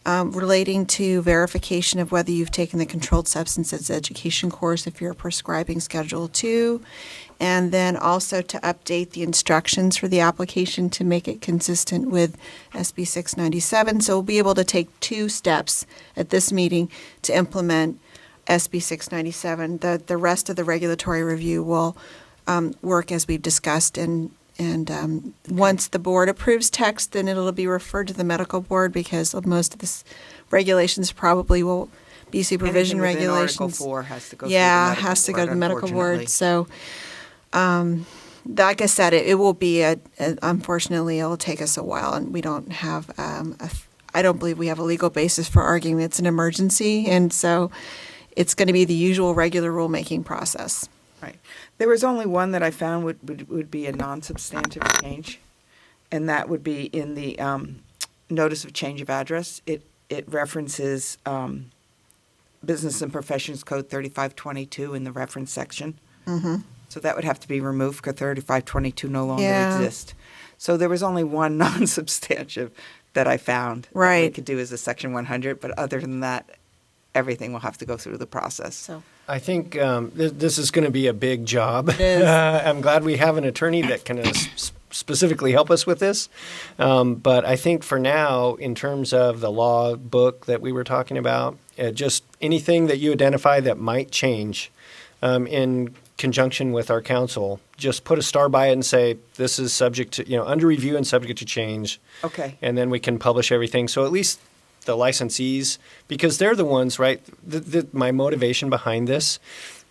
relating to verification of whether you've taken the controlled substances education course if you're prescribing Schedule 2, and then also to update the instructions for the application to make it consistent with SB 697. So we'll be able to take 2 steps at this meeting to implement SB 697. The rest of the regulatory review will work as we've discussed, and once the board approves text, then it'll be referred to the medical board because of most of this regulations probably will be supervision Anything within regulations. Article 4 has to go through the Yeah, medical has to go board, to the medical board. unfortunately. So, like I said, it will be unfortunately, it'll take us a while, and we don't have I don't believe we have a legal basis for arguing it's an emergency, and so it's going to be the usual regular rulemaking process. Right. There was only one that I found would be a non-substantive change, and that would be in the notice of change of address. It references Business and Professions Code 3522 in the reference section. Mm-hmm. So that would have to be removed because 3522 no longer Yeah. exists. So there was only one non-substantive that I found. That we Right. could do as a section 100, but other than that, everything will have to go through the process. So. I think this is going to be a big job. It is. I'm glad we have an attorney that can specifically help us with this. But I think for now, in terms of the law book that we were talking about, just anything that you identify that might change in conjunction with our council, just put a star by it and say, this is subject to, under review and subject to change. Okay. And then we can publish everything. So at least the licensees, because they're the ones, right? My motivation behind this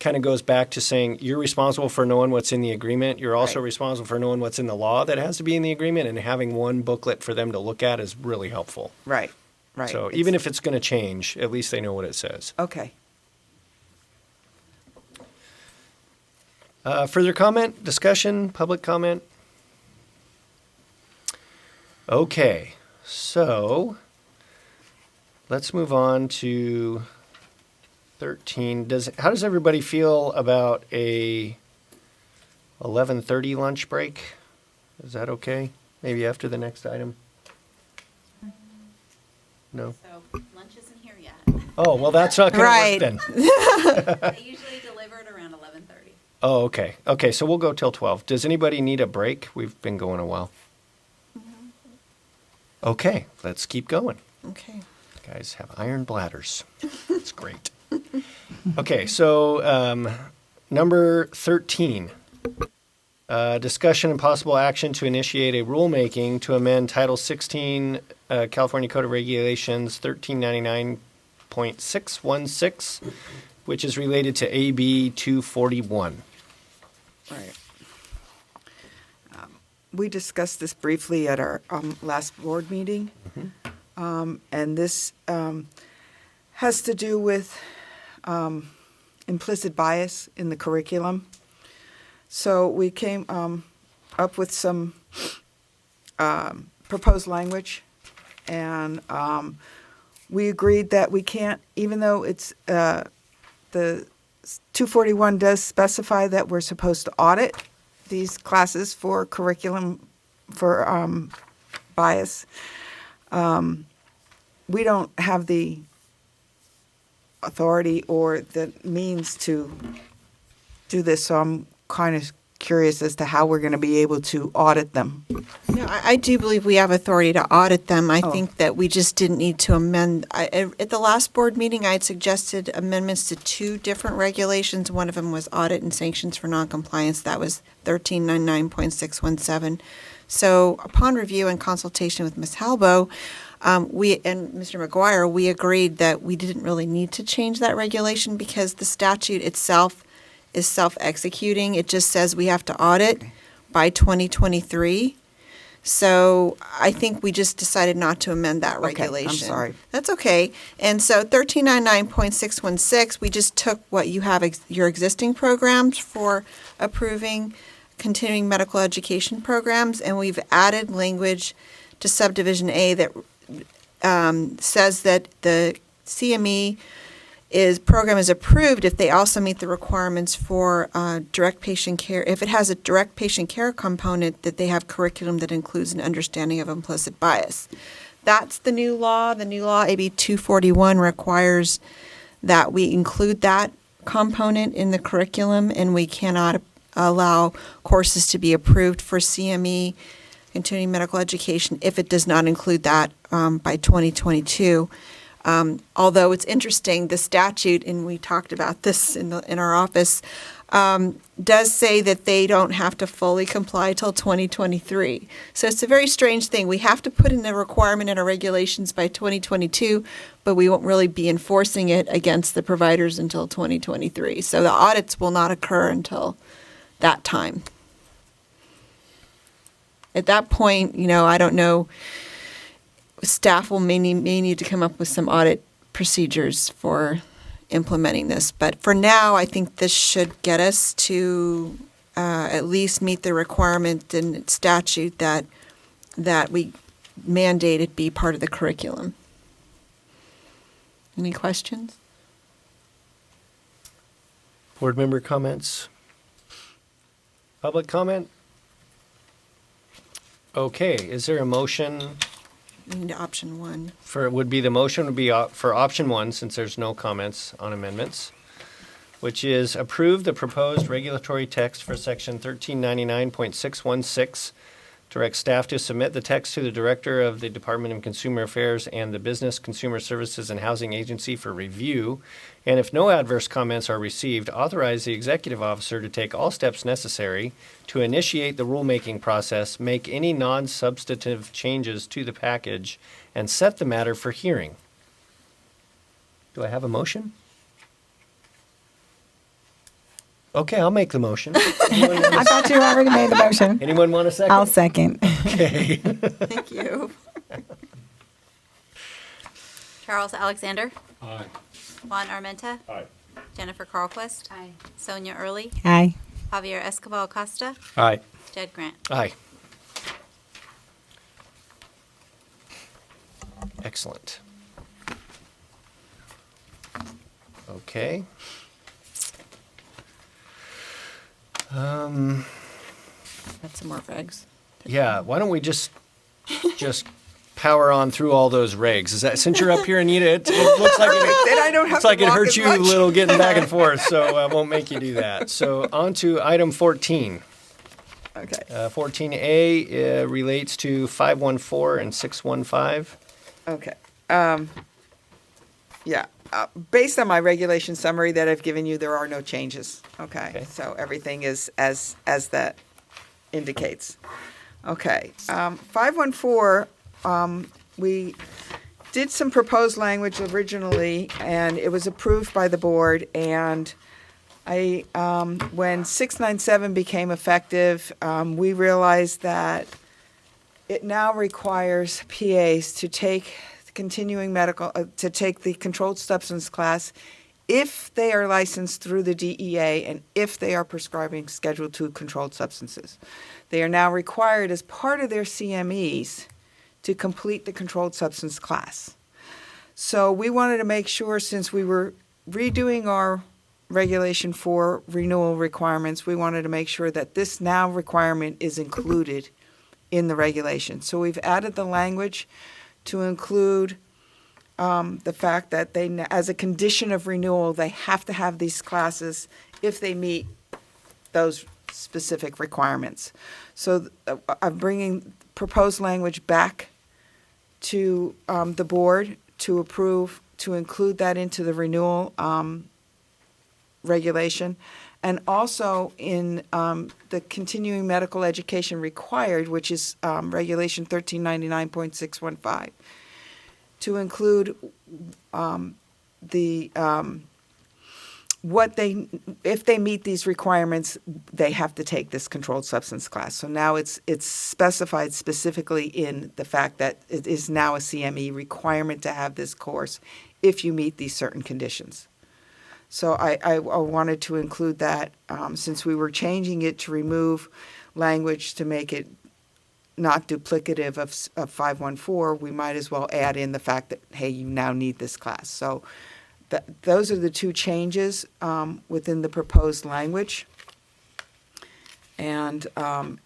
kind of goes back to saying you're responsible for knowing what's in the agreement. You're also Right. responsible for knowing what's in the law that has to be in the agreement, and having one booklet for them to look at is really helpful. Right. Right. So even if it's going to change, at least they know what it says. Okay. Further comment, discussion, public comment? Okay, so let's move on to 13. How does everybody feel about a 11:30 lunch break? Is that okay? Maybe after the next item? No? So lunch isn't here yet. Oh, well, that's not going Right. to work then. They usually deliver it around 11:30. Oh, okay. Okay, so we'll go till 12. Does anybody need a break? We've been going a while. Okay, let's keep going. Okay. Guys have iron bladders. It's great. Okay, so number 13. Discussion and possible action to initiate a rulemaking to amend Title 16 California Code of Regulations 1399.616, which is related to AB 241. Right. We discussed this briefly at our last board meeting, and this has to do with implicit bias in the curriculum. So we came up with some proposed language, and we agreed that we can't, even though it's the 241 does specify that we're supposed to audit these classes for curriculum for bias. We don't have the authority or the means to do this, so I'm kind of curious as to how we're going to be able to audit them. No, I do believe we have authority to audit them. I think that we just didn't need to amend. At the last board meeting, I had suggested amendments to 2 different regulations. One of them was audit and sanctions for noncompliance. That was 1399.617. So upon review and consultation with Ms. Halbo, we and Mr. McGuire, we agreed that we didn't really need to change that regulation because the statute itself is self-executing. It just says we have to audit by 2023. So I think we just decided not to amend that regulation. I'm sorry. That's okay. And so 1399.616, we just took what you have, your existing programs for approving continuing medical education programs, and we've added language to subdivision A that says that the CME program is approved if they also meet the requirements for direct patient care. If it has a direct patient care component, that they have curriculum that includes an understanding of implicit bias. That's the new law. The new law, AB 241, requires that we include that component in the curriculum, and we cannot allow courses to be approved for CME, continuing medical education, if it does not include that by 2022. Although it's interesting, the statute, and we talked about this in our office, does say that they don't have to fully comply till 2023. So it's a very strange thing. We have to put in a requirement in our regulations by 2022, but we won't really be enforcing it against the providers until 2023. So the audits will not occur until that time. At that point, I don't know, staff may need to come up with some audit procedures for implementing this. But for now, I think this should get us to at least meet the requirement in statute that we mandate it be part of the curriculum. Any questions? Board member comments? Public comment? Okay, is there a motion? We need option 1. For option 1, since there's no comments on amendments, which is approve the proposed regulatory text for section 1399.616. Direct staff to submit the text to the Director of the Department of Consumer Affairs and the Business Consumer Services and Housing Agency for review, and if no adverse comments are received, authorize the executive officer to take all steps necessary to initiate the rulemaking process, make any non-substantive changes to the package, and set the matter for hearing. Do I have a motion? Okay, I'll make the motion. I thought you already made the motion. Anyone want a second? I'll second. Okay. Thank you. Charles Alexander. Aye. Juan Armenta. Aye. Jennifer Carlquist. Aye. Sonia Early. Aye. Javier Escobar Acosta. Aye. Jed Grant. Aye. Excellent. Okay. That's some more regs. Yeah, why don't we just power on through all those regs? Is that, since you're up here, Anita, it looks like Then I don't have it's like to it walk hurt as you much. a little getting back and forth, so I won't make you do that. So on to item 14. Okay. 14A relates to 514 and 615. Okay. Yeah. Based on my regulation summary that I've given you, there are no changes. Okay. So everything is as that indicates. Okay. 514, we did some proposed language originally, and it was approved by the board. And when 697 became effective, we realized that it now requires PAs to take continuing medical, to take the controlled substance class if they are licensed through the DEA and if they are prescribing Schedule II controlled substances. They are now required as part of their CMEs to complete the controlled substance class. So we wanted to make sure, since we were redoing our regulation for renewal requirements, we wanted to make sure that this now requirement is included in the regulation. So we've added the language to include the fact that they, as a condition of renewal, they have to have these classes if they meet those specific requirements. So I'm bringing proposed language back to the board to approve, to include that into the renewal regulation. And also in the continuing medical education required, which is regulation 1399.615, to include if they meet these requirements, they have to take this controlled substance class. So now it's specified specifically in the fact that it is now a CME requirement to have this course if you meet these certain conditions. So I wanted to include that since we were changing it to remove language to make it not duplicative of 514, we might as well add in the fact that, hey, you now need this class. So those are the two changes within the proposed language. And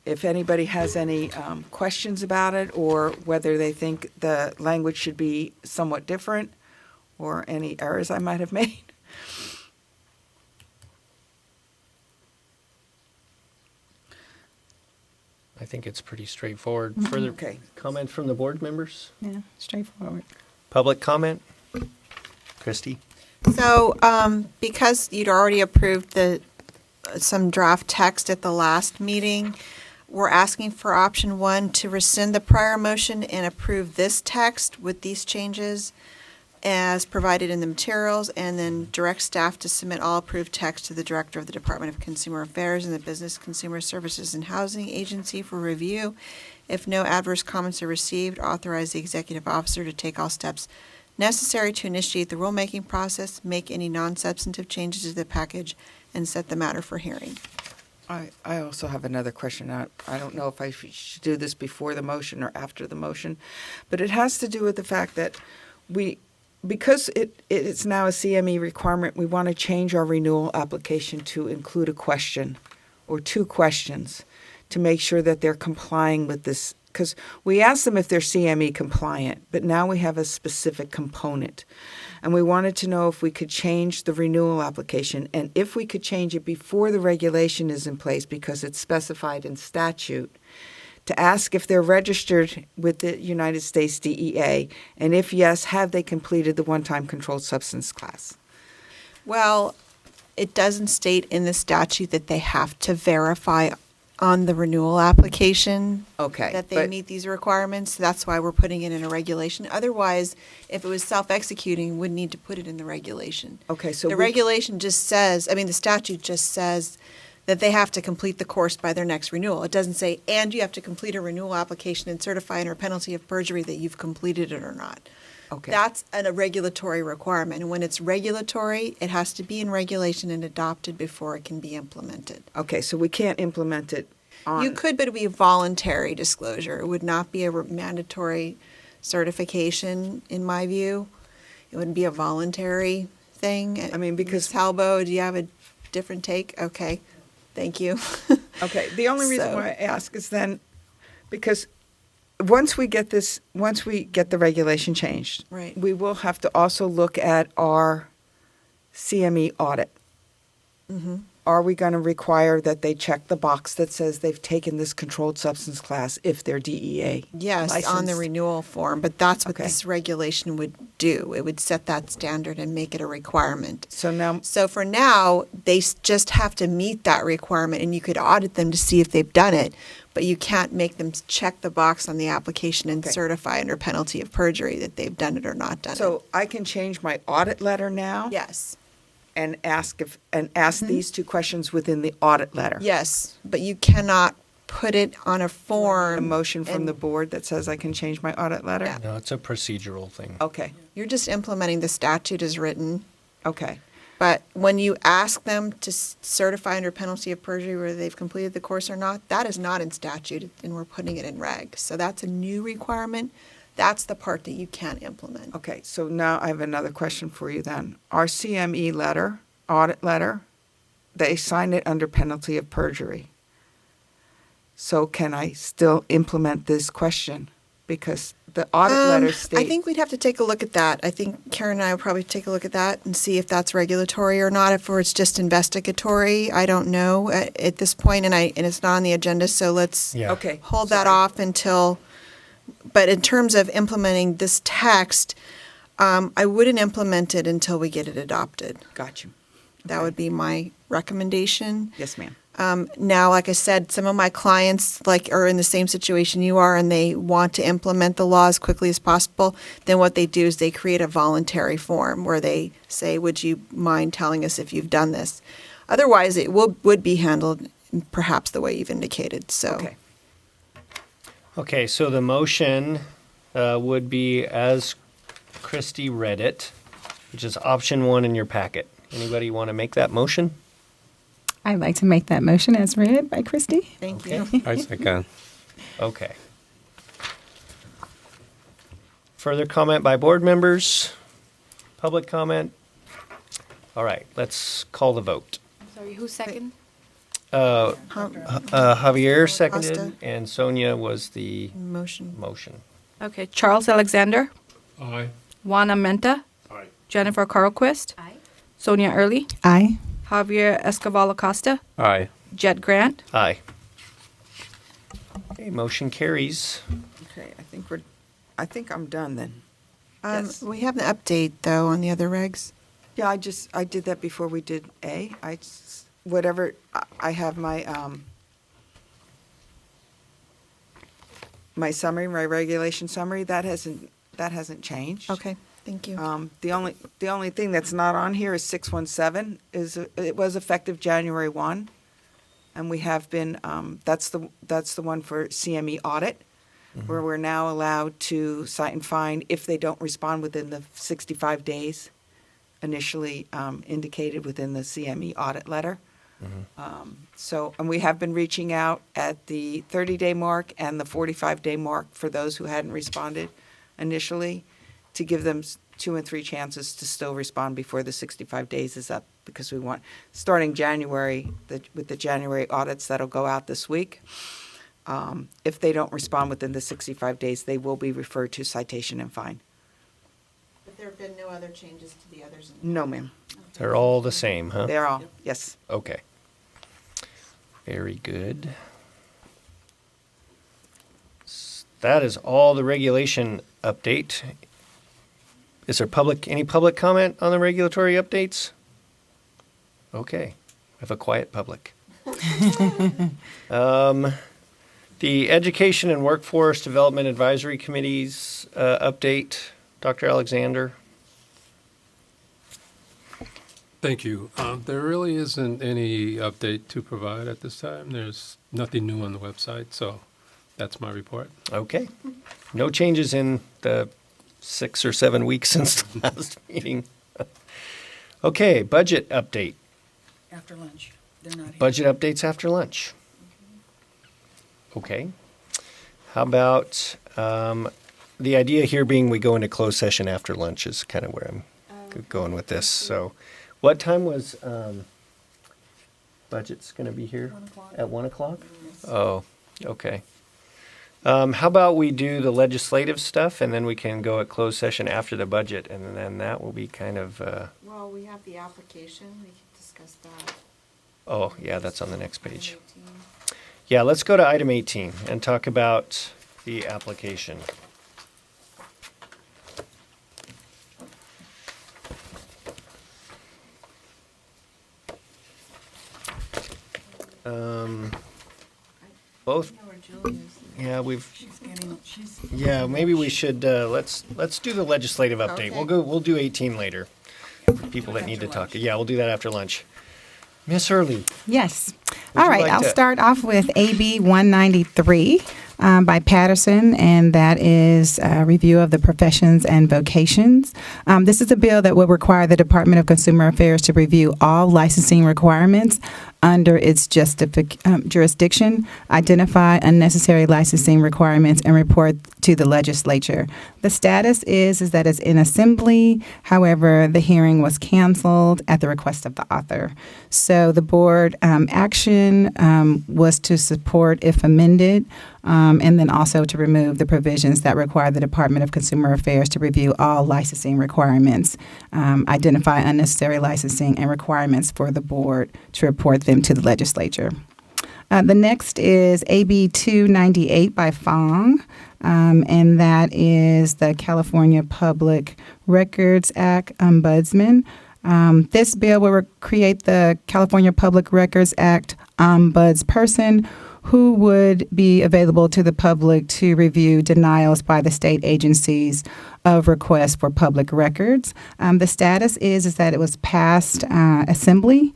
if anybody has any questions about it, or whether they think the language should be somewhat different, or any errors I might have made. I think it's pretty straightforward. Further comment from the board members? Yeah, straightforward. Public comment? Christy? So, because you'd already approved some draft text at the last meeting, we're asking for option 1 to rescind the prior motion and approve this text with these changes as provided in the materials, and then direct staff to submit all approved text to the Director of the Department of Consumer Affairs and the Business Consumer Services and Housing Agency for review. If no adverse comments are received, authorize the executive officer to take all steps necessary to initiate the rulemaking process, make any non-substantive changes to the package, and set the matter for hearing. I also have another question. I don't know if I should do this before the motion or after the motion, but it has to do with the fact that because it's now a CME requirement, we want to change our renewal application to include a question or 2 questions to make sure that they're complying with this. Because we ask them if they're CME compliant, but now we have a specific component. And we wanted to know if we could change the renewal application, and if we could change it before the regulation is in place because it's specified in statute, to ask if they're registered with the United States DEA, and if yes, have they completed the one-time controlled substance class? Well, it doesn't state in the statute that they have to verify on the renewal application that they meet these requirements. That's why we're putting it in a regulation. Otherwise, if it was self-executing, we wouldn't need to put it in the regulation. Okay, so the regulation just says, the statute just says that they have to complete the course by their next renewal. It doesn't say, and you have to complete a renewal application and certify under penalty of perjury that you've completed it or not. Okay. That's a regulatory requirement. And when it's regulatory, it has to be in regulation and adopted before it can be implemented. Okay, so we can't implement it on... You could, but it would be a voluntary disclosure. It would not be a mandatory certification, in my view. It wouldn't be a voluntary thing. Because... Ms. Halbo, do you have a different take? Okay. Thank you. Okay, the only reason why I ask is then because once we get the regulation changed, right, we will have to also look at our CME audit. Mm-hmm. Are we going to require that they check the box that says they've taken this controlled substance class if they're DEA Yes, licensed? on the renewal form, but that's what this regulation would do. It would set that standard and make it a requirement. So for now, they just have to meet that requirement, and you could audit them to see if they've done it, but you can't make them check the box on the application and certify under penalty of perjury that they've done it or not done it. So I can change my audit letter now? Yes. And ask these 2 questions within the audit letter. Yes, but you cannot put it on a form. A motion from the board that says I can change my audit letter? Yeah. No, it's a procedural thing. Okay. You're just implementing the statute as written. Okay. But when you ask them to certify under penalty of perjury whether they've completed the course or not, that is not in statute, and we're putting it in reg. So that's a new requirement. That's the part that you can't implement. Okay, so now I have another question for you then. Our CME letter audit letter, they sign it under penalty of perjury. So can I still implement this question? Because the audit letter states. I think we'd have to take a look at that. I think Karen and I will probably take a look at that and see if that's regulatory or not. If it's just investigatory, I don't know at this point, and it's not on the agenda. So let's Okay. hold that off until. But in terms of implementing this text, I wouldn't implement it until we get it adopted. Got you. That would be my recommendation. Yes, ma'am. Now, like I said, some of my clients are in the same situation you are, and they want to implement the law as quickly as possible. Then what they do is they create a voluntary form where they say, "Would you mind telling us if you've done this?" Otherwise, it would be handled perhaps the way you've indicated. So, Okay. Okay, so the motion would be as Christy read it, which is option 1 in your packet. Anybody want to make that motion? I'd like to make that motion as read by Christy. Thank Okay. you. I second. Okay. Further comment by board members? Public comment? All right, let's call the vote. Sorry, who's second? Javier seconded, Costa. and Sonia was the Motion. motion. Okay, Charles Alexander, Aye. Juana Menta, Aye. Jennifer Carlquist, Aye. Sonia Early, Aye. Javier Escobar Costa, Aye. Jed Grant. Aye. Okay, motion carries. Okay, I think I'm done then. Yes. We have an update though on the other regs. Yeah, I did that before we did A. Whatever, I have my, my summary, my regulation summary, that hasn't changed. Okay, thank you. The only thing that's not on here is 617, it was effective January 1. And we have been, that's the one for CME audit, where we're now allowed to cite and fine if they don't respond within the 65 days initially indicated within the CME audit letter. And we have been reaching out at the 30-day mark and the 45-day mark for those who hadn't responded initially to give them 2 and 3 chances to still respond before the 65 days is up, because we want, starting January, with the January audits that'll go out this week, if they don't respond within the 65 days, they will be referred to citation and fine. But there have been no other changes to the others? No, ma'am. They're all the same, huh? They're all, yes. Okay. Very good. That is all the regulation update. Is there any public comment on the regulatory updates? Okay. I have a quiet public. The Education and Workforce Development Advisory Committee's update, Dr. Alexander. Thank you. There really isn't any update to provide at this time. There's nothing new on the website, so that's my report. Okay. No changes in the 6 or 7 weeks since the last meeting. Okay, budget update. After lunch. They're not here. Budget updates after lunch. Okay. How about the idea here being we go into closed session after lunch is kind of where I'm going with this. So what time was budget's going to be here? 1 o'clock. At 1 o'clock? Oh, okay. How about we do the legislative stuff and then we can go at closed session after the budget, and then that will be kind of, Well, we have the application. We can discuss that. oh, yeah, that's on the next page. Yeah, let's go to item 18 and talk about the application. Both. Yeah, yeah, maybe we should. Let's do the legislative update. Okay. We'll do 18 later. For people that need to talk. Yeah, we'll do that after lunch. Miss Early. Yes. Would All you right, like I'll to- start off with AB 193 by Patterson, and that is a review of the professions and vocations. This is a bill that will require the Department of Consumer Affairs to review all licensing requirements under its jurisdiction, identify unnecessary licensing requirements, and report to the legislature. The status is that it's in assembly. However, the hearing was canceled at the request of the author. So the board action was to support if amended, and then also to remove the provisions that require the Department of Consumer Affairs to review all licensing requirements, identify unnecessary licensing and requirements for the board to report them to the legislature. The next is AB 298 by Fong, and that is the California Public Records Act Ombudsman. This bill will create the California Public Records Act ombudsperson, who would be available to the public to review denials by the state agencies of requests for public records. The status is that it was passed assembly,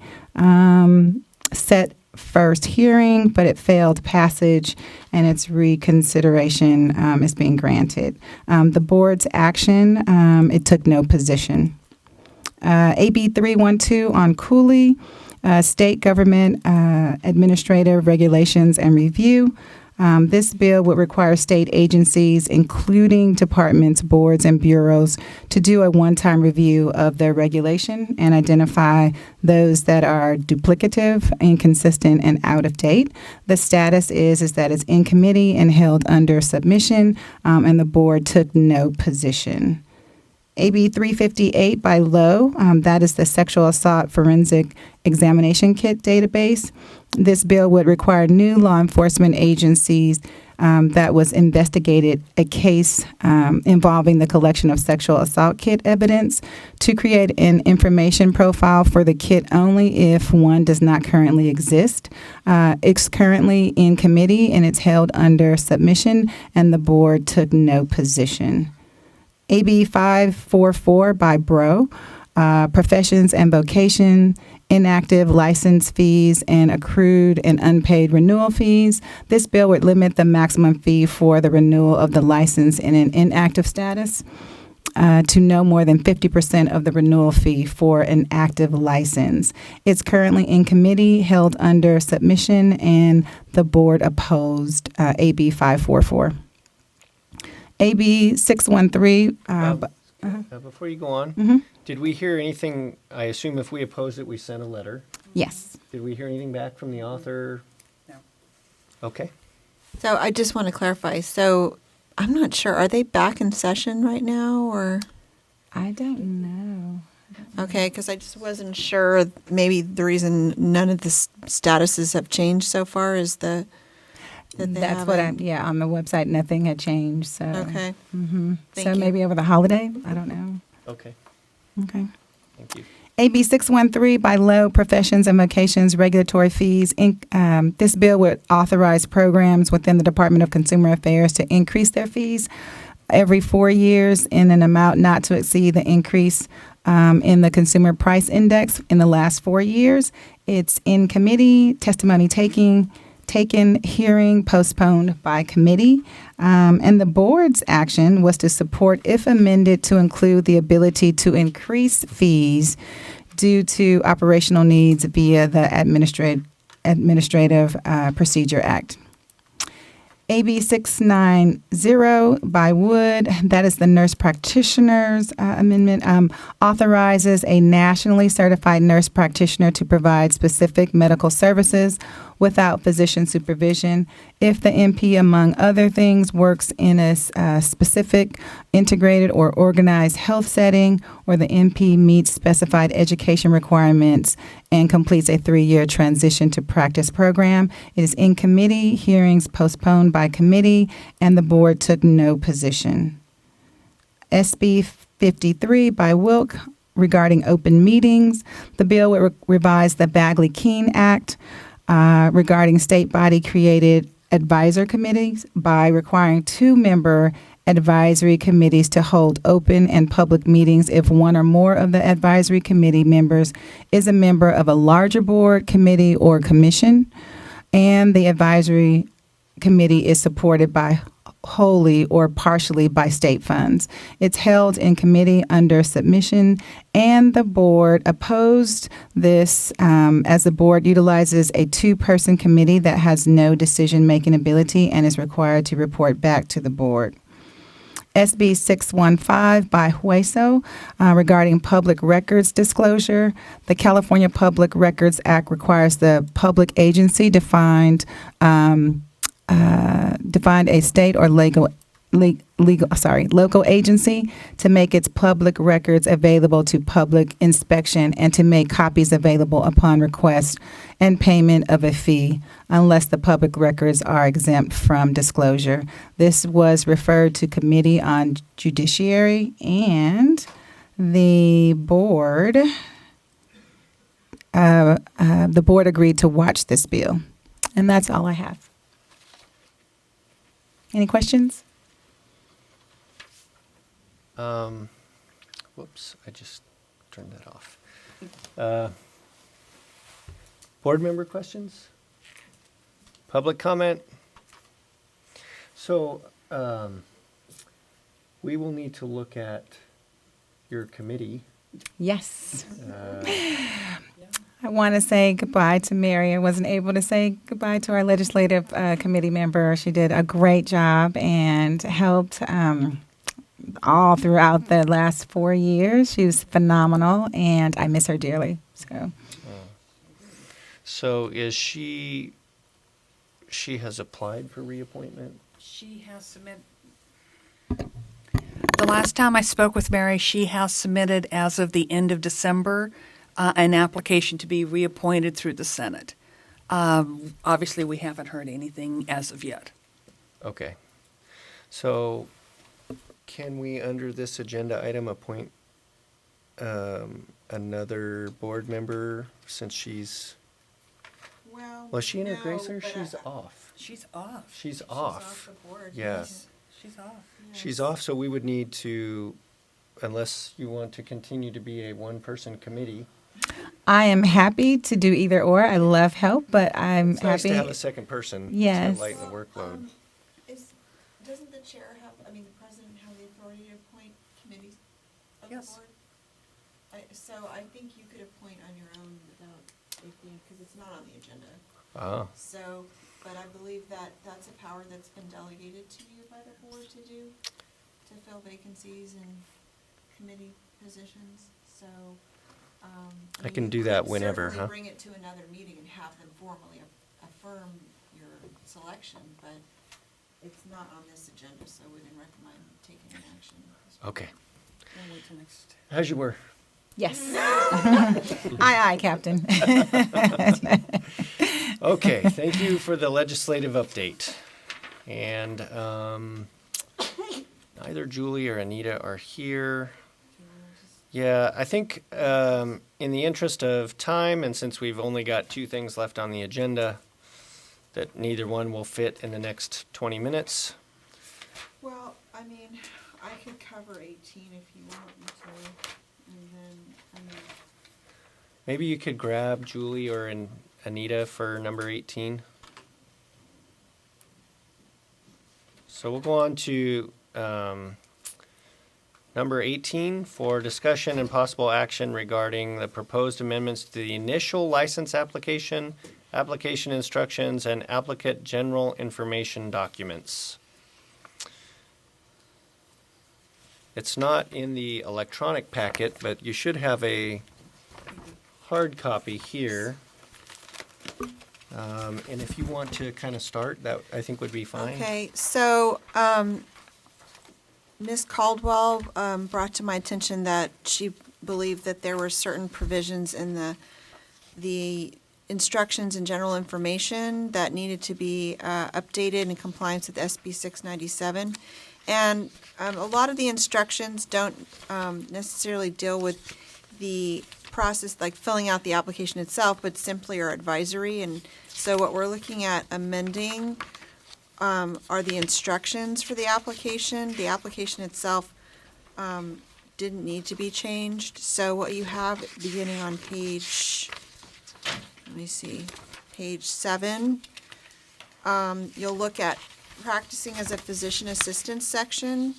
set first hearing, but it failed passage, and its reconsideration is being granted. The board's action, it took no position. AB 312 on Cooley. State government administrative regulations and review. This bill would require state agencies, including departments, boards, and bureaus, to do a one-time review of their regulation and identify those that are duplicative, inconsistent, and out of date. The status is that it's in committee and held under submission, and the board took no position. AB 358 by Lowe, that is the Sexual Assault Forensic Examination Kit database. This bill would require new law enforcement agencies that was investigated a case involving the collection of sexual assault kit evidence to create an information profile for the kit only if one does not currently exist. It's currently in committee and it's held under submission, and the board took no position. AB 544 by Bro, Professions and Vocation, Inactive License Fees, and Accrued and Unpaid Renewal Fees. This bill would limit the maximum fee for the renewal of the license in an inactive status to no more than 50% of the renewal fee for an active license. It's currently in committee, held under submission, and the board opposed AB 544. AB 613. Before you go on, did we hear anything? I assume if we opposed it, we sent a letter. Yes. Did we hear anything back from the author? No. Okay. So I just want to clarify. So I'm not sure. Are they back in session right now, or? I don't know. Okay, because I just wasn't sure. Maybe the reason none of the statuses have changed so far is that they That's what on the website, nothing had changed. So Okay. So Thank you. maybe over the holiday, I don't know. Okay. Okay. Thank you. AB 613 by Low, Professions and Vocations Regulatory Fees. This bill would authorize programs within the Department of Consumer Affairs to increase their fees every 4 years in an amount not to exceed the increase in the Consumer Price Index in the last 4 years. It's in committee, testimony taken, hearing postponed by committee. And the board's action was to support if amended to include the ability to increase fees due to operational needs via the Administrative Procedure Act. AB 690 by Wood, that is the Nurse Practitioners Amendment, authorizes a nationally certified nurse practitioner to provide specific medical services without physician supervision if the NP, among other things, works in a specific integrated or organized health setting, or the NP meets specified education requirements and completes a 3-year transition to practice program. It is in committee, hearings postponed by committee, and the board took no position. SB 53 by Wilk regarding open meetings. The bill would revise the Bagley-Keene Act regarding state body created advisor committees by requiring 2-member advisory committees to hold open and public meetings if one or more of the advisory committee members is a member of a larger board, committee, or commission, and the advisory committee is supported by wholly or partially by state funds. It's held in committee under submission, and the board opposed this as the board utilizes a two-person committee that has no decision-making ability and is required to report back to the board. SB 615 by Hueso regarding public records disclosure. The California Public Records Act requires the public agency defined a state or local agency to make its public records available to public inspection and to make copies available upon request and payment of a fee unless the public records are exempt from disclosure. This was referred to Committee on Judiciary, and the board agreed to watch this bill. And that's all I have. Any questions? Whoops, I just turned that off. Board member questions? Public comment? So, we will need to look at your committee. Yes. I want to say goodbye to Mary. I wasn't able to say goodbye to our legislative committee member. She did a great job and helped all throughout the last 4 years. She was phenomenal, and I miss her dearly. So is she has applied for reappointment? She has submitted. The last time I spoke with Mary, she has submitted, as of the end of December, an application to be reappointed through the Senate. Obviously, we haven't heard anything as of yet. Okay. So can we, under this agenda item, appoint another board member since she's... Well, is she in her grace or she's off? She's off. She's off. The board. Yeah. She's off. She's off, so we would need to, unless you want to continue to be a one-person committee. I am happy to do either or. I love help, but I'm It's nice happy. to have a second person Yes. to lighten the workload. Doesn't the the president have the authority to appoint committees of Yes. the board? So I think you could appoint on your own without it being, because it's not on the agenda. Ah. So, but I believe that that's a power that's been delegated to you by the board to do, to fill vacancies in committee positions. So, I can you do that could whenever, certainly huh? bring it to another meeting and have them formally affirm your selection, but it's not on this agenda, so we didn't recommend taking an action. Okay. We'll wait till next. As you were. Yes. Aye, Captain. Okay, thank you for the legislative update. And neither Julie or Anita are here. Yeah, I think in the interest of time, and since we've only got 2 things left on the agenda, that neither one will fit in the next 20 minutes. Well, I mean, I could cover 18 if you want me to, and then, Maybe you could grab Julie or Anita for number 18. So we'll go on to number 18 for discussion and possible action regarding the proposed amendments to the initial license application, application instructions, and applicant general information documents. It's not in the electronic packet, but you should have a hard copy here. And if you want to kind of start, that I think would be fine. Okay, so Ms. Caldwell brought to my attention that she believed that there were certain provisions in the instructions and general information that needed to be updated in compliance with SB 697. And a lot of the instructions don't necessarily deal with the process, like filling out the application itself, but simply are advisory. And so what we're looking at amending are the instructions for the application. The application itself didn't need to be changed. So what you have beginning on page, let me see, page 7, you'll look at practicing as a physician assistant section,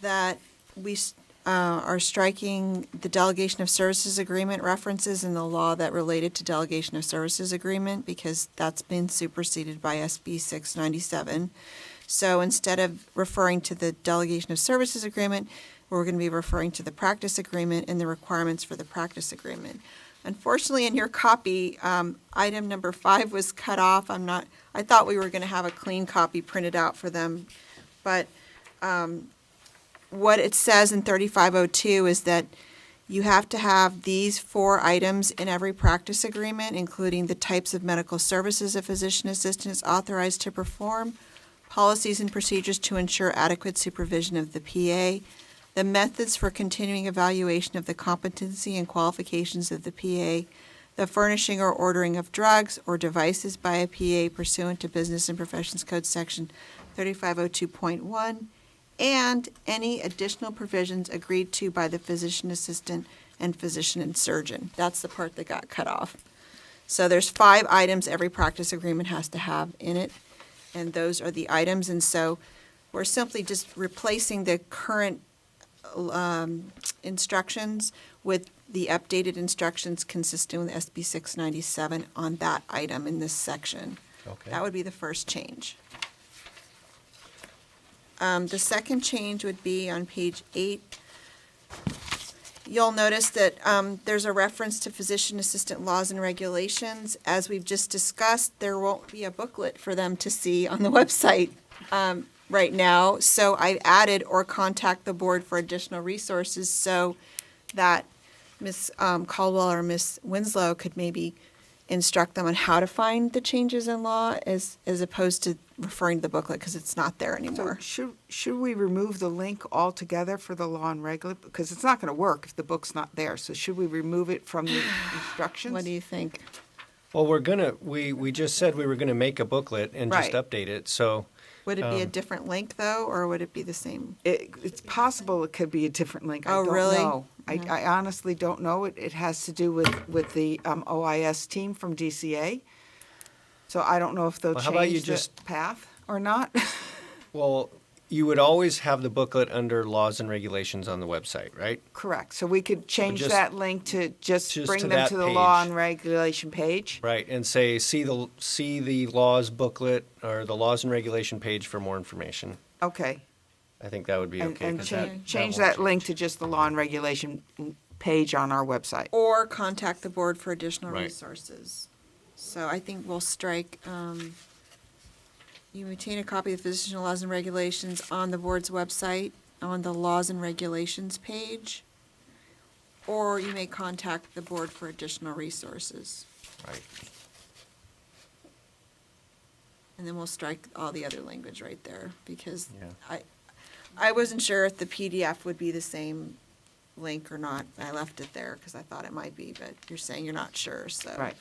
that we are striking the delegation of services agreement references in the law that related to delegation of services agreement, because that's been superseded by SB 697. So instead of referring to the delegation of services agreement, we're going to be referring to the practice agreement and the requirements for the practice agreement. Unfortunately, in your copy, item number 5 was cut off. I thought we were going to have a clean copy printed out for them, but what it says in 3502 is that you have to have these 4 items in every practice agreement, including the types of medical services a physician assistant is authorized to perform, policies and procedures to ensure adequate supervision of the PA, the methods for continuing evaluation of the competency and qualifications of the PA, the furnishing or ordering of drugs or devices by a PA pursuant to Business and Professions Code Section 3502.1, and any additional provisions agreed to by the physician assistant and physician and surgeon. That's the part that got cut off. So there's 5 items every practice agreement has to have in it, and those are the items. And so we're simply just replacing the current instructions with the updated instructions consistent with SB 697 on that item in this section. Okay. That would be the first change. The second change would be on page 8. You'll notice that there's a reference to physician assistant laws and regulations. As we've just discussed, there won't be a booklet for them to see on the website right now. So I've added or contact the board for additional resources so that Ms. Caldwell or Ms. Winslow could maybe instruct them on how to find the changes in law as opposed to referring to the booklet because it's not there anymore. So should we remove the link altogether for the law and regulate? Because it's not going to work if the book's not there. So should we remove it from the instructions? What do you think? Well, we just said we were gonna make a booklet and just Right. update it, so. Would it be a different link though, or would it be the same? It's possible it could be a different link. I Oh, don't really? know. I honestly don't know. It has to do with the OIS team from DCA. So I don't know if they'll Well, how about you change the just- path or not. Well, you would always have the booklet under laws and regulations on the website, right? Correct. So we could change just- that link to just bring to them that to the law page. and regulation page. Right, and say, see the laws booklet or the laws and regulation page for more information. Okay. I think that would be okay. And 'cause change won't that link to just the law and regulation page on our website. Or contact the board for additional Right. resources. So I think we'll strike, you retain a copy of physician laws and regulations on the board's website, on the laws and regulations page, or you may contact the board for additional resources. Right. And then we'll strike all the other language right there, because Yeah. I wasn't sure if the PDF would be the same link or not. I left it there because I thought it might be, but you're saying you're not sure, so. Right.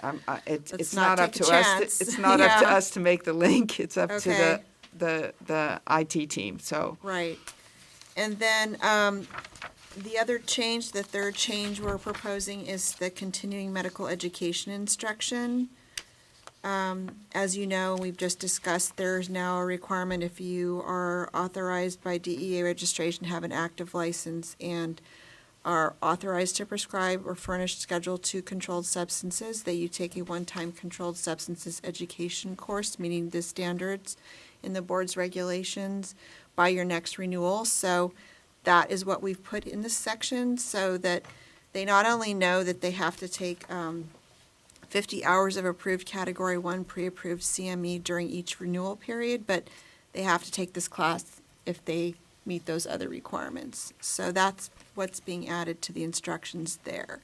Let's It's not not up take to a us. chance. It's not up to Yeah. us to make the link. It's up Okay. to the IT team. So Right. And then the other change, the third change we're proposing is the continuing medical education instruction. As you know, we've just discussed, there's now a requirement if you are authorized by DEA registration, have an active license, and are authorized to prescribe or furnish Schedule II controlled substances, that you take a one-time controlled substances education course, meeting the standards in the board's regulations by your next renewal. So that is what we've put in this section, so that they not only know that they have to take 50 hours of approved Category 1 pre-approved CME during each renewal period, but they have to take this class if they meet those other requirements. So that's what's being added to the instructions there.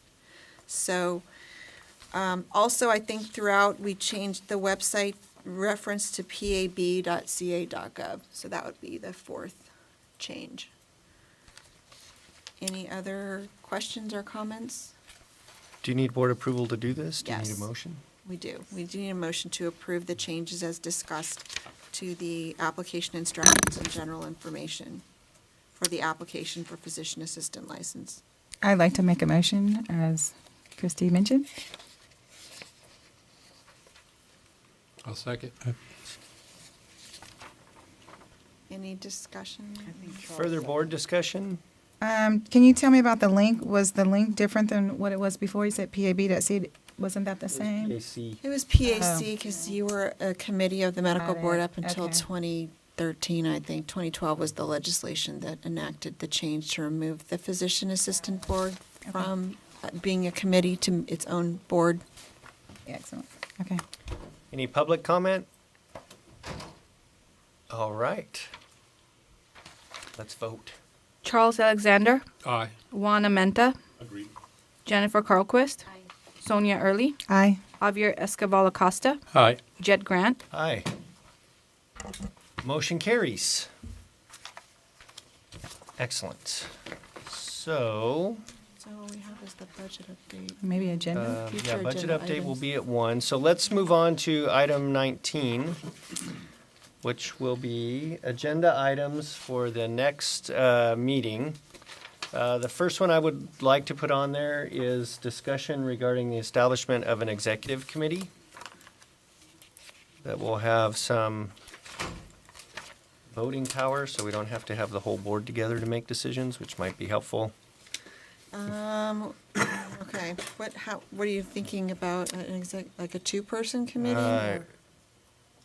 So also, I think throughout, we changed the website reference to pab.ca.gov. So that would be the fourth change. Any other questions or comments? Do you need board approval to do this? Do you Yes. need a motion? We do. We do need a motion to approve the changes as discussed to the application instructions and general information for the application for physician assistant license. I'd like to make a motion, as Christy mentioned. I'll second. Any discussion? Further board discussion? Can you tell me about the link? Was the link different than what it was before? You said PAB.C. Wasn't that the same? PAC. It was PAC because you were a committee of the medical Got board it. up until Okay. 2013, I think. 2012 was the legislation that enacted the change to remove the physician assistant board from being a committee to its own board. Excellent. Okay. Any public comment? All right. Let's vote. Charles Alexander, Aye. Juana Menta, Agreed. Jennifer Carlquist, Sonia Early, Aye. Javier Escobar Acosta, Aye. Jed Grant. Aye. Motion carries. Excellent. So, So all we have is the budget update. Maybe agenda? yeah, Future budget agenda update will items. be at 1. So let's move on to item 19, which will be agenda items for the next meeting. The first one I would like to put on there is discussion regarding the establishment of an executive committee that will have some voting power, so we don't have to have the whole board together to make decisions, which might be helpful. Okay, what are you thinking about, an like a two-person committee? Uh,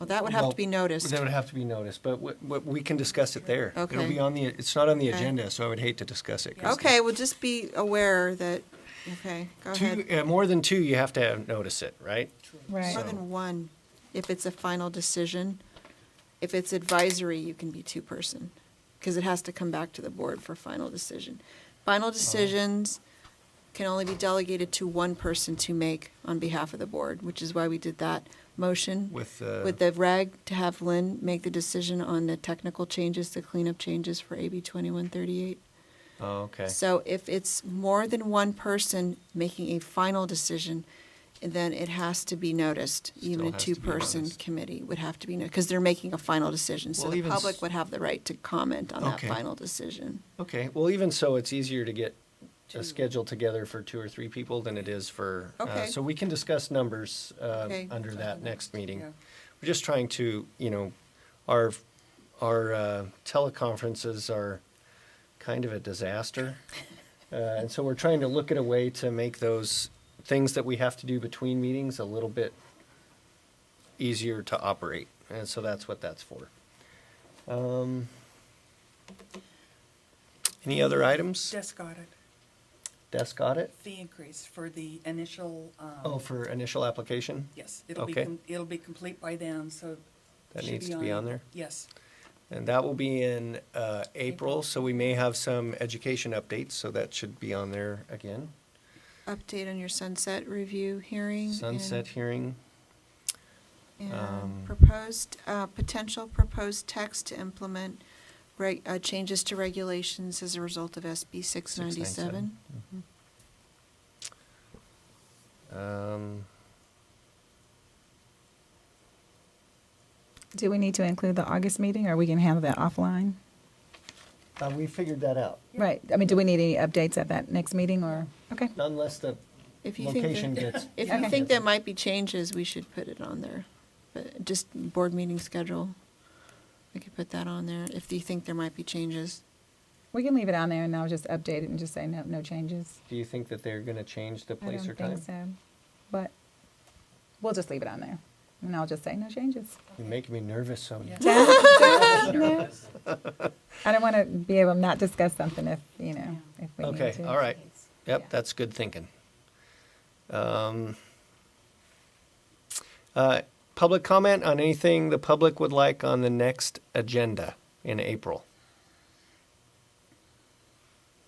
Well, that would have Well, to be noticed. That would have to be noticed, but we can discuss it there. It'll Okay. be on it's not on the Okay. agenda, so I would hate to discuss it. 'cause Okay, well, just be aware that, okay, go ahead. more than two, you have to notice it, right? Right. More than one, if it's a final decision. If it's advisory, you can be two-person, because it has to come back to the board for final decision. Final decisions can only be delegated to one person to make on behalf of the board, which is why we did that motion With the reg to have Lynn make the decision on the technical changes, the cleanup changes for AB 2138. Oh, okay. So if it's more than one person making a final decision, then it has to be noticed. Even a has to be two-person noticed. committee would have to be noticed, because they're making a final decision. So Well, the even public would have the right to comment on that Okay. final decision. Okay, well, even so, it's easier to get a schedule together for 2 or 3 people than it is for, Okay. so we can discuss numbers Okay. under that next meeting. Yeah. We're just trying to, our teleconferences are kind of a disaster. And so we're trying to look at a way to make those things that we have to do between meetings a little bit easier to operate. And so that's what that's for. Any other items? Desk audit, Desk audit? fee increase for the initial. Oh, for initial application? Yes, Okay. it'll be complete by then, so. That should needs to be on there? Yes. And that will be in April, so we may have some education updates, so that should be on there again. Update on your sunset review hearing. Sunset hearing. And potential proposed text to implement changes to regulations as a result of SB 697. Do we need to include the August meeting, or we can handle that offline? We figured that out. Right. I mean, do we need any updates at that next meeting, or, okay. Unless the If you location think gets. if you think there might be changes, we should put it on there. But just board meeting schedule, we could put that on there if you think there might be changes. We can leave it on there, and I'll just update it and just say no changes. Do you think that they're gonna change the I place or don't time? think so, but we'll just leave it on there, and I'll just say no changes. You're making me nervous, Sonia. No. I don't want to be able to not discuss something if we need to. Okay, all right. Yep, that's good thinking. Public comment on anything the public would like on the next agenda in April?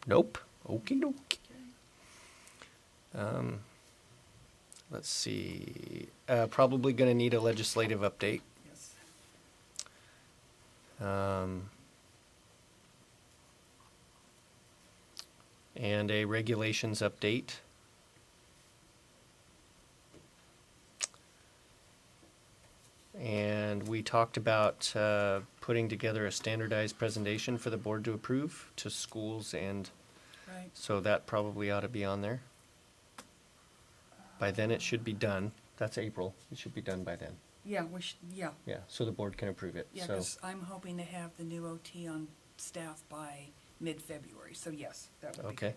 Nope. Okey doke. Let's see. Probably going to need a legislative update. Yes. And a regulations update. And we talked about putting together a standardized presentation for the board to approve to schools, and Right. so that probably ought to be on there. By then it should be done. That's April. It should be done by then. Yeah, yeah. Yeah, so the board can approve it. Yeah, So, because I'm hoping to have the new OT on staff by mid-February, so yes, that would be okay.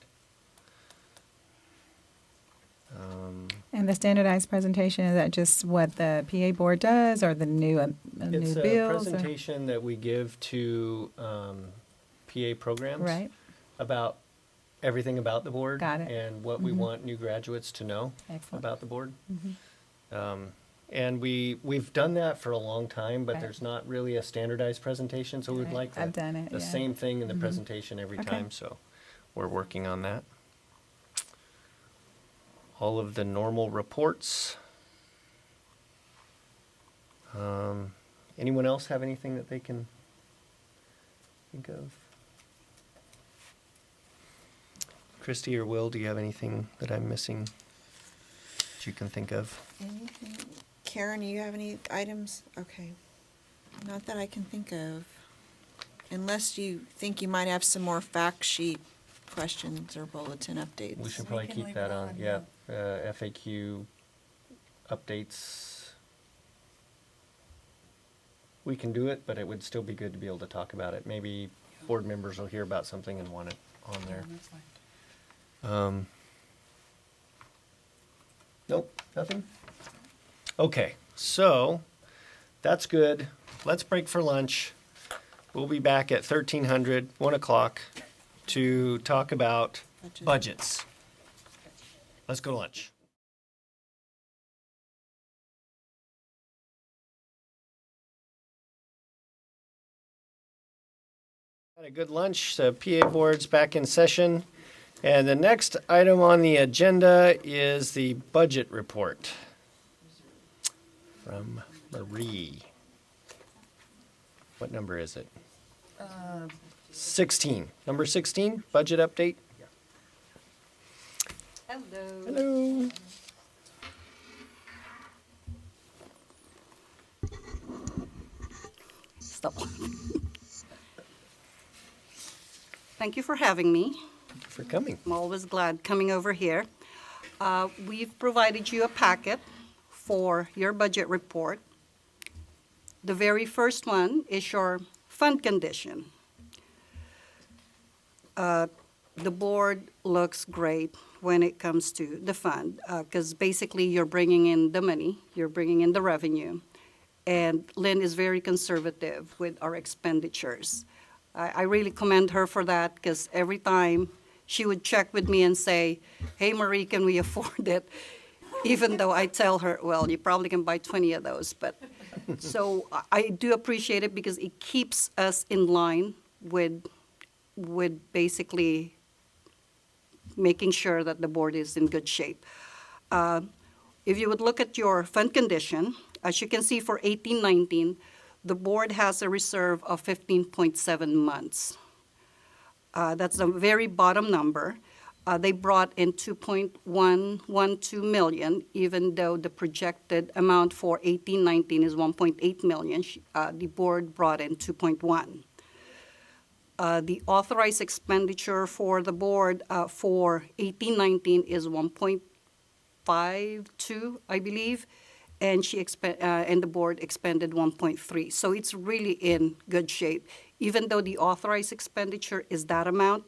And the standardized presentation, is that just what the PA board does, or the new It's new a bills? presentation that we give to PA programs. Right. About everything about the board. Got it. And what we want new graduates to know Excellent. about the board. Mhm. And we've done that for a long time, but Right. there's not really a standardized presentation, so we'd Right. like I've done it, the yeah. same thing in the Mhm. presentation every Okay. time, so we're working on that. All of the normal reports. Anyone else have anything that they can think of? Christy or Will, do you have anything that I'm missing that you can think of? Anything? Karen, you have any items? Okay. Not that I can think of. Unless you think you might have some more fact sheet questions or bulletin updates. We should probably keep that on, yeah. FAQ updates. We can do it, but it would still be good to be able to talk about it. Maybe board members will hear about something and want it on there. That's fine. Nope, nothing? Okay, so that's good. Let's break for lunch. We'll be back at 1300, 1 o'clock, to talk about budgets. Let's go to lunch. Had a good lunch. The PA board's back in session. And the next item on the agenda is the budget report from Marie. What number is it? 16. Number 16, budget update. Hello. Hello. Stop. Thank you for having me. For coming. I'm always glad coming over here. We've provided you a packet for your budget report. The very first one is your fund condition. The board looks great when it comes to the fund, because basically you're bringing in the money, you're bringing in the revenue, and Lynn is very conservative with our expenditures. I really commend her for that, because every time she would check with me and say, hey, Marie, can we afford it? Even though I tell her, well, you probably can buy 20 of those. But so I do appreciate it because it keeps us in line with basically making sure that the board is in good shape. If you would look at your fund condition, as you can see for 18-19, the board has a reserve of 15.7 months. That's the very bottom number. They brought in 2.112 million, even though the projected amount for 18-19 is 1.8 million. The board brought in 2.1. The authorized expenditure for the board for 18-19 is 1.52, I believe, and and the board expended 1.3. So it's really in good shape. Even though the authorized expenditure is that amount,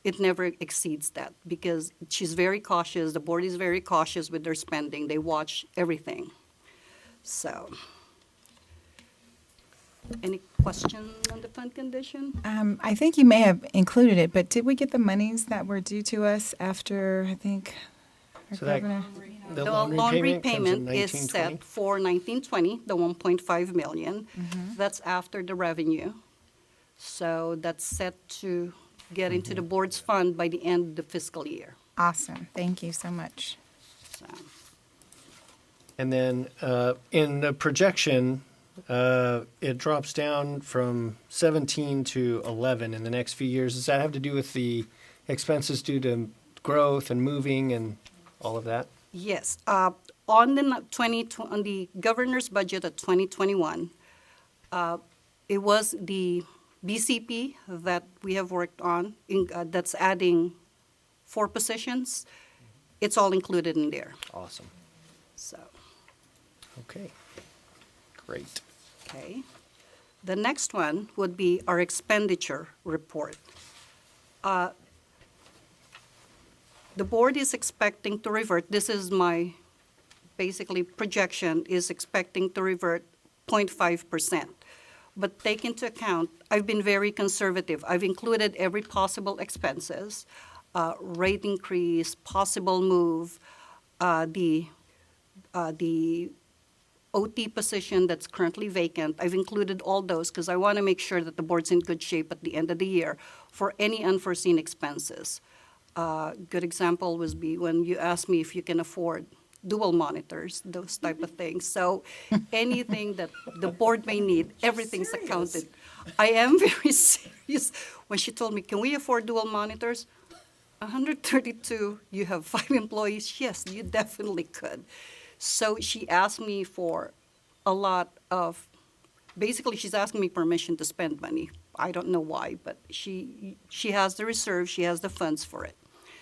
it never exceeds that because she's very cautious. The board is very cautious with their spending. They watch everything. So, any questions on the fund condition? I think you may have included it, but did we get the monies that were due to us after, I think, our So that- governor? The The loan loan repayment comes in repayment is 1920? set for 1920, the 1.5 million. Mhm. That's after the revenue. So that's set to get into the board's fund by the end of the fiscal year. Awesome. Thank you so much. So, And then in the projection, it drops down from 17 to 11 in the next few years. Does that have to do with the expenses due to growth and moving and all of that? yes, on the governor's budget of 2021, it was the BCP that we have worked on that's adding 4 positions. It's all included in there. Awesome. So, Okay. Great. Okay. The next one would be our expenditure report. The board is expecting to revert, this is my basically projection, is expecting to revert 0.5%. But take into account, I've been very conservative. I've included every possible expenses, rate increase, possible move, the OT position that's currently vacant. I've included all those because I want to make sure that the board's in good shape at the end of the year for any unforeseen expenses. Good example was be when you asked me if you can afford dual monitors, those type of things. So anything that the board may need, everything's accounted. I am very serious. When she told me, can we afford dual monitors? 132, you have 5 employees. Yes, you definitely could. So she asked me for a lot of, basically she's asking me permission to spend money. I don't know why, but she has the reserve, she has the funds for it.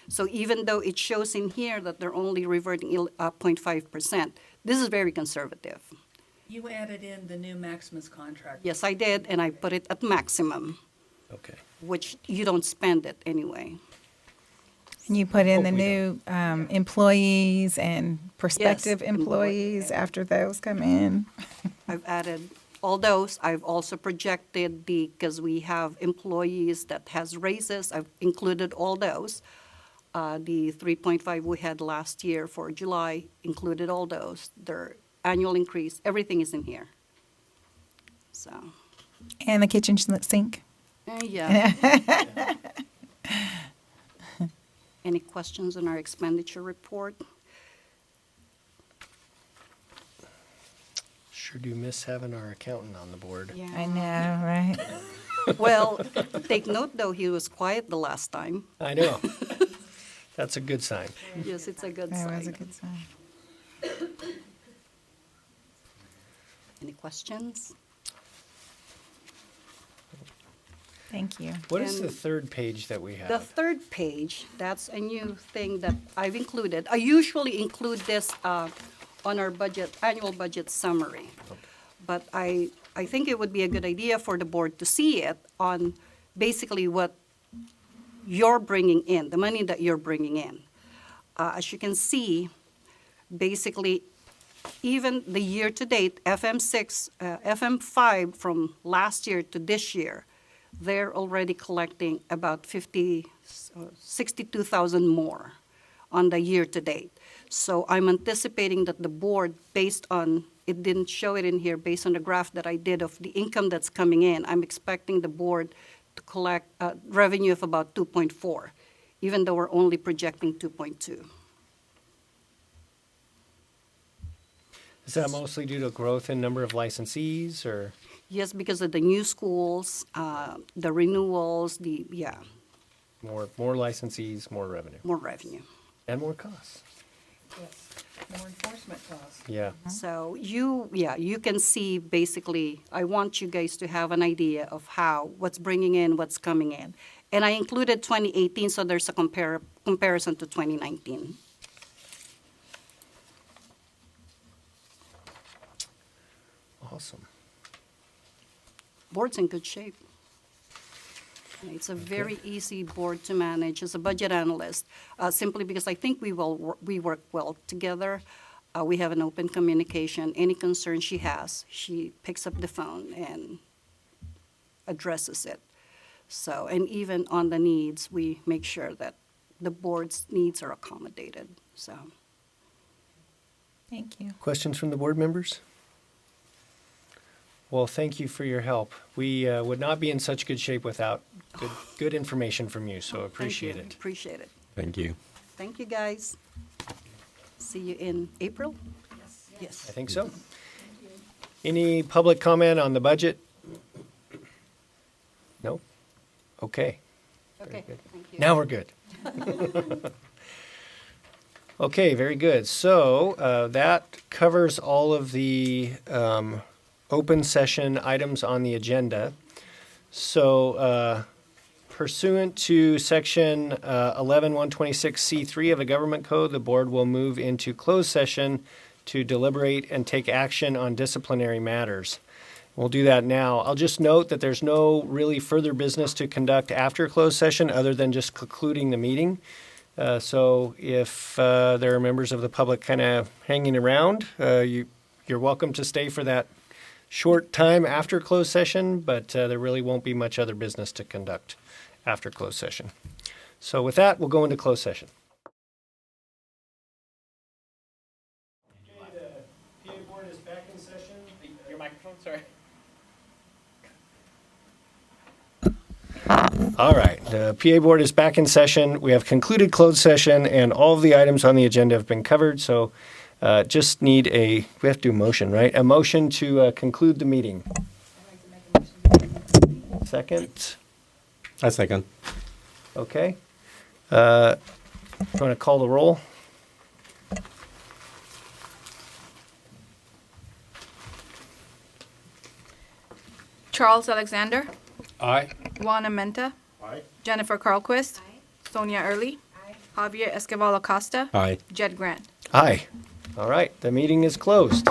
So even though it shows in here that they're only reverting 0.5%, this is very conservative. You added in the new Maximus contract. Yes, I did, and I put it at maximum, Okay. which you don't spend it anyway. And you put in the Hope we new employees and prospective Yes. employees after those come in. I've added all those. I've also projected because we have employees that has raises, I've included all those. The 3.5 we had last year for July included all those. Their annual increase, everything is in here. So, And the kitchen sink. yeah. Any questions on our expenditure report? Sure do miss having our accountant on the board. Yeah. I know, right? Well, take note though, he was quiet the last time. I know. That's a good sign. Yes, it's a good That sign. was a good sign. Any questions? Thank you. What is And the third page that we have? The third page, that's a new thing that I've included. I usually include this on our budget, annual budget summary. But I think it would be a good idea for the board to see it on basically what you're bringing in, the money that you're bringing in. As you can see, basically, even the year-to-date, FM5 from last year to this year, they're already collecting about 62,000 more on the year-to-date. So I'm anticipating that the board, based on, it didn't show it in here, based on the graph that I did of the income that's coming in, I'm expecting the board to collect revenue of about 2.4, even though we're only projecting 2.2. Is that mostly due to growth in number of licensees or? Yes, because of the new schools, the renewals, More licensees, more revenue. more revenue. And more costs. Yes, more enforcement costs. Yeah. So you can see basically, I want you guys to have an idea of what's bringing in, what's coming in. And I included 2018, so there's a comparison to 2019. Awesome. Board's in good shape. It's a very easy board to manage as a budget analyst, simply because I think we work well together. We have an open communication. Any concern she has, she picks up the phone and addresses it. So, and even on the needs, we make sure that the board's needs are accommodated. So, Thank you. Questions from the board members? Well, thank you for your help. We would not be in such good shape without good information from you, so appreciate thank you. it. Appreciate it. Thank you. Thank you, guys. See you in April? Yes. I think so. Any public comment on the budget? No? Okay. Okay, thank you. Now we're good. Okay, very good. So that covers all of the open session items on the agenda. So pursuant to section 11126C3 of the Government Code, the board will move into closed session to deliberate and take action on disciplinary matters. We'll do that now. I'll just note that there's no really further business to conduct after closed session other than just concluding the meeting. So if there are members of the public kind of hanging around, you're welcome to stay for that short time after closed session, but there really won't be much other business to conduct after closed session. So with that, we'll go into closed session. Okay, the PA board is back in session. Your microphone, sorry. All right, the PA board is back in session. We have concluded closed session and all of the items on the agenda have been covered. So just need we have to do a motion, right? A motion to conclude the meeting. Second? A second. Okay. You want to call the roll? Charles Alexander. Aye. Juana Menta. Aye. Jennifer Carlquist. Sonia Early. Javier Esquivel Acosta. Aye. Jed Grant. Aye. All right, the meeting is closed.